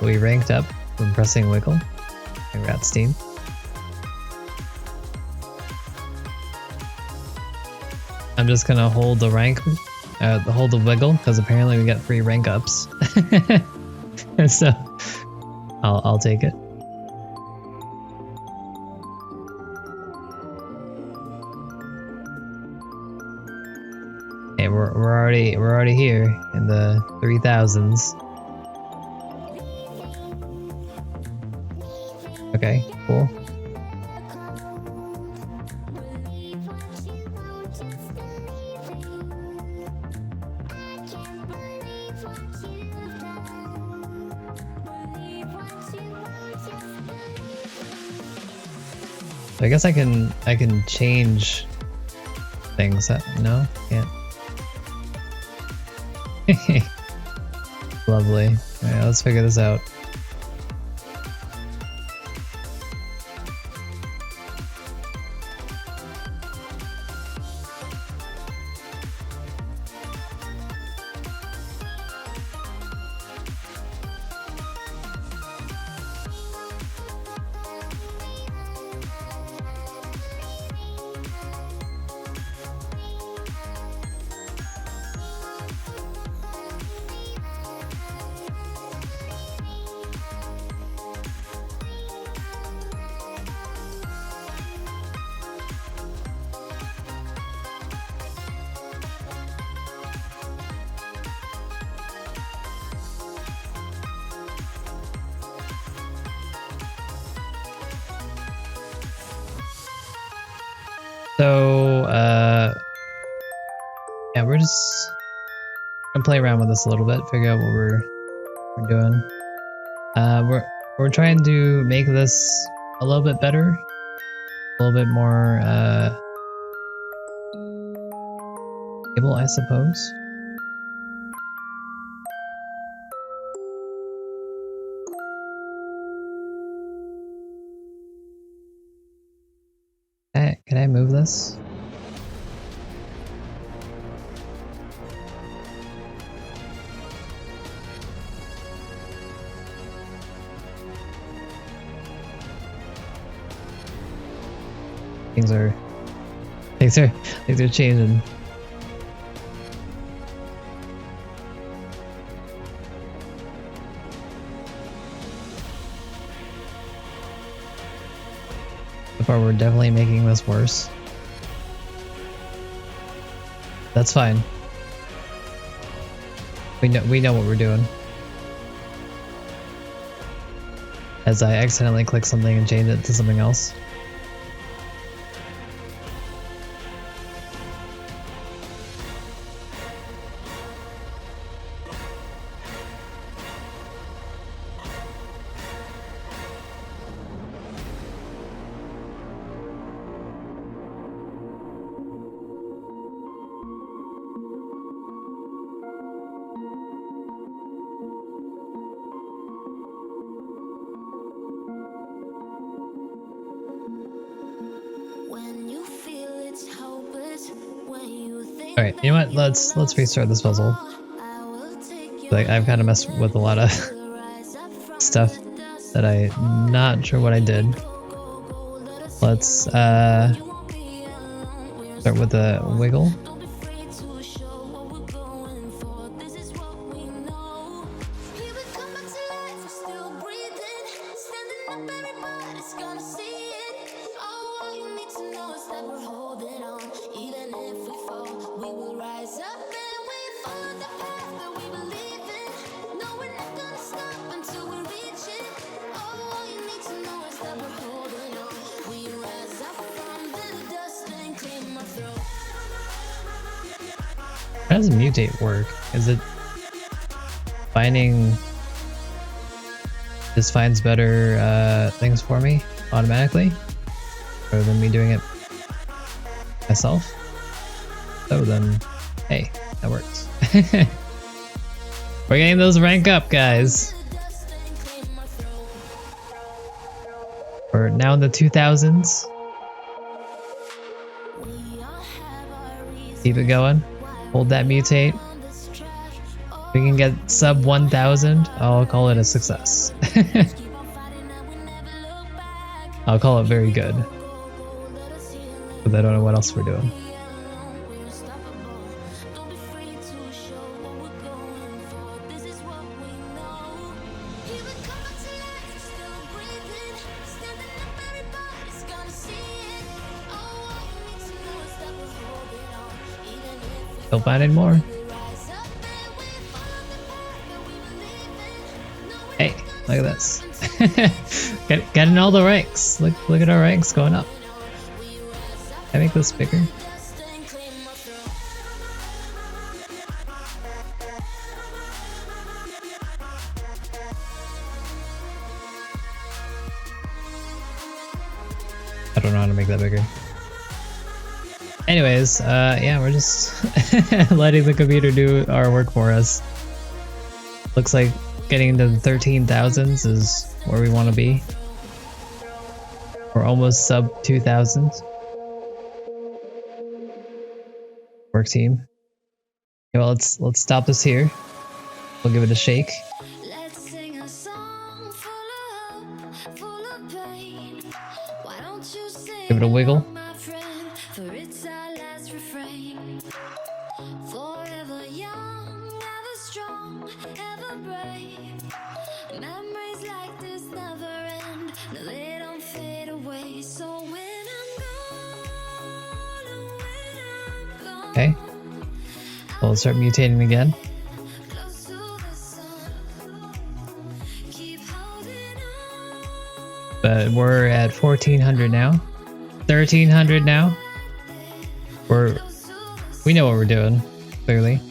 Speaker 1: We ranked up from pressing wiggle. Congrats, team. I'm just gonna hold the rank, hold the wiggle, because apparently we got free rank ups. So I'll take it. Hey, we're already here in the 3000s. Okay, cool. So I guess I can change things. No, can't. Lovely. Alright, let's figure this out. So, yeah, we're just gonna play around with this a little bit, figure out what we're doing. We're trying to make this a little bit better, a little bit more stable, I suppose. Can I move this? Things are changing. So far, we're definitely making this worse. That's fine. We know what we're doing. As I accidentally click something and change it to something else. All right, you know what? Let's restart this puzzle. Like I've kind of messed with a lot of stuff that I'm not sure what I did. Let's start with the wiggle. How does mutate work? Is it finding just finds better things for me automatically rather than me doing it myself? So then, hey, that works. We're getting those rank up, guys. We're now in the 2000s. Keep it going. Hold that mutate. If we can get sub 1000, I'll call it a success. I'll call it very good. But I don't know what else we're doing. Still finding more. Hey, look at this. Getting all the ranks. Look at our ranks going up. Can I make this bigger? I don't know how to make that bigger. Anyways, yeah, we're just letting the computer do our work for us. Looks like getting into the 13,000s is where we want to be. We're almost sub 2,000. Work team. Okay, well, let's stop this here. We'll give it a shake. Give it a wiggle. Okay, we'll start mutating again. But we're at 1400 now, 1300 now. We know what we're doing, clearly.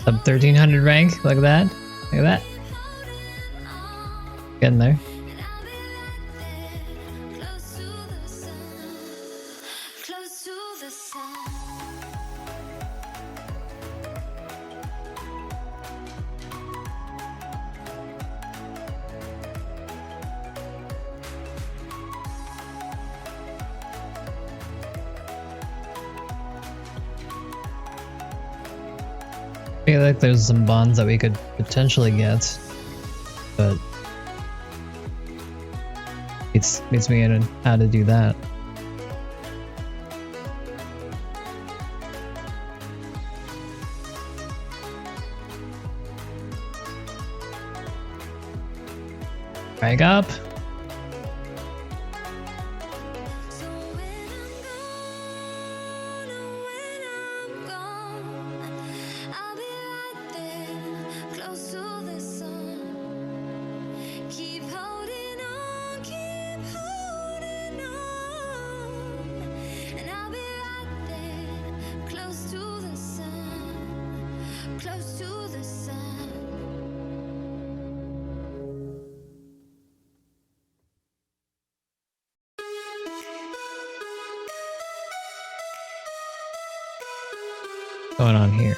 Speaker 1: Sub 1300 rank, look at that. Look at that. Getting there. I feel like there's some bonds that we could potentially get, but Beats me in how to do that. Back up. Going on here?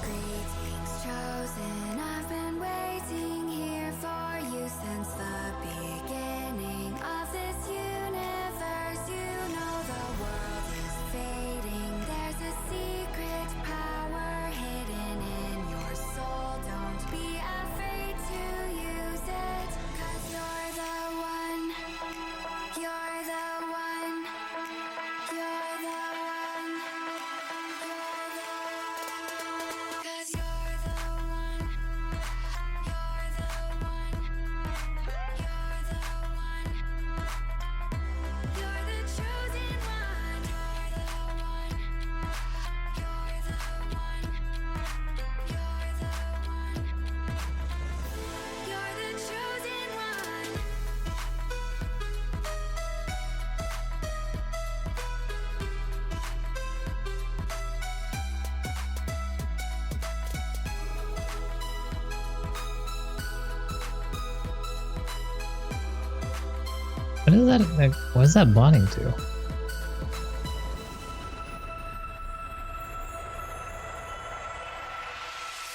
Speaker 3: Greetings chosen, I've been waiting here for you since the beginning of this universe. You know the world is fading, there's a secret power hidden in your soul. Don't be afraid to use it, 'cause you're the one, you're the one, you're the one, you're the one. 'Cause you're the one, you're the one, you're the one, you're the chosen one, you're the one, you're the one, you're the one, you're the chosen one.
Speaker 1: What is that? Like, what is that bonding to?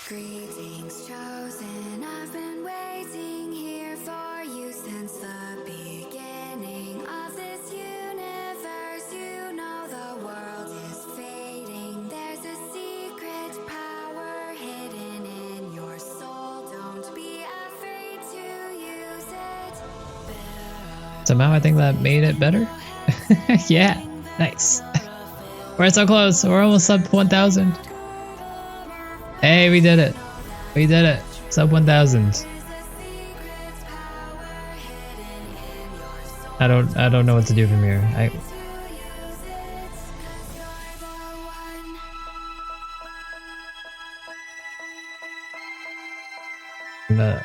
Speaker 3: Greetings chosen, I've been waiting here for you since the beginning of this universe. You know the world is fading, there's a secret power hidden in your soul. Don't be afraid to use it.
Speaker 1: Somehow I think that made it better. Yeah, nice. We're so close. We're almost sub 1,000. Hey, we did it. We did it. Sub 1,000. I don't know what to do from here. I'm gonna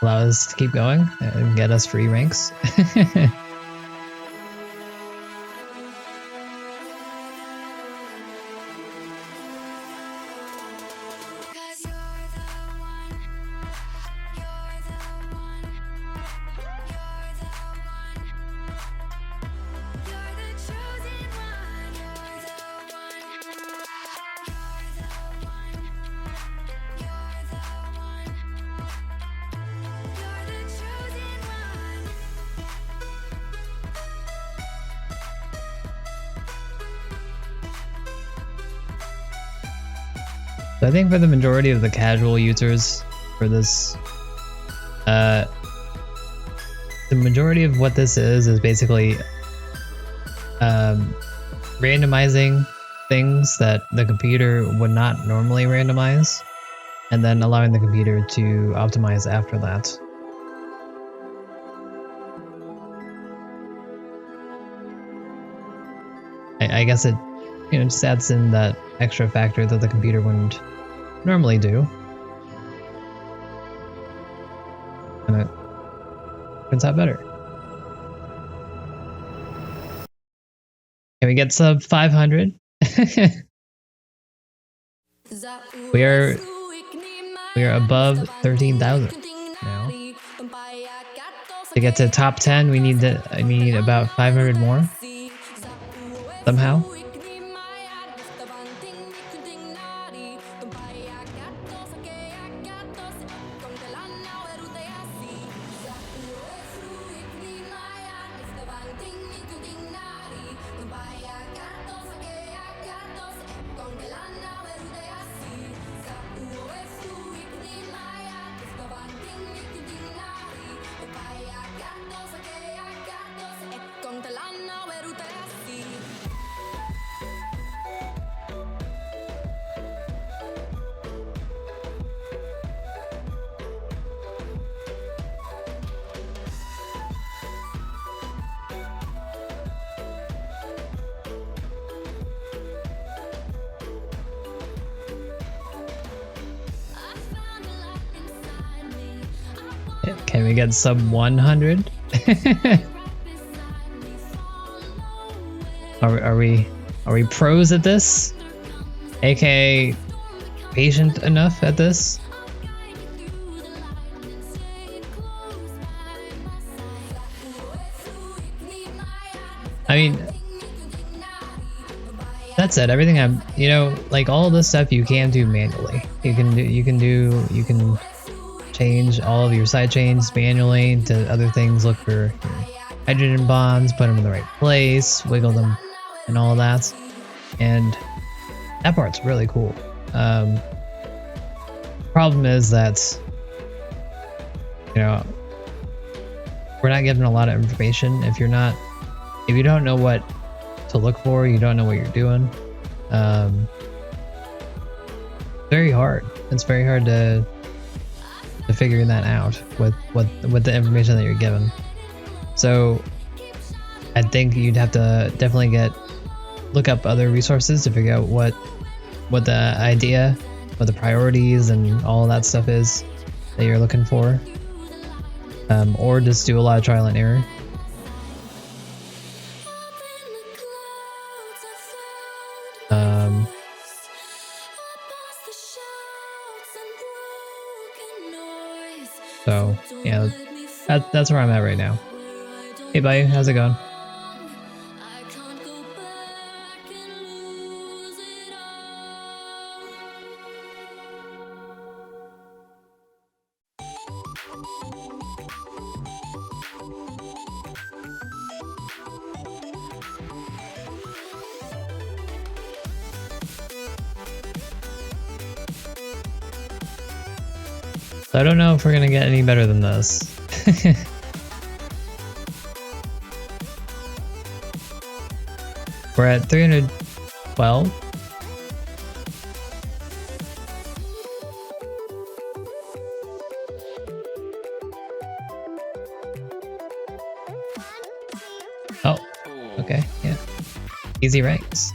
Speaker 1: allow us to keep going and get us free ranks. So I think for the majority of the casual users for this, the majority of what this is basically randomizing things that the computer would not normally randomize, and then allowing the computer to optimize after that. I guess it, just adds in that extra factor that the computer wouldn't normally do. And it turns out better. Can we get sub 500? We are above 13,000 now. To get to top 10, we need about 500 more somehow. Can we get sub 100? Are we pros at this? AKA patient enough at this? I mean, that said, everything I'm, you know, like all this stuff you can do manually. You can change all of your side chains manually to other things. Look for hydrogen bonds, put them in the right place, wiggle them, and all that. And that part's really cool. Problem is that, you know, we're not given a lot of information. If you don't know what to look for, you don't know what you're doing. Very hard. It's very hard to figure that out with the information that you're given. So I think you'd have to definitely look up other resources to figure out what the idea, what the priorities and all that stuff is that you're looking for. Or just do a lot of trial and error. So yeah, that's where I'm at right now. Hey buddy, how's it going? So I don't know if we're gonna get any better than this. We're at 312. Oh, okay, yeah. Easy ranks.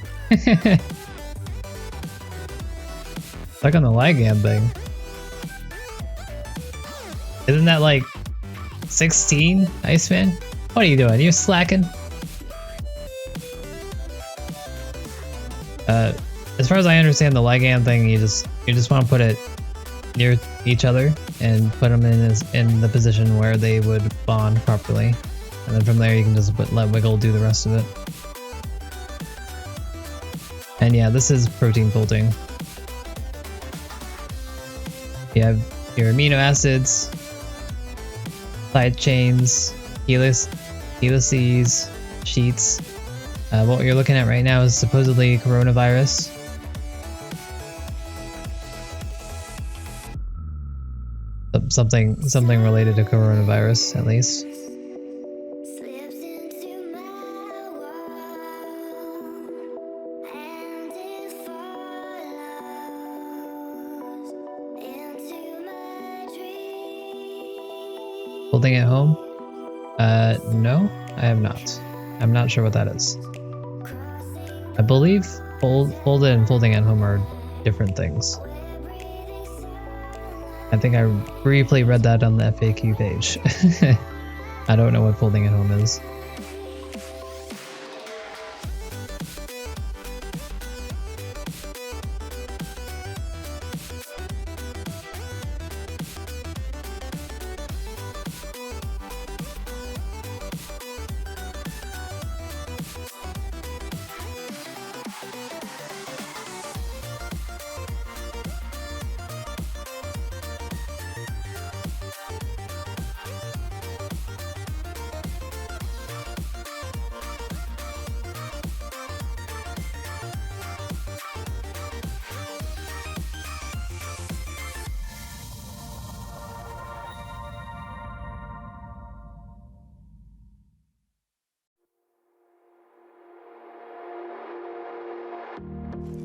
Speaker 1: Stuck on the Ligand thing. Isn't that like 16, Iceman? What are you doing? You slacking? As far as I understand, the Ligand thing, you just want to put it near each other and put them in the position where they would bond properly, and then from there you can just let Wiggle do the rest of it. And yeah, this is protein folding. You have your amino acids, side chains, helices, sheets. What you're looking at right now is supposedly coronavirus. Something related to coronavirus, at least.
Speaker 3: Slips into my world, and it follows into my dreams.
Speaker 1: Folding at home? No, I have not. I'm not sure what that is. I believe folded and folding at home are different things. I think I briefly read that on the FAQ page. I don't know what folding at home is.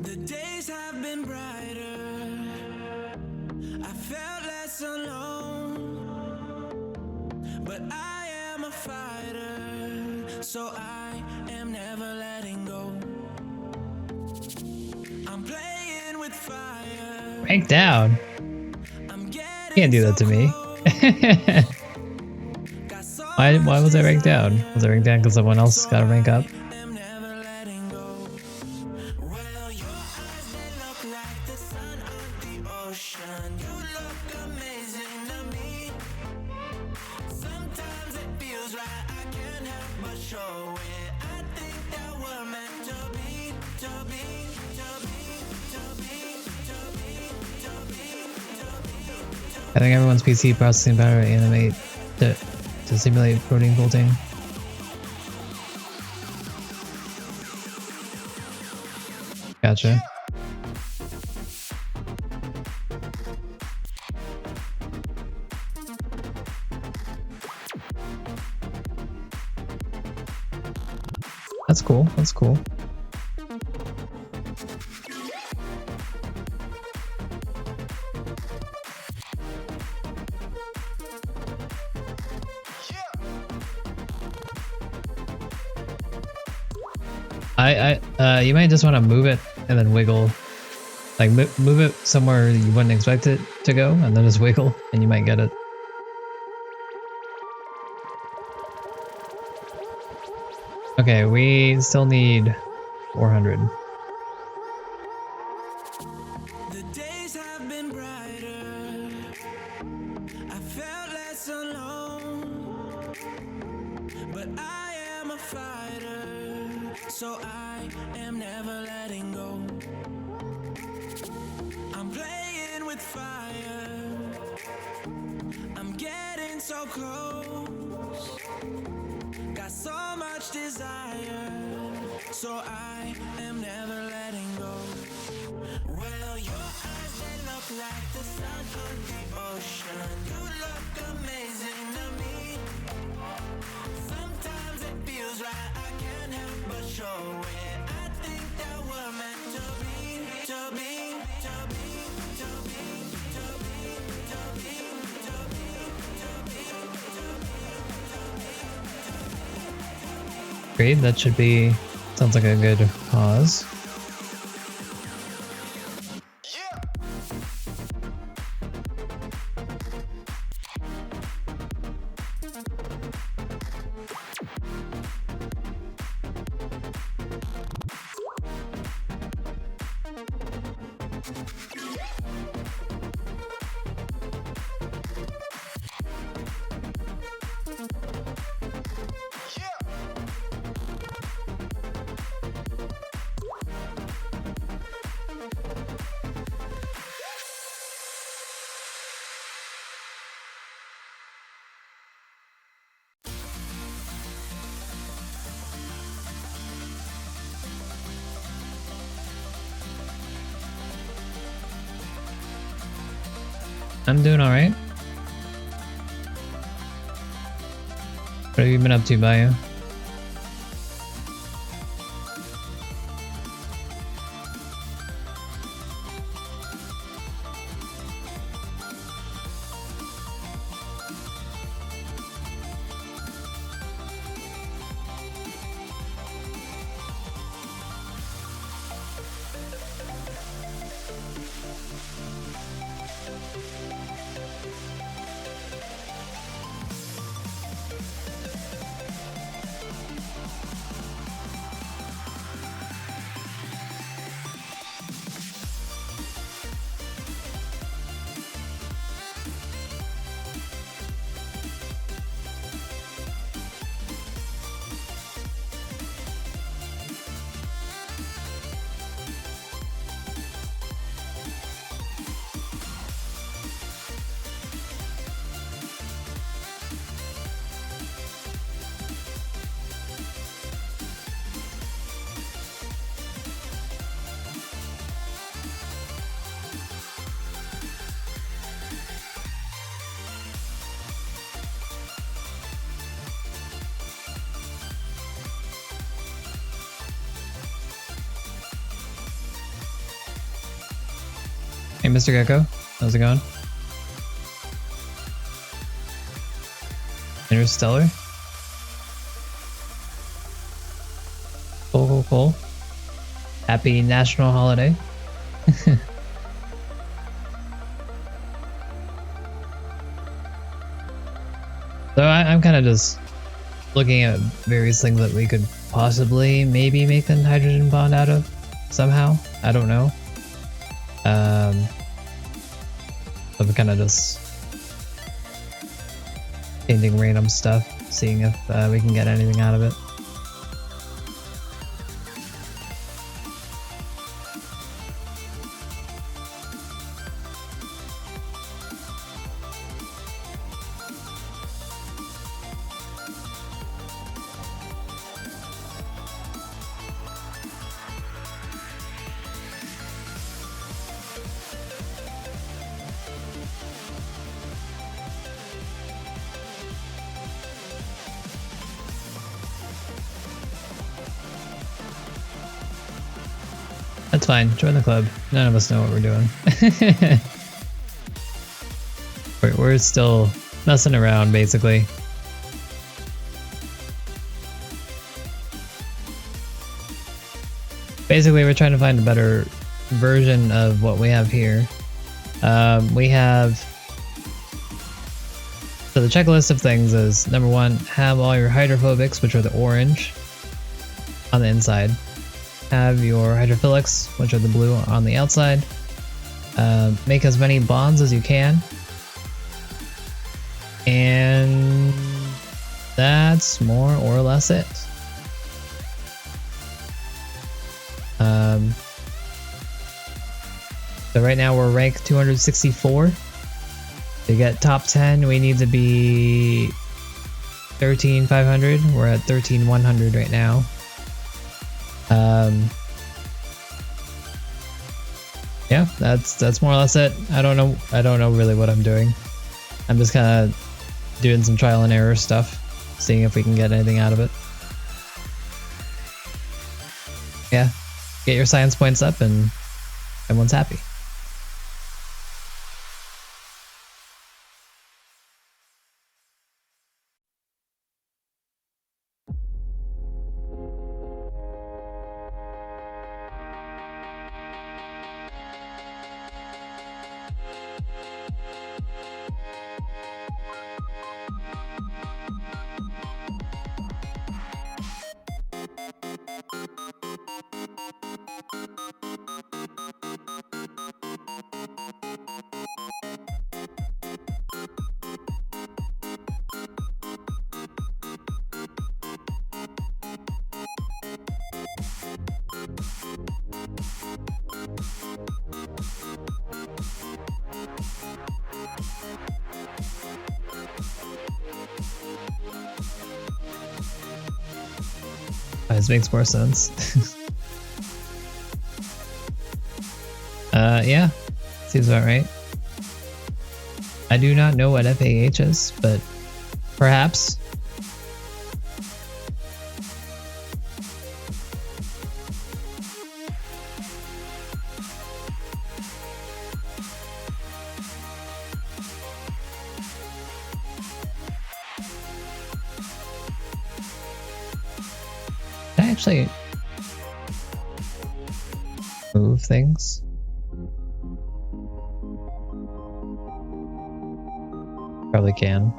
Speaker 2: The days have been brighter. I felt less alone. But I am a fighter, so I am never letting go. I'm playing with fire.
Speaker 1: Rank down.
Speaker 2: I'm
Speaker 1: You can't do that to me. Why was I ranked down? Was I ranked down because someone else got to rank up?
Speaker 2: am never letting go. Well, your eyes, they look like the sun on the ocean. You look amazing to me. Sometimes it feels right, I can't help but show it. I think that we're meant to be, to be, to be, to be, to be, to be, to be.
Speaker 1: I think everyone's PC processing power to animate to simulate protein folding. Gotcha. That's cool. That's cool. You might just want to move it and then wiggle, like move it somewhere you wouldn't expect it to go, and then just wiggle, and you might get it. Okay, we still need 400.
Speaker 2: The days have been brighter. I felt less alone. But I am a fighter, so I am never letting go. I'm playing with fire. I'm getting so close. Got so much desire, so I am never letting go. Well, your eyes, they look like the sun on the ocean. You look amazing to me. Sometimes it feels right, I can't help but show it. I think that we're meant to be, to be, to be, to be, to be, to be, to be, to be, to be.
Speaker 1: Great, that should be, sounds like a good cause. I'm doing alright. What have you been up to, Bayou? Hey, Mr. Gecko, how's it going? Interstellar? Cool. Happy national holiday. So I'm kind of just looking at various things that we could possibly maybe make a hydrogen bond out of somehow. I don't know. I'm kind of just painting random stuff, seeing if we can get anything out of it. That's fine. Join the club. None of us know what we're doing. we're still messing around, basically. Basically, we're trying to find a better version of what we have here. We have... So the checklist of things is, number one, have all your hydrophobics, which are the orange, on the inside. Have your hydrophilics, which are the blue, on the outside. Make as many bonds as you can. And that's more or less it. So right now we're ranked 264. To get top 10, we need to be 13,500. We're at 13,100 right now. Yeah, that's more or less it. I don't know really what I'm doing. I'm just kind of doing some trial and error stuff, seeing if we can get anything out of it. Yeah, get your science points up and everyone's happy. This makes more sense. Yeah, seems about right. I do not know what FAH is, but perhaps. Actually move things. Probably can.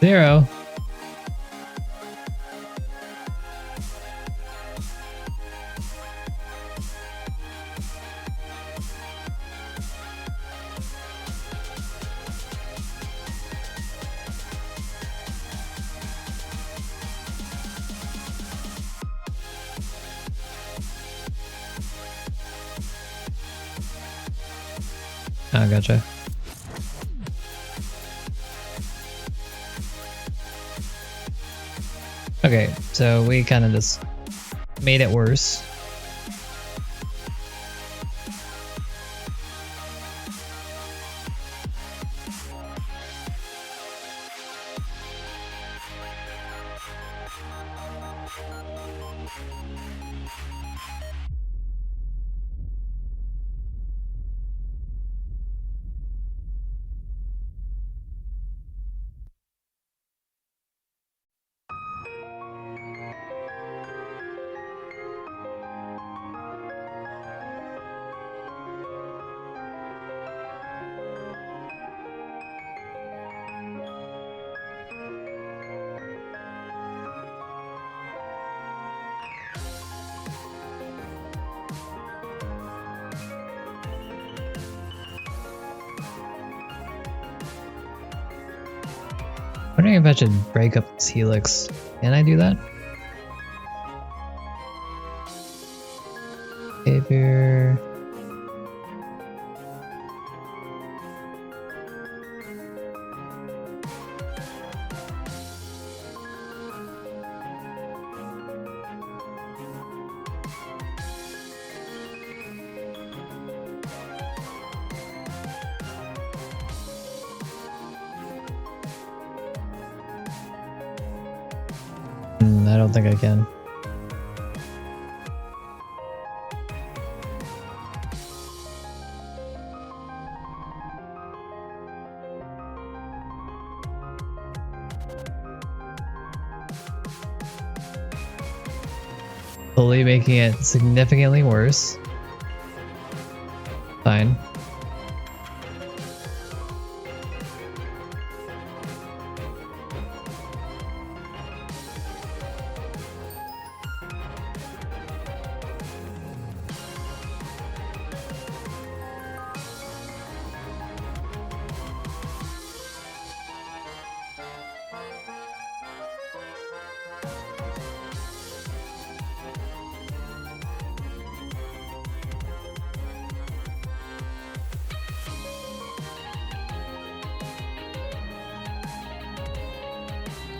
Speaker 1: Zero. Oh, gotcha. Okay, so we kind of just made it worse. Wondering if I should break up this helix. Can I do that? Behavior. I don't think I can. Slowly making it significantly worse. Fine.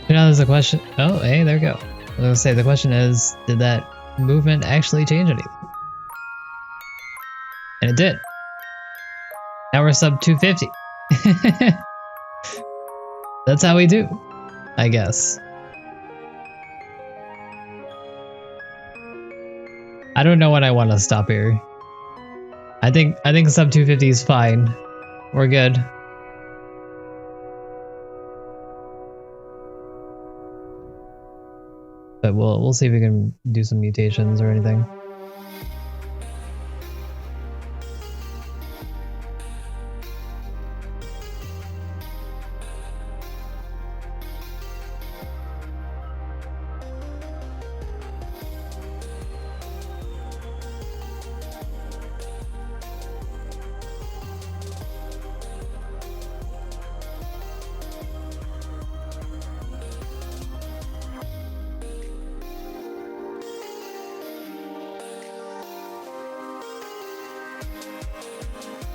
Speaker 1: Now there's a question. Oh, hey, there we go. I was gonna say the question is, did that movement actually change anything? And it did. Now we're sub 250. That's how we do, I guess. I don't know when I want to stop here. I think sub 250 is fine. We're good. But we'll see if we can do some mutations or anything.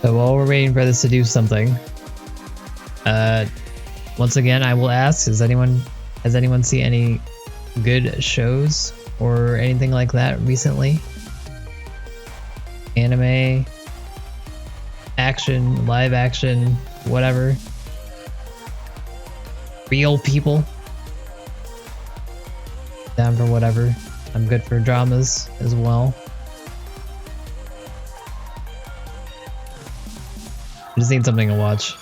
Speaker 1: So while we're waiting for this to do something, once again I will ask: has anyone seen any good shows or anything like that recently? Anime, action, live action, whatever. Real people. Down for whatever. I'm good for dramas as well. I just need something to watch.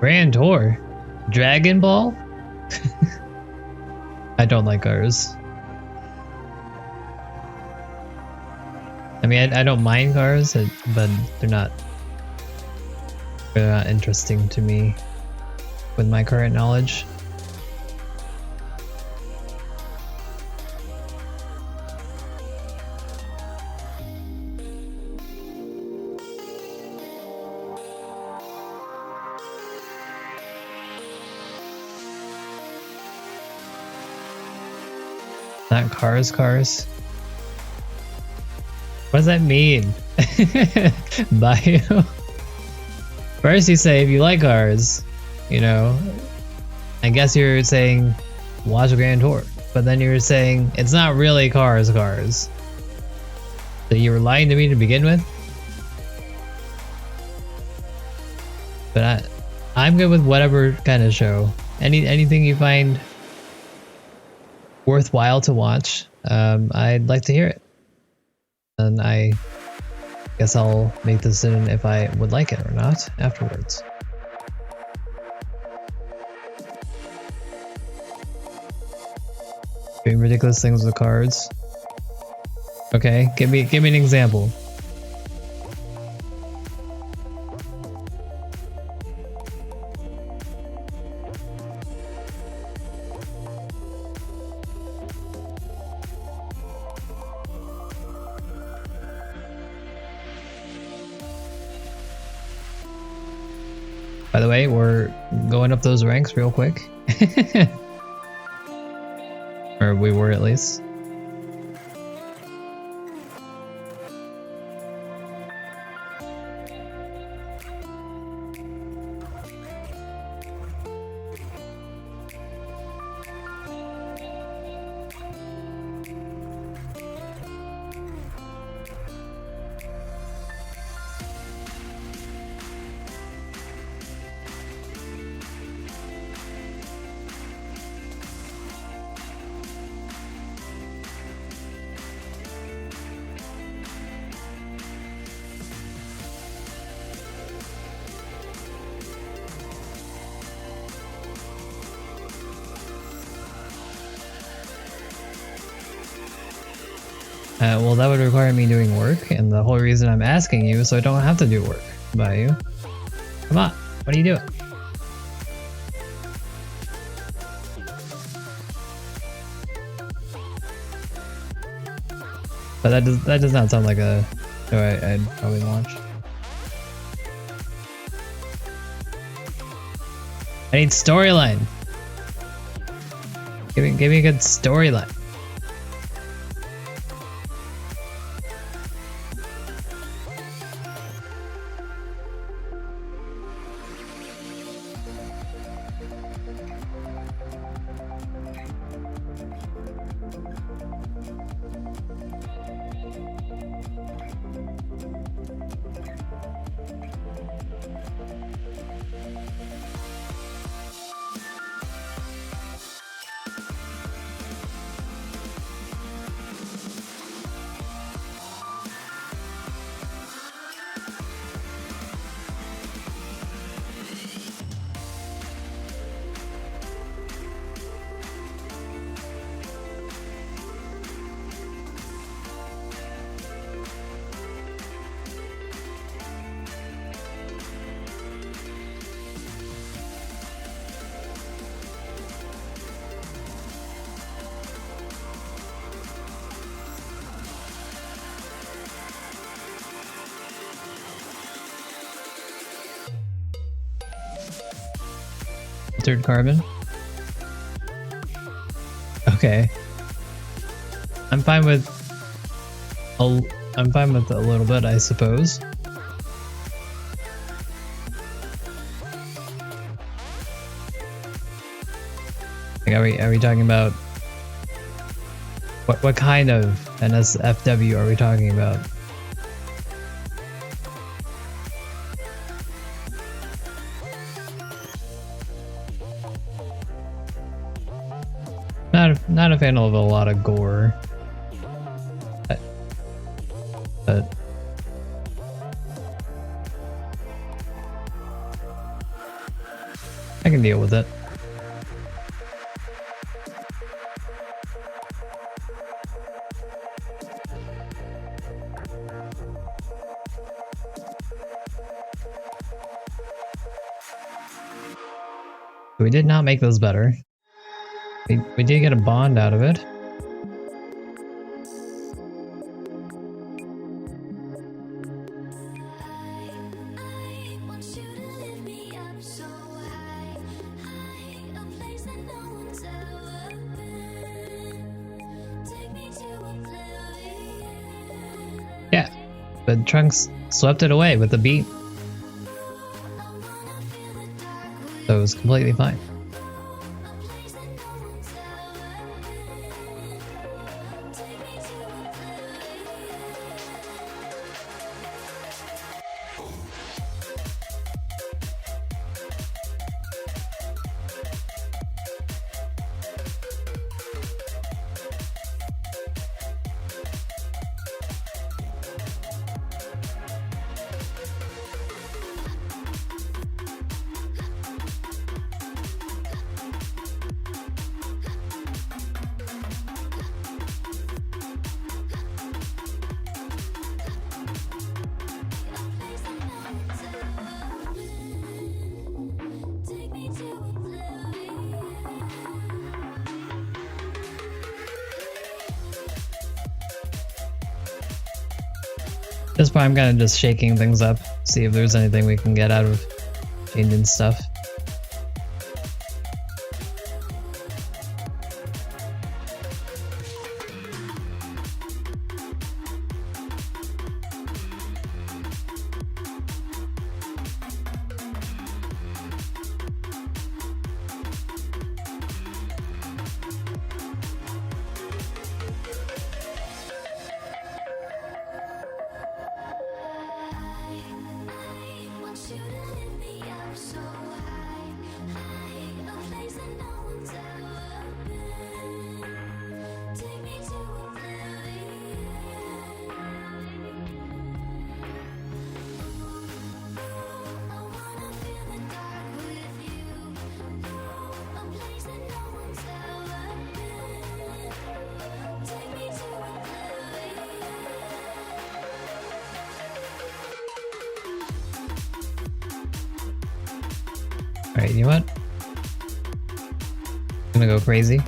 Speaker 1: Grand Tour? Dragon Ball? I don't like cars. I mean, I don't mind cars, but they're not interesting to me with my current knowledge. Not cars. What does that mean? Bio? First you say if you like cars, you know, I guess you're saying watch a Grand Tour, but then you're saying it's not really cars. So you were lying to me to begin with? But I'm good with whatever kind of show. Anything you find worthwhile to watch, I'd like to hear it. And I guess I'll make the decision if I would like it or not afterwards. Doing ridiculous things with cards. Okay, give me an example. By the way, we're going up those ranks real quick. Or we were at least. Well, that would require me doing work, and the whole reason I'm asking you is so I don't have to do work by you. Come on, what are you doing? But that does not sound like a show I'd probably watch. I need storyline. Give me a good storyline. Altered carbon? Okay. I'm fine with a little bit, I suppose. Like, are we talking about what kind of NSFW are we talking about? Not a fan of a lot of gore, but I can deal with it. We did not make those better. We did get a bond out of it. Yeah, but Trunks swept it away with the beat. So it was completely fine. At this point, I'm kind of just shaking things up, see if there's anything we can get out of changing stuff.
Speaker 3: I want you to lift me up so high, a place that no one's ever been. Take me to oblivion. I wanna feel the dark with you. A place that no one's ever been. Take me to oblivion.
Speaker 1: Alright, you know what? I'm gonna go crazy.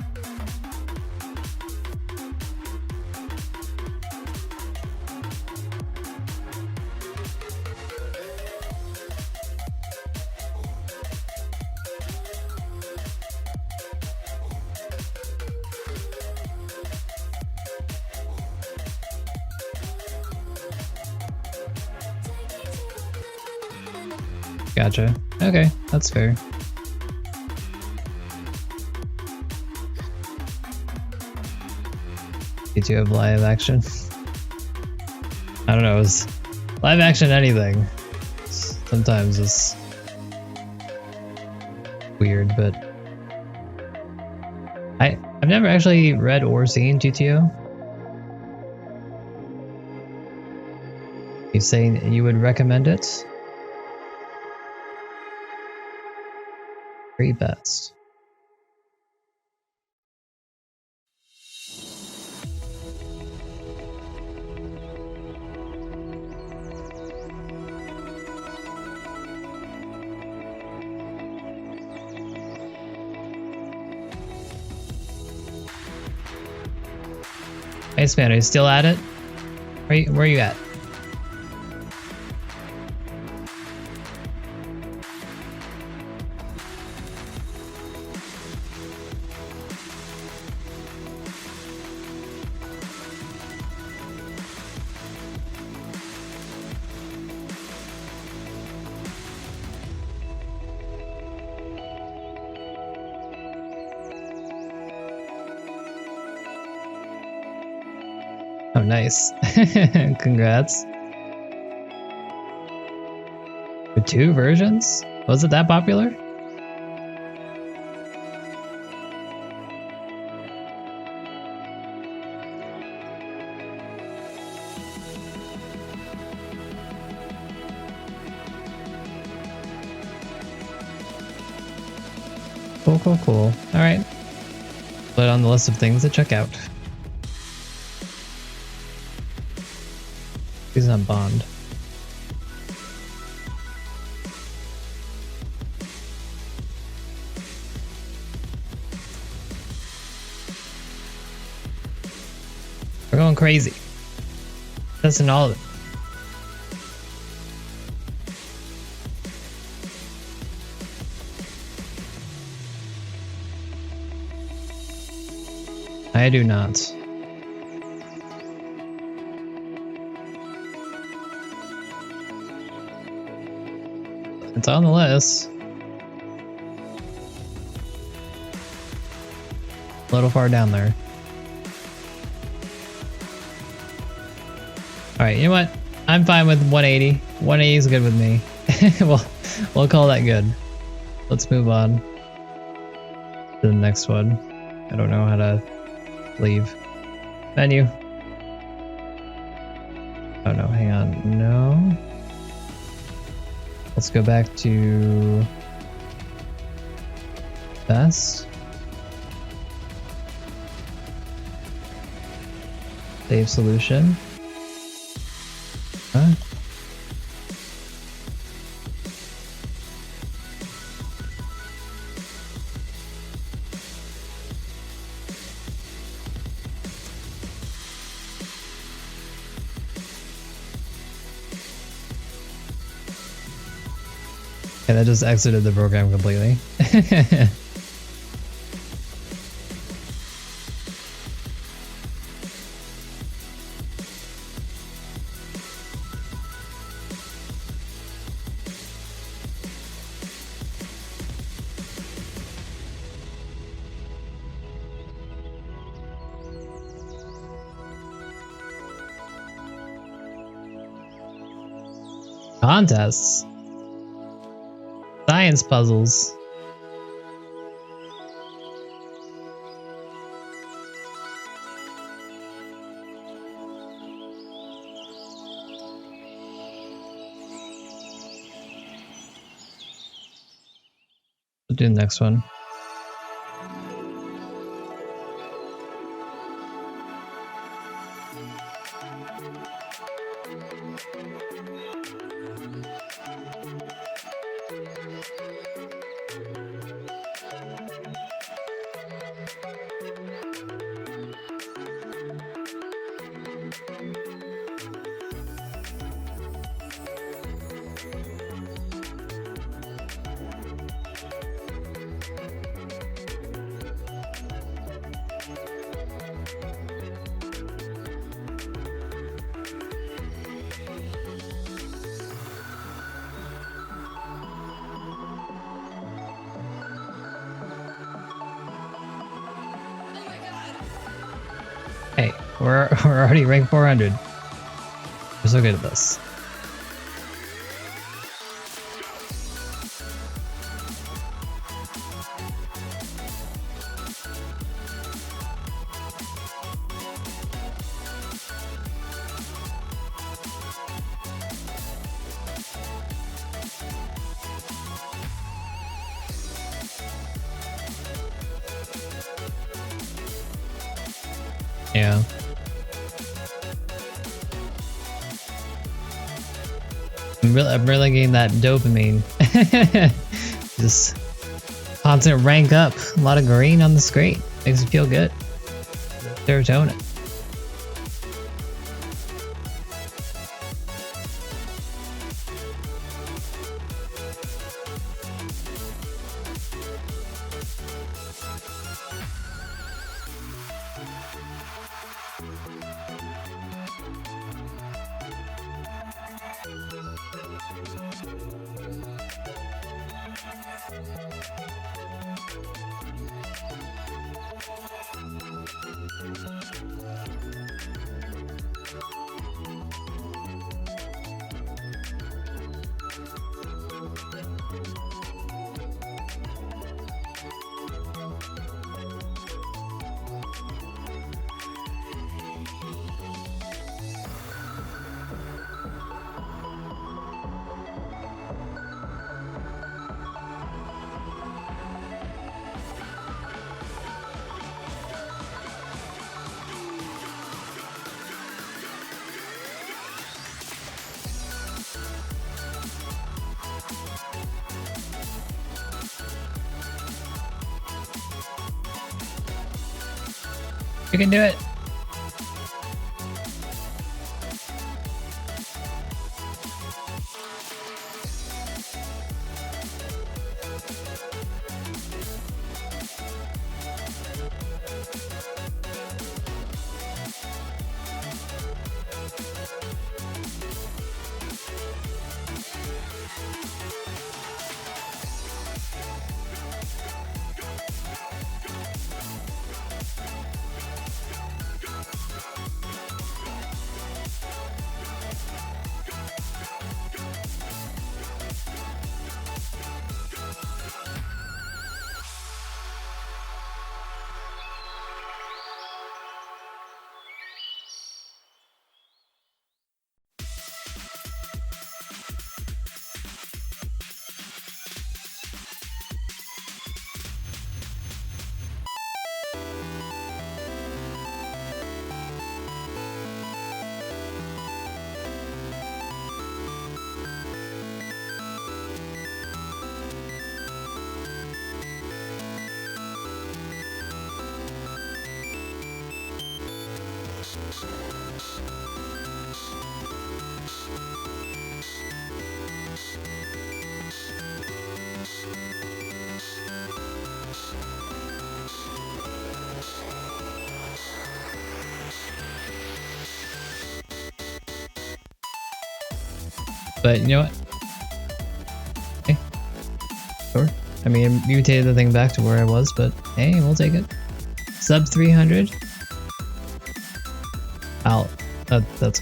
Speaker 1: Gotcha. Okay, that's fair. You do have live action? I don't know, is live action anything? Sometimes it's weird, but I've never actually read or seen GTO. You saying you would recommend it? Very best. Nice man, are you still at it? Where are you at? Oh, nice. Congrats. With 2 versions? Was it that popular? Cool, cool, cool. Alright. Put it on the list of things to check out. He's not Bond. We're going crazy. Testing all of it. I do not. It's on the list. A little far down there. Alright, you know what? I'm fine with 180. 180 is good with me. We'll call that good. Let's move on to the next one. I don't know how to leave. Menu. Oh no, hang on. No. Let's go back to best. Save solution. Huh? Okay, that just exited the program completely. Contests. Science puzzles. We'll do the next one. Hey, we're already ranked 400. We're so good at this. Yeah. I'm really getting that dopamine. Just constant rank up. A lot of green on the screen. Makes me feel good. Serotonin. You can do it. But you know what? Okay. Sure. I mean, it mutated the thing back to where I was, but hey, we'll take it. Sub 300. That's enough.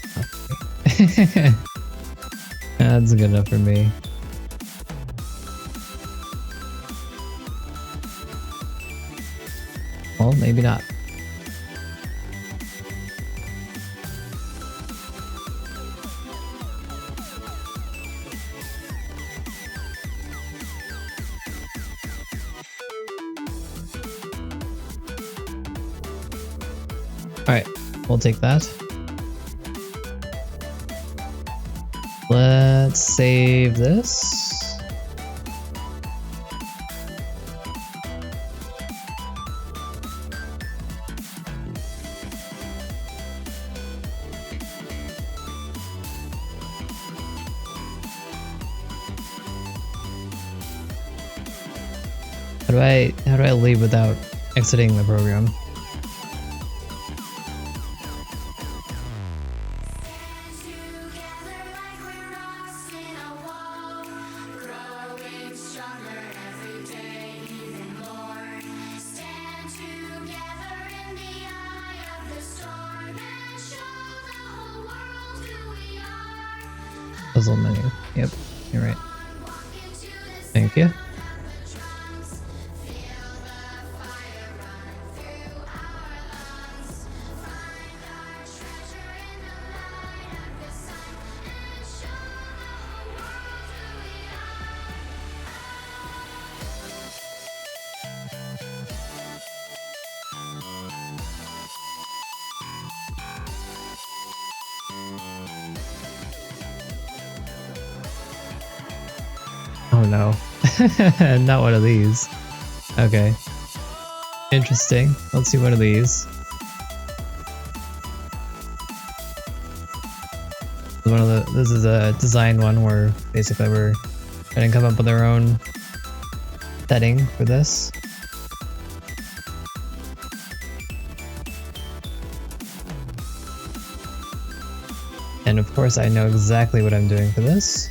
Speaker 1: That's good enough for me. Well, maybe not. Alright, we'll take that. Let's save this. How do I leave without exiting the program? Puzzle menu. Yep, you're right. Thank you. Oh no. Not one of these. Okay. Interesting. Let's see one of these. This is a design one where basically we're trying to come up with our own setting for this. And of course I know exactly what I'm doing for this.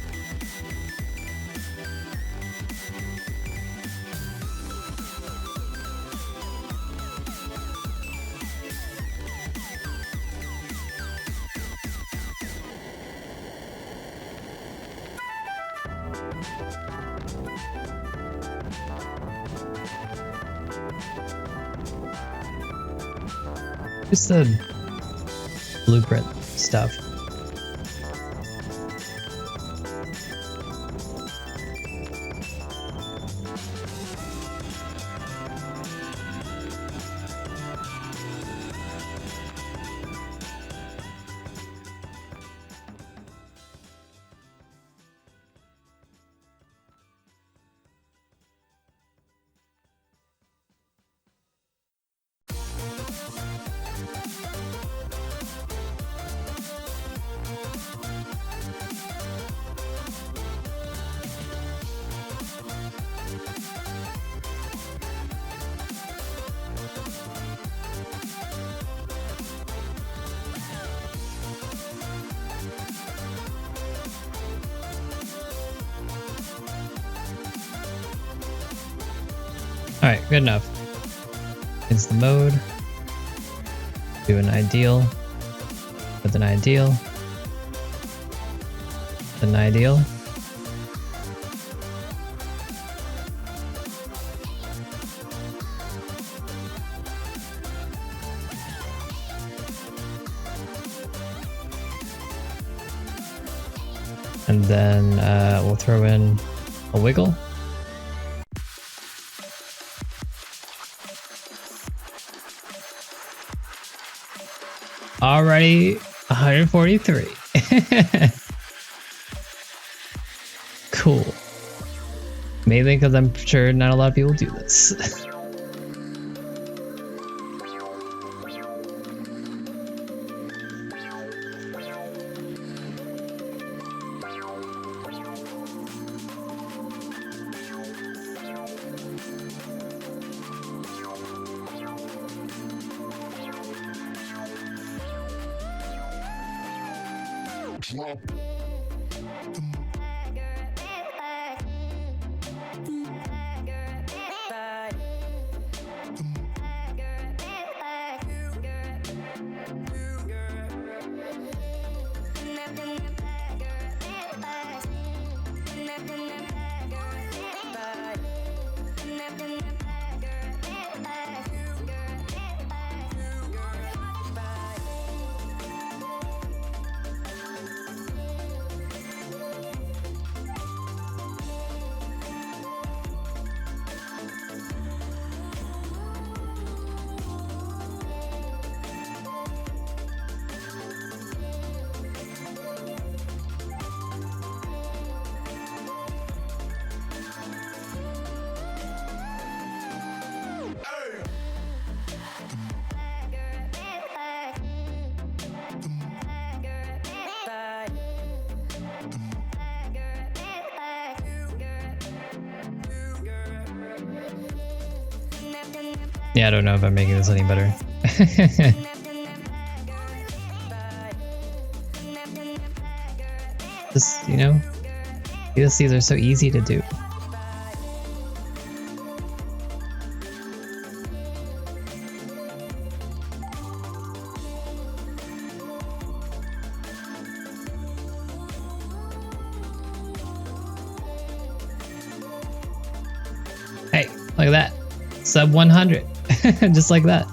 Speaker 1: Just the blueprint stuff. Alright, good enough. It's the mode. Do an ideal. With an ideal. With an ideal. And then we'll throw in a wiggle. Already 143. Cool. Mainly because I'm sure not a lot of people do this.
Speaker 4: Drop the
Speaker 1: Yeah, I don't know if I'm making this any better. Just, you know, these are so easy to do. Hey, look at that. Sub 100. Just like that.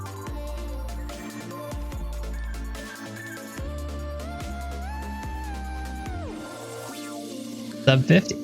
Speaker 1: Sub 50.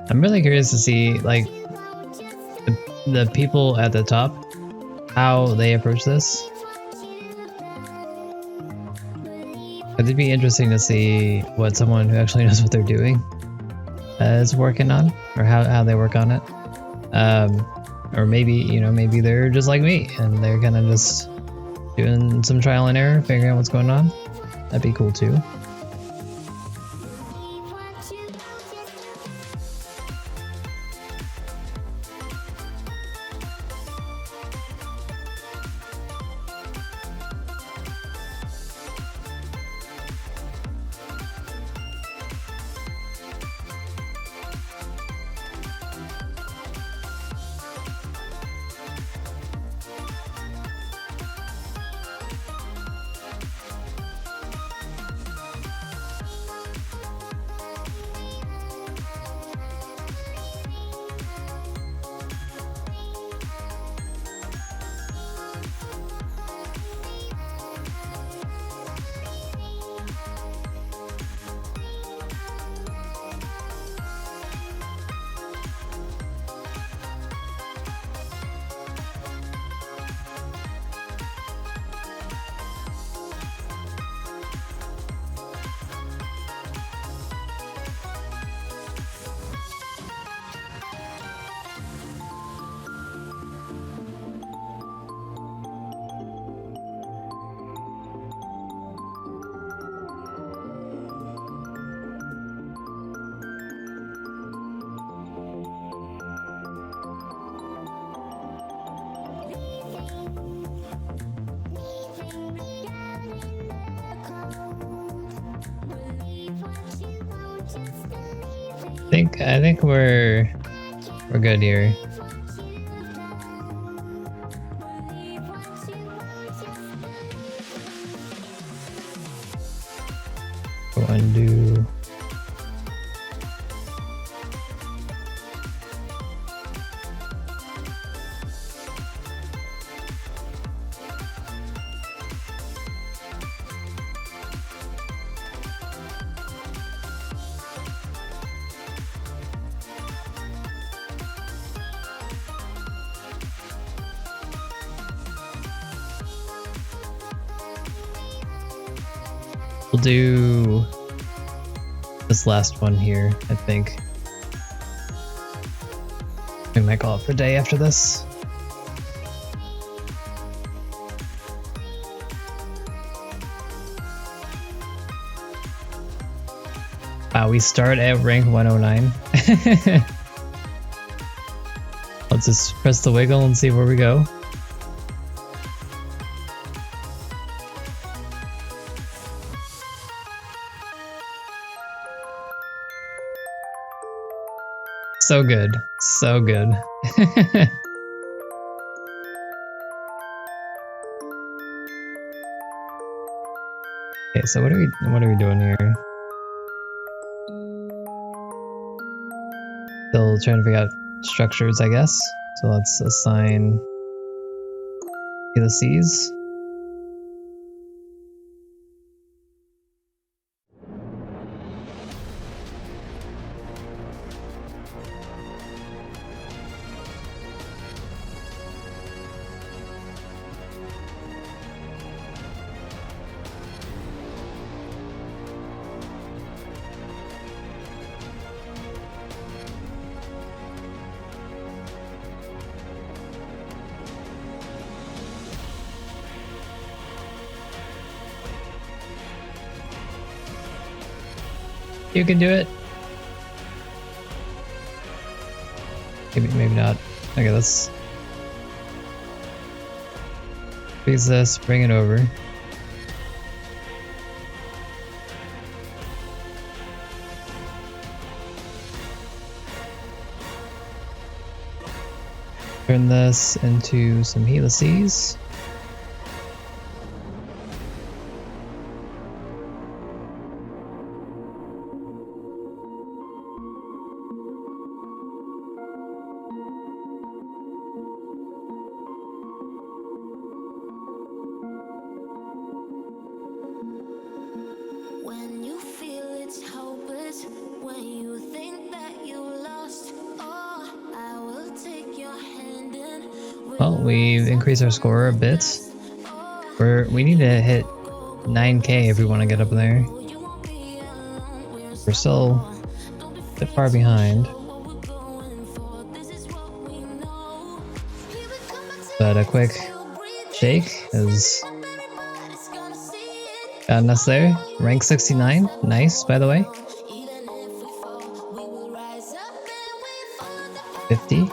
Speaker 1: I'm really curious to see, like, the people at the top, how they approach this. It'd be interesting to see what someone who actually knows what they're doing is working on, or how they work on it. Or maybe, you know, maybe they're just like me and they're kind of just doing some trial and error, figuring out what's going on. That'd be cool too. I think we're good here. Go undo. We'll do this last one here, I think. We might call it for a day after this. Wow, we start at rank 109. Let's just press the wiggle and see where we go. So good. So good. Okay, so what are we doing here? Still trying to figure out structures, I guess. So let's assign helices. You can do it. Maybe not. Okay, let's freeze this, bring it over. Turn this into some helices.
Speaker 3: When you feel it's hopeless, when you think that you lost, oh, I will take your hand and
Speaker 1: Well, we've increased our score a bit. We need to hit 9k if we want to get up there. We're still a bit far behind. But a quick shake has gotten us there. Rank 69. Nice, by the way. 50.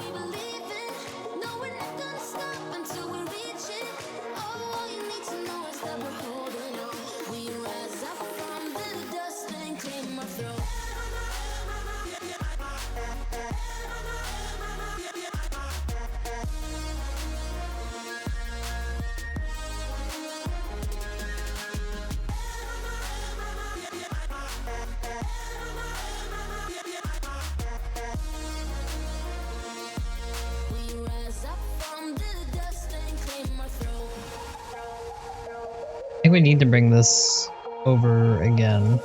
Speaker 1: I think we need to bring this over again.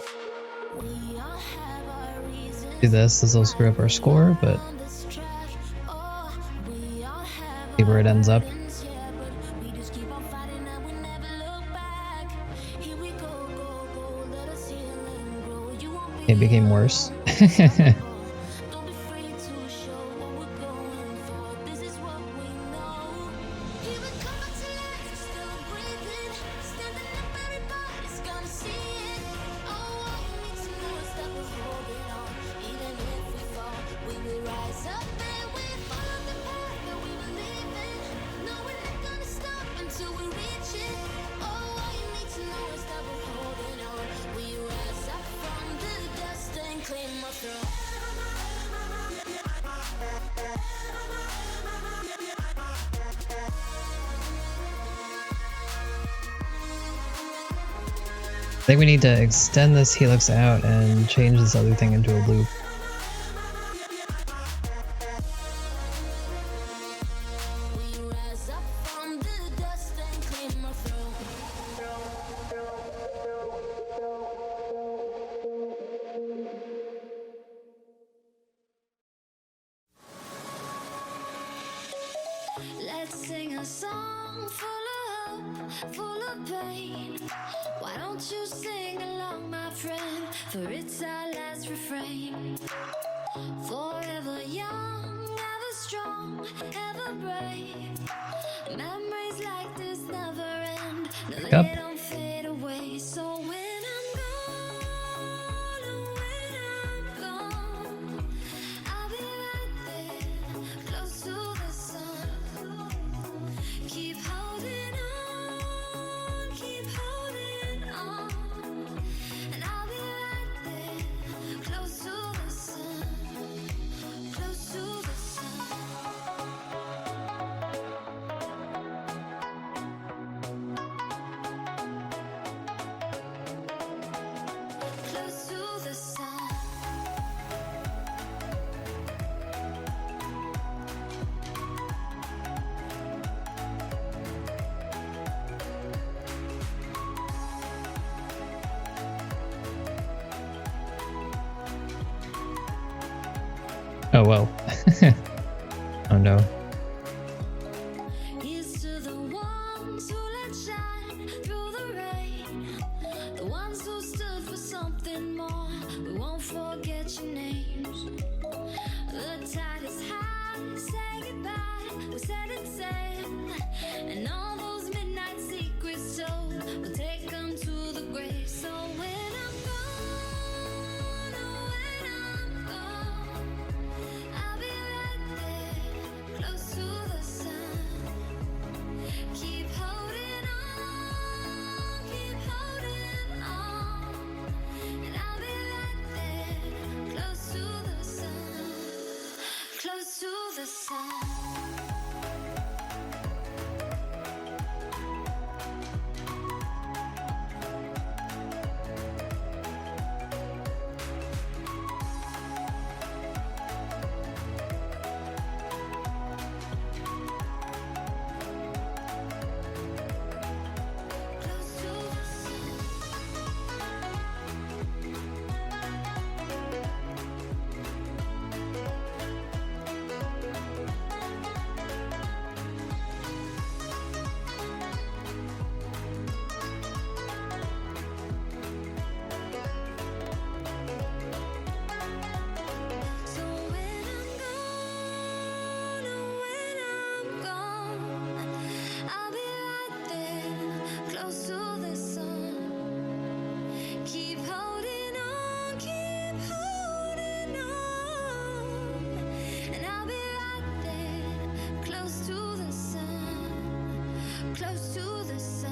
Speaker 1: Do this will screw up our score, but see where it ends up. It became worse. I think we need to extend this helix out and change this other thing into a loop.
Speaker 3: Let's sing a song full of hope, full of pain. Why don't you sing along, my friend? For it's our last refrain. Forever young, ever strong. strong, ever brave. Memories like this never end. No,
Speaker 1: Wake up.
Speaker 3: they don't fade away. So when I'm gone, oh, when I'm gone, I'll be right there, close to the sun. Keep holding on, keep holding on, and I'll be right there, close to the sun, close to the sun. Close to the sun.
Speaker 1: Oh, well. Oh, no.
Speaker 3: Here's to the ones who let shine through the rain, the ones who stood for something more. We won't forget your names. The tide is high, say goodbye. We set it sail, and all those midnight secrets told, we'll take them to the grave. So when I'm gone, oh, when I'm gone, I'll be right there, close to the sun. Keep holding on, and I'll be right there, close to the sun, close to the sun. Close to the sun. So when I'm gone, oh, when I'm gone, I'll be right there, close to the sun. Keep holding on, and I'll be right there, close to the sun, close to the sun.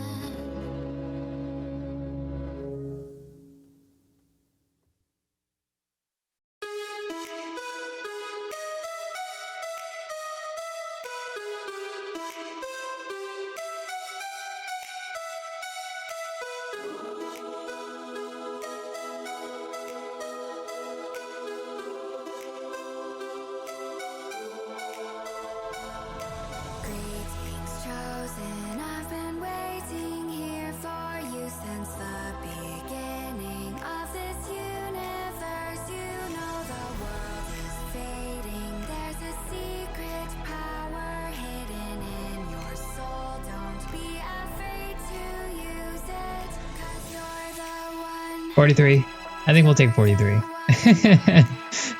Speaker 3: Greetings chosen, I've been waiting here for you since the beginning of this universe. You know the world is fading, there's a secret power hidden in your soul. Don't be afraid to use it, 'cause you're the one.
Speaker 1: 43. I think we'll take 43.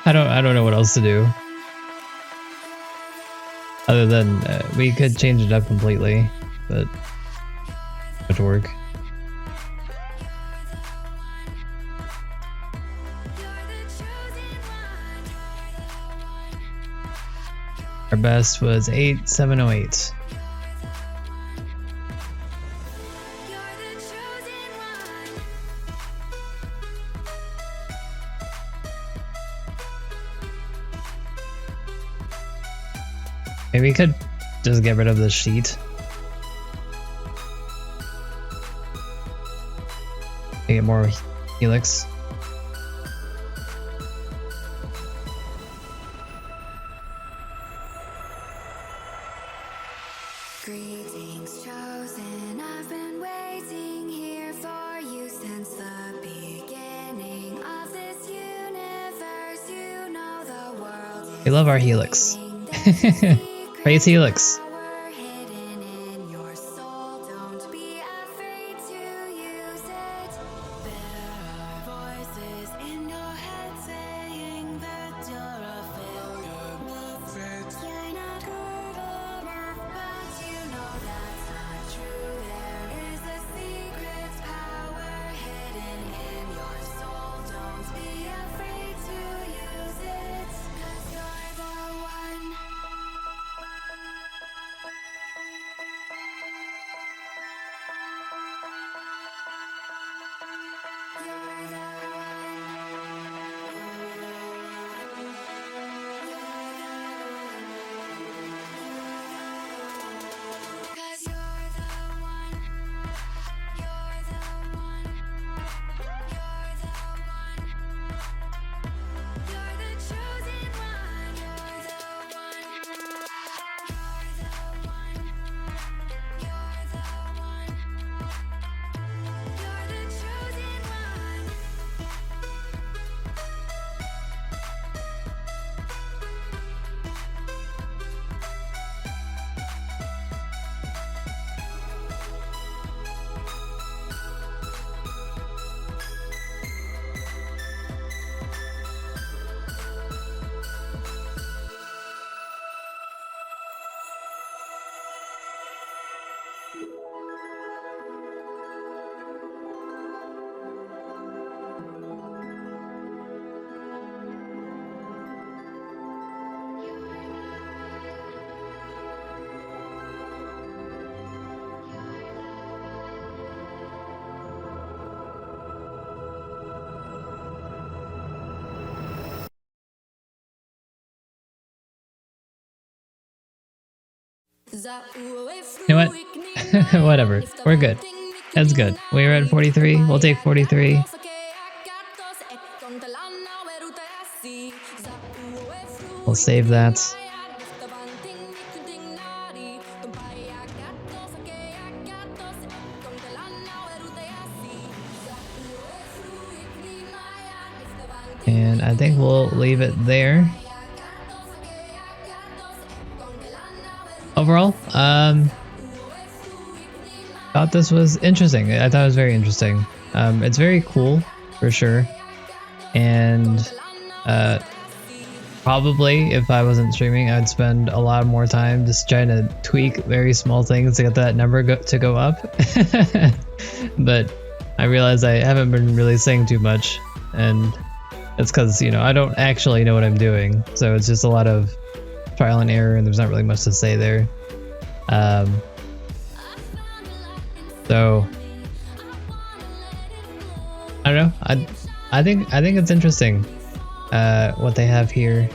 Speaker 1: I don't know what else to do. Other than we could change it up completely, but much work.
Speaker 3: You're the chosen one.
Speaker 1: Our best was 8708.
Speaker 3: You're the chosen one.
Speaker 1: Maybe we could just get rid of the sheet. Get more helix.
Speaker 3: Greetings chosen, I've been waiting here for you since the beginning of this universe. You know the world is
Speaker 1: We love our helix.
Speaker 3: fading, there's a secret
Speaker 1: Praise helix.
Speaker 3: power hidden in your soul. Don't be afraid to use it. There are voices in your head saying that you're a failure. You're
Speaker 1: You know what? Whatever. We're good. That's good. We're at 43. We'll take 43. We'll save that. And I think we'll leave it there. Overall, thought this was interesting. I thought it was very interesting. It's very cool for sure, and probably if I wasn't streaming, I'd spend a lot more time just trying to tweak very small things to get that number to go up. But I realized I haven't been really saying too much, and it's because, you know, I don't actually know what I'm doing, so it's just a lot of trial and error, and there's not really much to say there. So I don't know. I think it's interesting what they have here,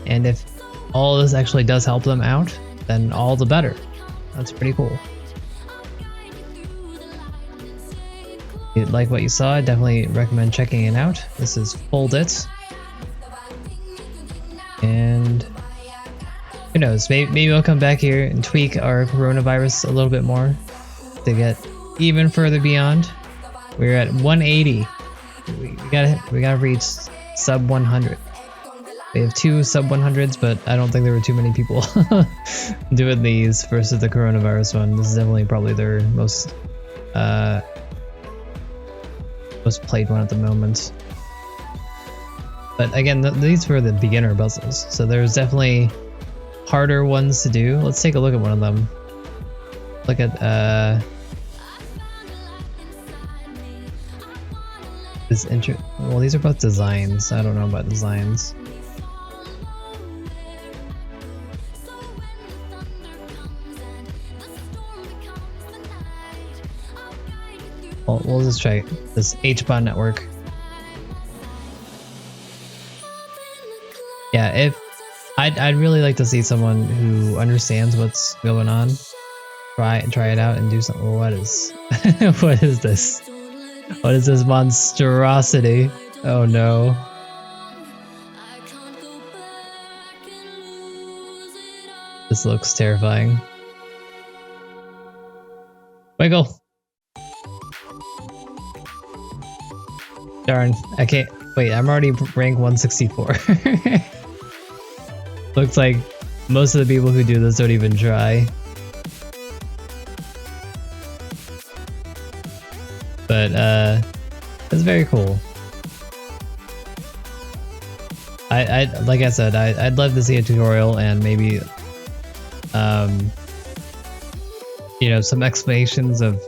Speaker 1: and if all this actually does help them out, then all the better. That's pretty cool. If you like what you saw, I definitely recommend checking it out. This is Foldit, and who knows, maybe we'll come back here and tweak our coronavirus a little bit more to get even further beyond. We're at 180. We gotta reach sub 100. We have 2 sub 100s, but I don't think there were too many people doing these versus the coronavirus one. This is definitely probably their most played one at the moment. But again, these were the beginner puzzles, so there's definitely harder ones to do. Let's take a look at one of them. Look at this well, these are both designs. I don't know about designs. Well, we'll just try this HBOT network. Yeah, if I'd really like to see someone who understands what's going on try it out and do something. What is what is this? What is this monstrosity? Oh no. This looks terrifying. Wiggle. Darn, I can't. Wait, I'm already rank 164. Looks like most of the people who do this don't even try. But it's very cool. I like I said, I'd love to see a tutorial and maybe you know, some explanations of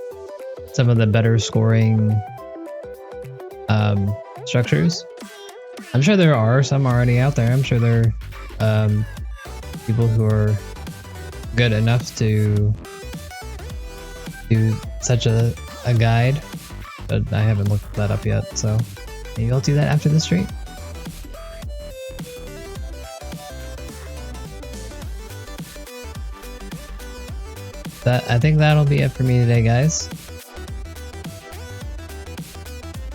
Speaker 1: some of the better scoring structures. I'm sure there are some already out there. I'm sure there are people who are good enough to do such a guide, but I haven't looked that up yet, so maybe I'll do that after the stream. I think that'll be it for me today, guys.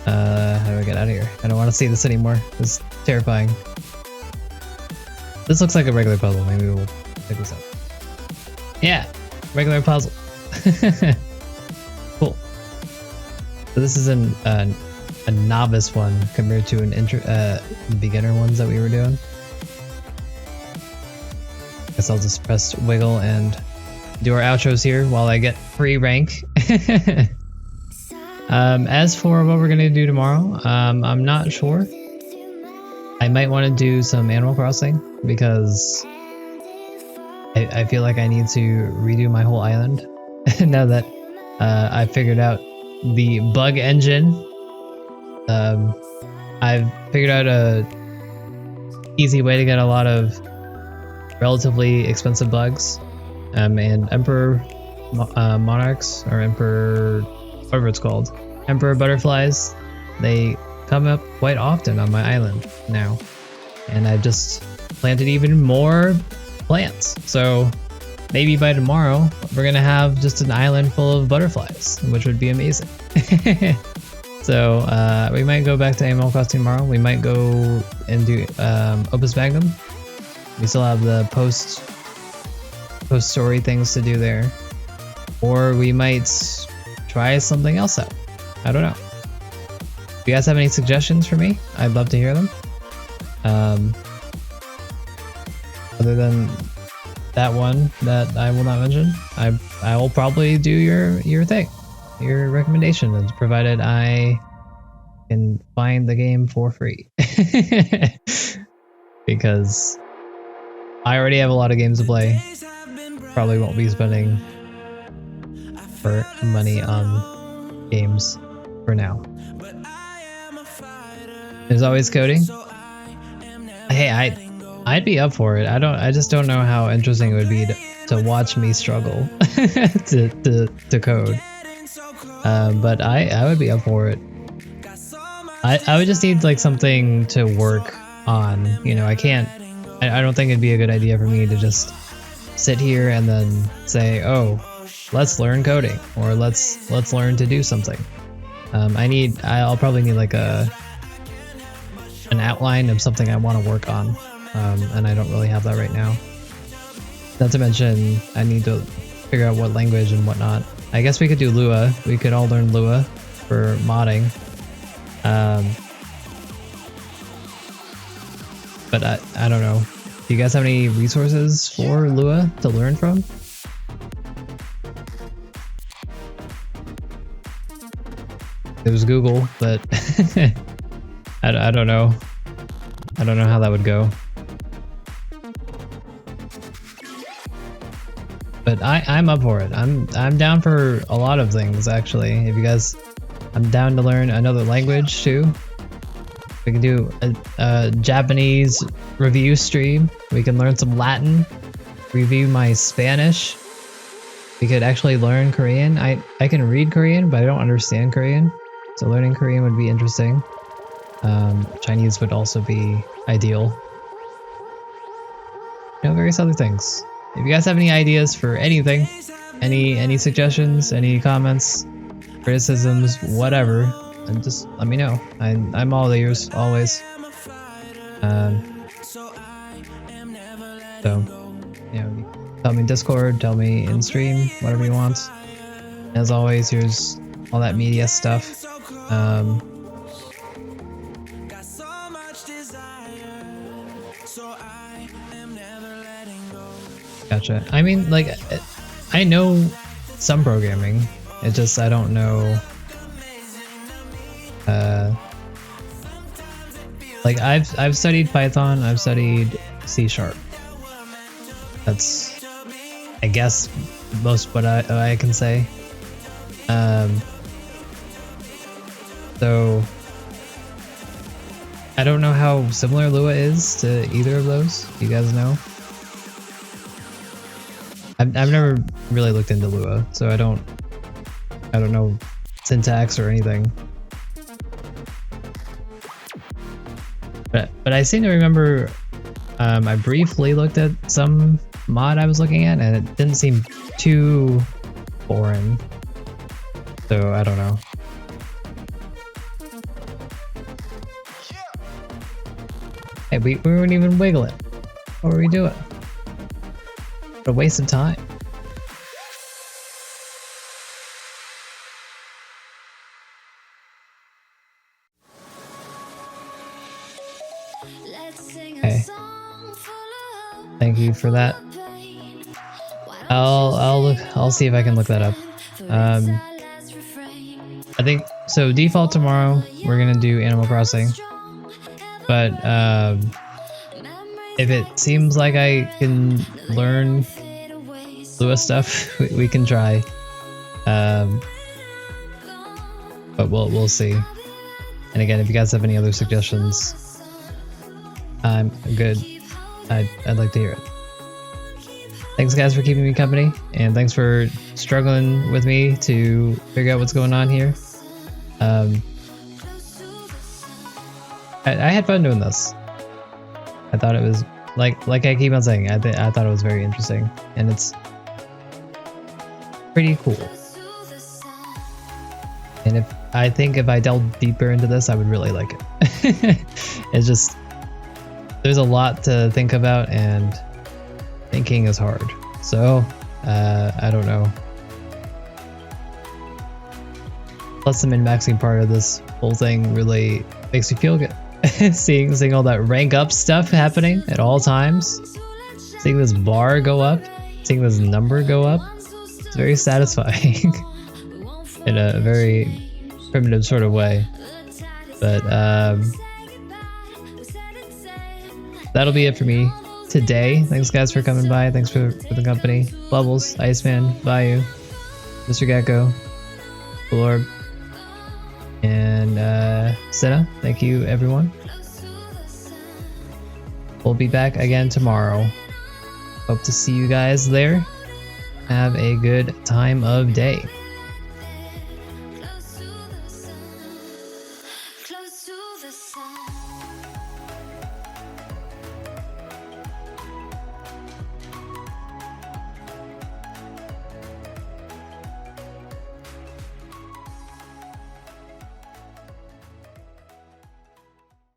Speaker 1: How do I get out of here? I don't want to see this anymore. This is terrifying. This looks like a regular puzzle. Maybe we'll pick this up. Yeah, regular puzzle. Cool. So this is a novice one compared to an beginner ones that we were doing. Guess I'll just press wiggle and do our outros here while I get free rank. As for what we're gonna do tomorrow, I'm not sure. I might want to do some Animal Crossing because I feel like I need to redo my whole island now that I figured out the bug engine. I've figured out a easy way to get a lot of relatively expensive bugs, and Emperor Monarchs, or Emperor, whatever it's called, Emperor Butterflies, they come up quite often on my island now, and I've just planted even more plants, so maybe by tomorrow, we're gonna have just an island full of butterflies, which would be amazing. So we might go back to Animal Crossing tomorrow. We might go and do Opus Magnum. We still have the post story things to do there, or we might try something else out. I don't know. If you guys have any suggestions for me, I'd love to hear them. Other than that one that I will not mention, I will probably do your thing, your recommendation, provided I can find the game for free. Because I already have a lot of games to play. Probably won't be spending for money on games for now. There's always coding. Hey, I'd be up for it. I just don't know how interesting it would be to watch me struggle to code. But I would be up for it. I would just need like something to work on. You know, I don't think it'd be a good idea for me to just sit here and then say, oh, let's learn coding, or let's learn to do something. I'll probably need like an outline of something I want to work on, and I don't really have that right now. Not to mention, I need to figure out what language and whatnot. I guess we could do Lua. We could all learn Lua for modding. But I don't know. Do you guys have any resources for Lua to learn from? There's Google, but I don't know. I don't know how that would go. But I'm up for it. I'm down for a lot of things, actually. If you guys, I'm down to learn another language too. We can do a Japanese review stream. We can learn some Latin, review my Spanish. We could actually learn Korean. I can read Korean, but I don't understand Korean. So learning Korean would be interesting. Chinese would also be ideal. You know, various other things. If you guys have any ideas for anything, any suggestions, any comments, criticisms, whatever, then just let me know. I'm all ears, always. So, you know, tell me in Discord, tell me in stream, whatever you want. As always, here's all that media stuff. Gotcha. I mean, like, I know some programming. It's just I don't know. Like I've studied Python. I've studied C#. That's, I guess, most what I can say. So I don't know how similar Lua is to either of those. You guys know? I've never really looked into Lua, so I don't know syntax or anything. But I seem to remember I briefly looked at some mod I was looking at, and it didn't seem too foreign. So I don't know. Hey, we weren't even wiggling. What were we doing? What a waste of time. Okay. Thank you for that. I'll see if I can look that up. I think so. Default tomorrow we're gonna do Animal Crossing, but if it seems like I can learn Lua stuff, we can try. But we'll see. And again, if you guys have any other suggestions, I'm good. I'd like to hear it. Thanks guys for keeping me company, and thanks for struggling with me to figure out what's going on here. I had fun doing this. I thought it was like I keep on saying, I thought it was very interesting, and it's pretty cool. And I think if I delve deeper into this, I would really like it. It's just, there's a lot to think about, and thinking is hard. So, I don't know. Plus, the min-maxing part of this whole thing really makes me feel good. seeing all that rank up stuff happening at all times, seeing this bar go up, seeing this number go up, it's very satisfying in a very primitive sort of way. But that'll be it for me today. Thanks guys for coming by. Thanks for the company. Bubbles, Iceman, Bayou, Mr. Gecko, Blorb, and Senna. Thank you everyone. We'll be back again tomorrow. Hope to see you guys there. Have a good time of day.